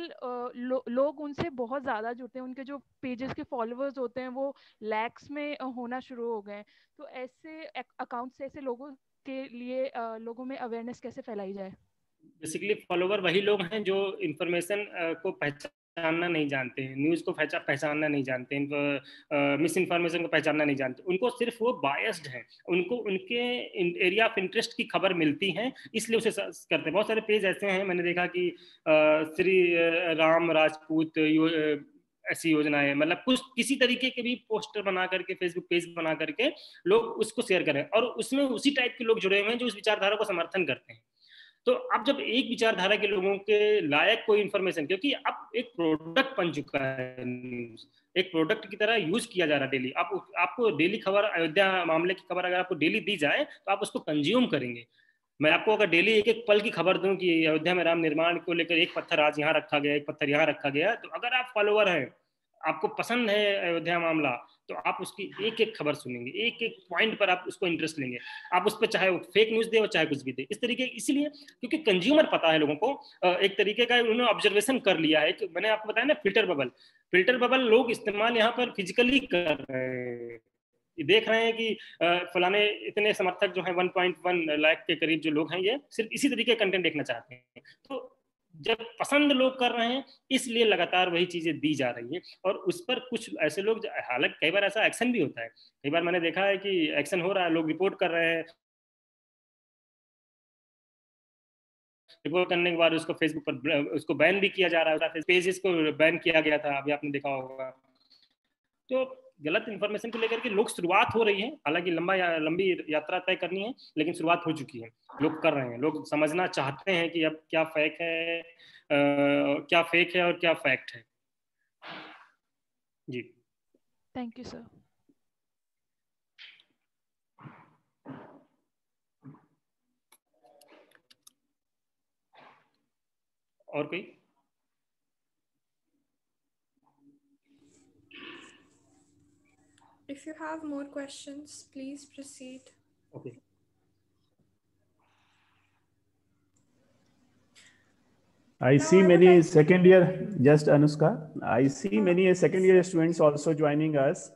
लोग उनसे बहुत ज़्यादा जुड़ते हैं, उनके जो पेजेस के फॉलोअर्स होते हैं वो लैक्स में होना शुरू हो गए। तो ऐसे अकाउंट्स से ऐसे लोगों के लिए लोगों में अवेयरनेस कैसे फैलाई जाए? बेसिकली फॉलोवर वही लोग हैं जो इन्फॉर्मेशन को पहचानना नहीं जानते हैं, न्यूज़ को पहचानना नहीं जानते हैं, मिस इन्फॉर्मेशन को पहचानना नहीं जानते, उनको सिर्फ वो बायस्ड हैं, उनको उनके एरिया ऑफ इंटरेस्ट की खबर मिलती है, इसलिए उसे करते हैं। बहुत सारे पेज ऐसे हैं, मैंने देखा कि श्री राम राजपूत ऐसी योजनाएं, मतलब कुछ किसी तरीके के भी पोस्टर बना करके, फेसबुक पेज बना करके लोग उसको शेयर करें, और उसमें उसी टाइप के लोग जुड़े हुए हैं जो उस विचारधारा को समर्थन करते हैं। तो अब जब एक विचारधारा के लोगों के लायक कोई इन्फॉर्मेशन, क्योंकि अब एक प्रोडक्ट बन चुका है न्यूज़, एक प्रोडक्ट की तरह यूज किया जा रहा है डेली। आपको डेली खबर, अयोध्या मामले की खबर अगर आपको डेली दी जाए तो आप उसको कंज्यूम करेंगे। मैं आपको अगर डेली एक एक पल की खबर दूं कि अयोध्या में राम निर्माण को लेकर एक पत्थर आज यहाँ रखा गया, एक पत्थर यहाँ रखा गया, तो अगर आप फॉलोअर हैं, आपको पसंद है अयोध्या मामला, तो आप उसकी एक एक खबर सुनेंगे, एक एक पॉइंट पर आप उसको इंटरेस्ट लेंगे, आप उस पर चाहे वो फेक न्यूज दे और चाहे कुछ भी दे, इस तरीके। इसलिए क्योंकि कंज्यूमर पता है लोगों को, एक तरीके का उन्होंने ऑब्जर्वेशन कर लिया है कि मैंने आपको बताया ना फिल्टर बबल लोग इस्तेमाल यहाँ पर फिजिकली कर रहे हैं, देख रहे हैं कि फलाने इतने समर्थक जो हैं 1.1 लाख के करीब जो लोग हैं, ये सिर्फ इसी तरीके का कंटेंट देखना चाहते हैं। तो जब पसंद लोग कर रहे हैं, इसलिए लगातार वही चीजें दी जा रही हैं। और उस पर कुछ ऐसे लोग, हालांकि कई बार ऐसा एक्शन भी होता है, कई बार मैंने देखा है कि एक्शन हो रहा है, लोग रिपोर्ट कर रहे हैं, रिपोर्ट करने के बाद उसको फेसबुक पर उसको बैन भी किया जा रहा है, पेजेस को बैन किया गया था, अभी आपने देखा होगा। तो गलत इन्फॉर्मेशन को लेकर के लोग, शुरुआत हो रही है, हालांकि लंबी यात्रा तय करनी है, लेकिन शुरुआत हो चुकी है, लोग कर रहे हैं, लोग समझना चाहते हैं कि अब क्या फेक है, क्या फेक है और क्या फैक्ट है। जी, थैंक यू सर। और कोई? If you have more questions, please proceed. Okay. I see many second year, just Anushka, I see many second year students also joining us.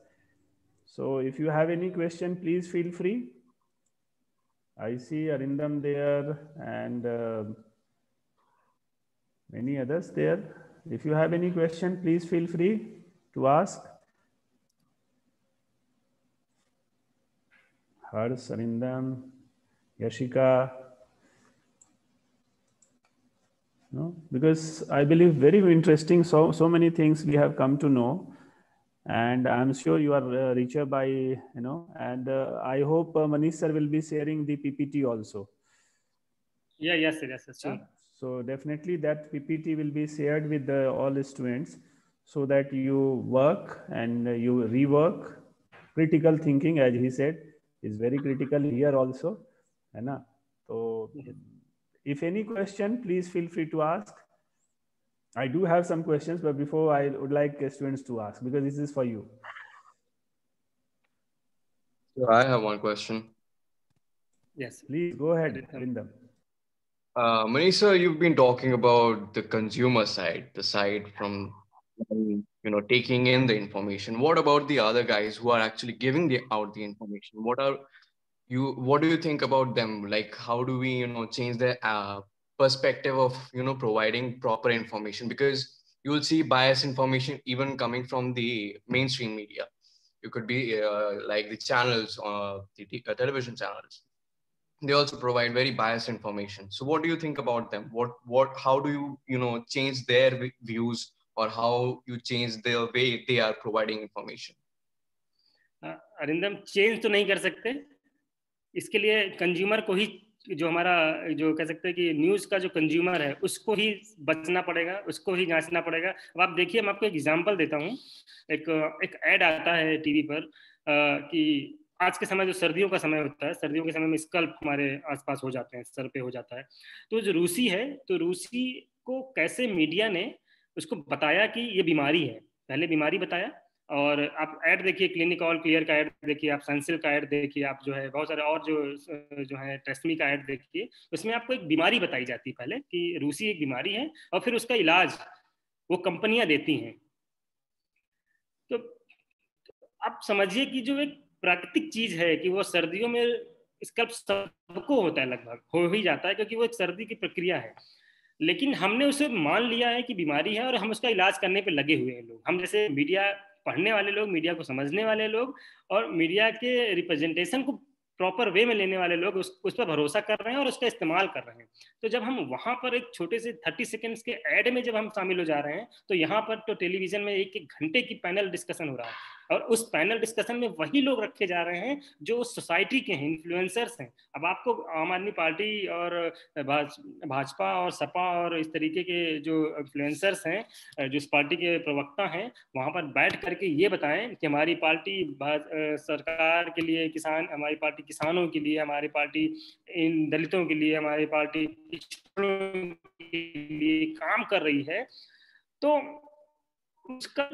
So if you have any question, please feel free. I see Arindam there and many others there. If you have any question, please feel free to ask. Harsh, Arindam, Yashika. No, because I believe very interesting. So many things we have come to know, and I'm sure you are richer by, and I hope Manish sir will be sharing the PPT also. Yes, sure. So definitely that PPT will be shared with all the students, so that you work and you rework. Critical thinking, as he said, is very critical here also, है ना? So if any question, please feel free to ask. I do have some questions, but before I would like students to ask, because this is for you. So I have one question. Yes, please go ahead, Arindam. Manisha, you've been talking about the consumer side, the side from taking in the information. What about the other guys who are actually giving out the information? What do you think about them? Like, how do we change their perspective of providing proper information? Because you will see biased information even coming from the mainstream media. It could be like the channels, the television channels. They also provide very biased information. So what do you think about them? How do you change their views, or how you change the way they are providing information? Arindam, change तो नहीं कर सकते, इसके लिए कंज्यूमर को ही, जो हमारा जो कह सकते हैं कि न्यूज़ का जो कंज्यूमर है, उसको ही बचना पड़ेगा, उसको ही जांचना पड़ेगा। अब आप देखिए, मैं आपको एक एग्जांपल देता हूँ। एक ऐड आता है टीवी पर कि आज के समय जो सर्दियों का समय होता है, सर्दियों के समय में स्कल्प हमारे आसपास हो जाते हैं, सर पे हो जाता है। तो जो रूसी है, तो रूसी को कैसे मीडिया ने उसको बताया कि ये बीमारी है, पहले बीमारी बताया। और आप ऐड देखिए, क्लिनिक ऑल क्लियर का ऐड देखिए, आप सनसिल्क का ऐड देखिए, आप जो है बहुत सारे और जो है ट्रेस्मी का ऐड देखिए, उसमें आपको एक बीमारी बताई जाती है पहले कि रूसी एक बीमारी है, और फिर उसका इलाज वो कंपनियां देती हैं। तो आप समझिए कि जो एक प्राकृतिक चीज है कि वो सर्दियों में स्कल्प सबको होता है, लगभग हो ही जाता है, क्योंकि वो एक सर्दी की प्रक्रिया है। लेकिन हमने उसे मान लिया है कि बीमारी है और हम उसका इलाज करने पे लगे हुए हैं लोग। हम जैसे मीडिया पढ़ने वाले लोग, मीडिया को समझने वाले लोग और मीडिया के रिप्रेजेंटेशन को प्रॉपर वे में लेने वाले लोग उस पर भरोसा कर रहे हैं और उसका इस्तेमाल कर रहे हैं। तो जब हम वहां पर एक छोटे से 30 सेकेंड्स के ऐड में जब हम शामिल हो जा रहे हैं, तो यहाँ पर तो टेलीविजन में एक घंटे की पैनल डिस्कशन हो रहा है, और उस पैनल डिस्कशन में वही लोग रखे जा रहे हैं जो सोसाइटी के हैं, इन्फ्लुएंसर्स हैं। अब आपको आम आदमी पार्टी और भाजपा और सपा और इस तरीके के जो इन्फ्लुएंसर्स हैं, जो इस पार्टी के प्रवक्ता हैं, वहां पर बैठ करके ये बताएं कि हमारी पार्टी सरकार के लिए, हमारी पार्टी किसानों के लिए, हमारी पार्टी इन दलितों के लिए, हमारी पार्टी पिछड़ों के लिए काम कर रही है, तो उसका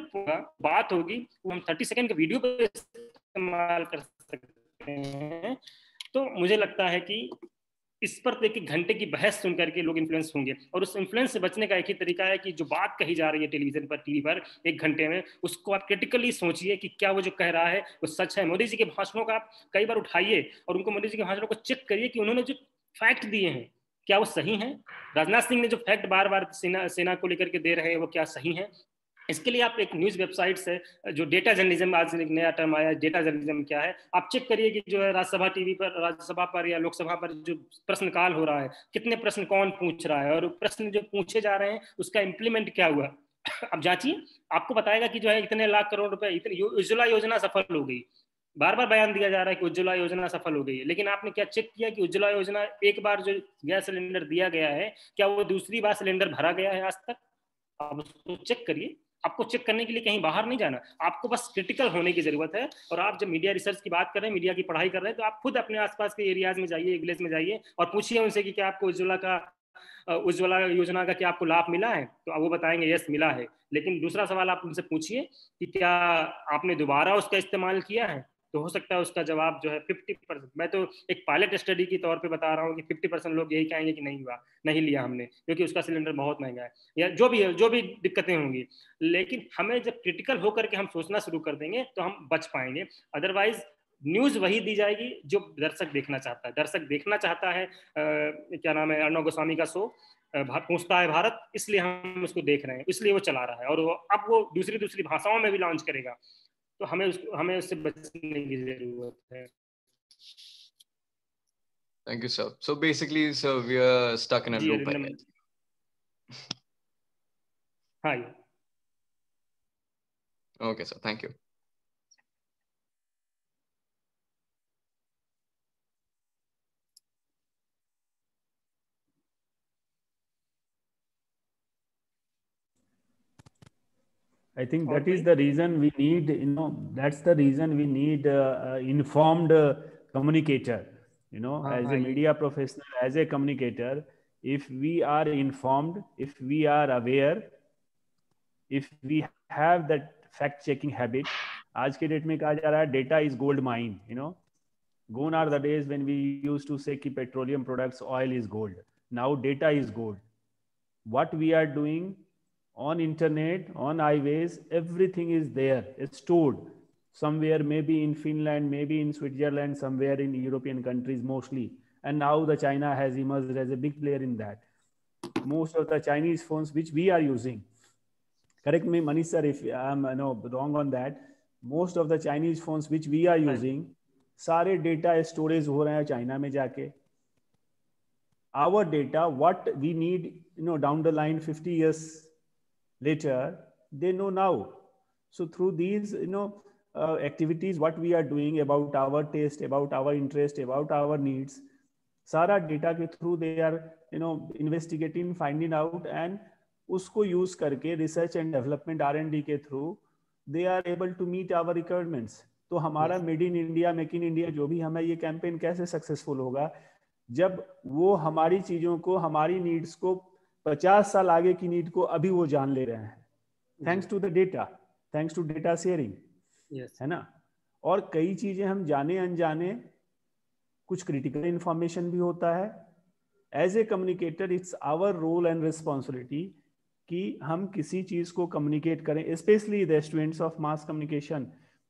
बात होगी वो हम 30 सेकंड के वीडियो पे इस्तेमाल कर सकते हैं। तो मुझे लगता है कि इस पर एक एक घंटे की बहस सुन करके लोग इन्फ्लुएंस होंगे, और उस इन्फ्लुएंस से बचने का एक ही तरीका है कि जो बात कही जा रही है टेलीविजन पर, टीवी पर 1 घंटे में, उसको आप क्रिटिकली सोचिए कि क्या वो जो कह रहा है वो सच है। मोदी जी के भाषणों का आप कई बार उठाइए और उनको मोदी जी के भाषणों को चेक करिए कि उन्होंने जो फैक्ट दिए हैं क्या वो सही हैं। राजनाथ सिंह ने जो फैक्ट बार बार सेना को लेकर के दे रहे हैं वो क्या सही है। इसके लिए आप एक न्यूज़ वेबसाइट से जो डेटा जर्नलिज्म, आज एक नया टर्म आया, डेटा जर्नलिज्म क्या है, आप चेक करिए कि जो है राज्यसभा टीवी पर, राज्यसभा पर या लोकसभा पर जो प्रश्नकाल हो रहा है, कितने प्रश्न कौन पूछ रहा है और प्रश्न जो पूछे जा रहे हैं उसका इम्प्लीमेंट क्या हुआ। अब जांचिए, आपको बताएगा कि जो है इतने लाख करोड़ रुपए, इतनी उज्ज्वला योजना सफल हो गई। बार बार बयान दिया जा रहा है कि उज्ज्वला योजना सफल हो गई है, लेकिन आपने क्या चेक किया कि उज्ज्वला योजना एक बार जो गैस सिलेंडर दिया गया है, क्या वो दूसरी बार सिलेंडर भरा गया है आज तक? आप उसको चेक करिए। आपको चेक करने के लिए कहीं बाहर नहीं जाना, आपको बस क्रिटिकल होने की जरूरत है। और आप जब मीडिया रिसर्च की बात कर रहे हैं, मीडिया की पढ़ाई कर रहे हैं, तो आप खुद अपने आसपास के एरियाज में जाइए, विलेज में जाइए और पूछिए उनसे कि क्या आपको उज्ज्वला योजना का क्या आपको लाभ मिला है, तो वो बताएंगे यस मिला है। लेकिन दूसरा सवाल आप उनसे पूछिए कि क्या आपने दोबारा उसका इस्तेमाल किया है, तो हो सकता है उसका जवाब जो है 50%। मैं तो एक पायलट स्टडी की तौर पे बता रहा हूँ कि 50% लोग यही कहेंगे कि नहीं हुआ, नहीं लिया हमने, क्योंकि उसका सिलेंडर बहुत महंगा है या जो भी है, जो भी दिक्कतें होंगी। लेकिन हमें जब क्रिटिकल होकर के हम सोचना शुरू कर देंगे तो हम बच पाएंगे। अदरवाइज न्यूज वही दी जाएगी जो दर्शक देखना चाहता है। दर्शक देखना चाहता है क्या नाम है, अर्णव गोस्वामी का शो पूछता है भारत, इसलिए हम उसको देख रहे हैं, इसलिए वो चला रहा है, और अब वो दूसरी भाषाओं में भी लॉन्च करेगा, तो हमें उससे बचने की जरूरत है। Thank you, sir. So basically, sir, we are stuck in a loop. Hi. Okay, sir. Thank you. I think that is the reason we need, that's the reason we need informed communicator, as a media professional, as a communicator. If we are informed, if we are aware, if we have that fact checking habit, आज के डेट में कहा जा रहा है data is gold mine, gone are the days when we used to say कि petroleum products, oil is gold. Now data is gold. What we are doing on internet, on highways, everything is there. It's stored somewhere, maybe in Finland, maybe in Switzerland, somewhere in European countries mostly. And now the China has emerged as a big player in that. Most of the Chinese phones which we are using, correct me Manish sir if I'm wrong on that, most of the Chinese phones which we are using, सारे data storage हो रहे हैं China में जाके. Our data, what we need, down the line 50 years later, they know now. So through these activities, what we are doing about our taste, about our interest, about our needs, सारा data के through they are investigating, finding out, and उसको use करके research and development R&D के through they are able to meet our requirements. तो हमारा made in India, make in India जो भी हमें ये कैंपेन कैसे सक्सेसफुल होगा, जब वो हमारी चीजों को, हमारी नीड्स को 50 साल आगे की नीड को अभी वो जान ले रहे हैं, thanks to the data, thanks to data sharing, है ना। और कई चीजें हम जाने अनजाने, कुछ क्रिटिकल इंफॉर्मेशन भी होता है। As a communicator it's our role and responsibility कि हम किसी चीज को कम्युनिकेट करें, specially the students of mass communication,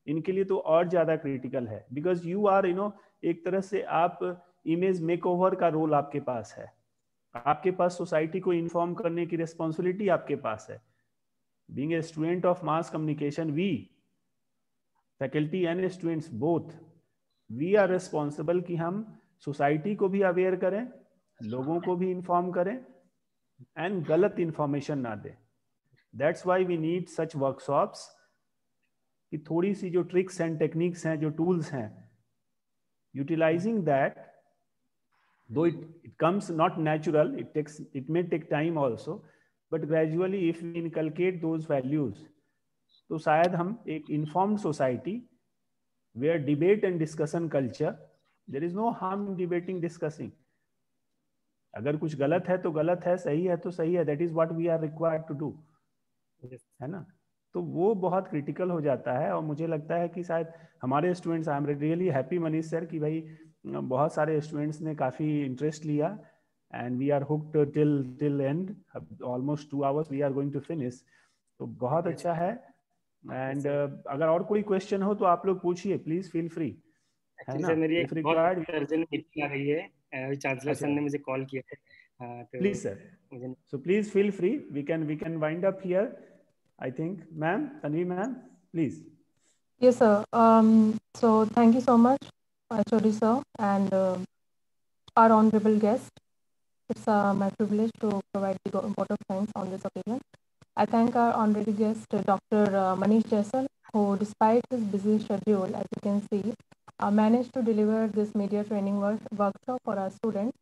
इनके लिए तो और ज्यादा क्रिटिकल है, बिकॉज यू आर एक तरह से आप इमेज मेकओवर का रोल आपके पास है, आपके पास सोसाइटी को इन्फॉर्म करने की रिस्पॉन्सिबिलिटी आपके पास है। Being a student of mass communication, we faculty and students both, we are responsible कि हम सोसाइटी को भी अवेयर करें, लोगों को भी इन्फॉर्म करें एंड गलत इंफॉर्मेशन ना दें। That's why we need such workshops, कि थोड़ी सी जो ट्रिक्स एंड टेक्निक्स हैं, जो टूल्स हैं, utilising that, though it comes not natural, it may take time also, but gradually if we inculcate those values, तो शायद हम एक informed society where debate and discussion culture, there is no harm in debating, discussing. अगर कुछ गलत है तो गलत है, सही है तो सही है, that is what we are required to do, है ना। तो वो बहुत क्रिटिकल हो जाता है। और मुझे लगता है कि शायद हमारे students, I am really happy Manish sir कि भाई बहुत सारे स्टूडेंट्स ने काफ़ी इंटरेस्ट लिया and we are hooked till end, almost 2 hours we are going to finish. तो बहुत अच्छा है। एंड अगर और कोई क्वेश्चन हो तो आप लोग पूछिए, प्लीज फील फ्री, है ना? सर मेरी एक बहुत अर्जेंट मीटिंग आ रही है, चांसलर सर ने मुझे कॉल किया है। तो please sir, so please feel free, we can wind up here I think. Ma'am, Tanvi ma'am, please. Yes, sir. So thank you so much, HOD sir, and our honorable guest. It's my privilege to provide the vote of thanks on this occasion. I thank our honorary guest, Dr. Manish Jaisal, who, despite his busy schedule, as you can see, managed to deliver this media training workshop for our students.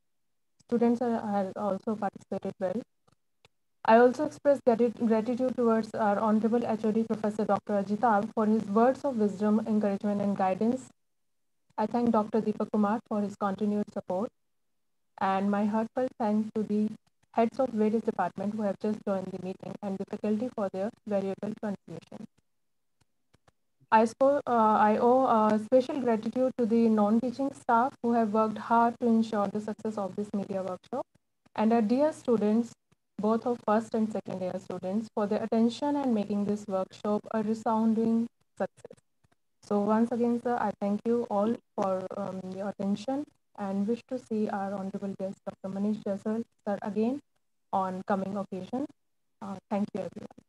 Students have also participated well. I also express gratitude towards our Honorable HOD Professor Dr. Ajitab for his words of wisdom, encouragement, and guidance. I thank Dr. Deepak Kumar for his continued support, and my heartfelt thanks to the heads of various departments who have just joined the meeting and the faculty for their valuable contribution. I owe special gratitude to the non-teaching staff who have worked hard to ensure the success of this media workshop, and our dear students, both of first and second year students, for their attention and making this workshop a resounding success. So once again, sir, I thank you all for your attention and wish to see our honorable guest, Dr. Manish Jaisal, sir, again on coming occasion. Thank you, everyone.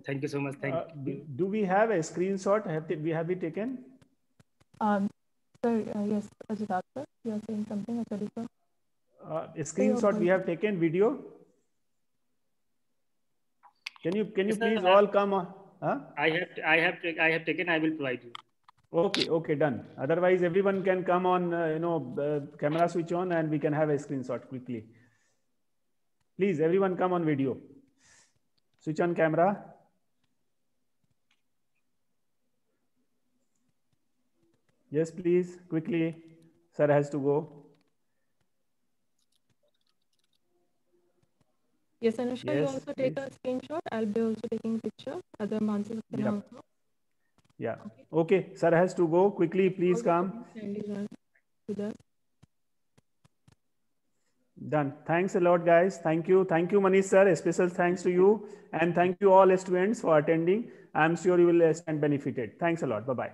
Thank you so much. Thank you. Do we have a screenshot? Have we taken? Sir, yes, Ajitab sir, you are saying something, actually, sir. A screenshot we have taken video. Can you yes, please all come on? Huh? I have taken. I will provide you. Okay, done. Otherwise, everyone can come on. Camera switch on, and we can have a screenshot quickly. Please, everyone come on video. Switch on camera. Yes, please, quickly. Sir has to go. Yes, Anushka, yes, you also take a screenshot. I'll be also taking a picture. Other Mansi can also. Yeah. Okay, sir has to go. Quickly, please come. Done. Thanks a lot, guys. Thank you. Thank you, Manish sir. A special thanks to you. And thank you all students for attending. I'm sure you will stand benefited. Thanks a lot. Bye-bye.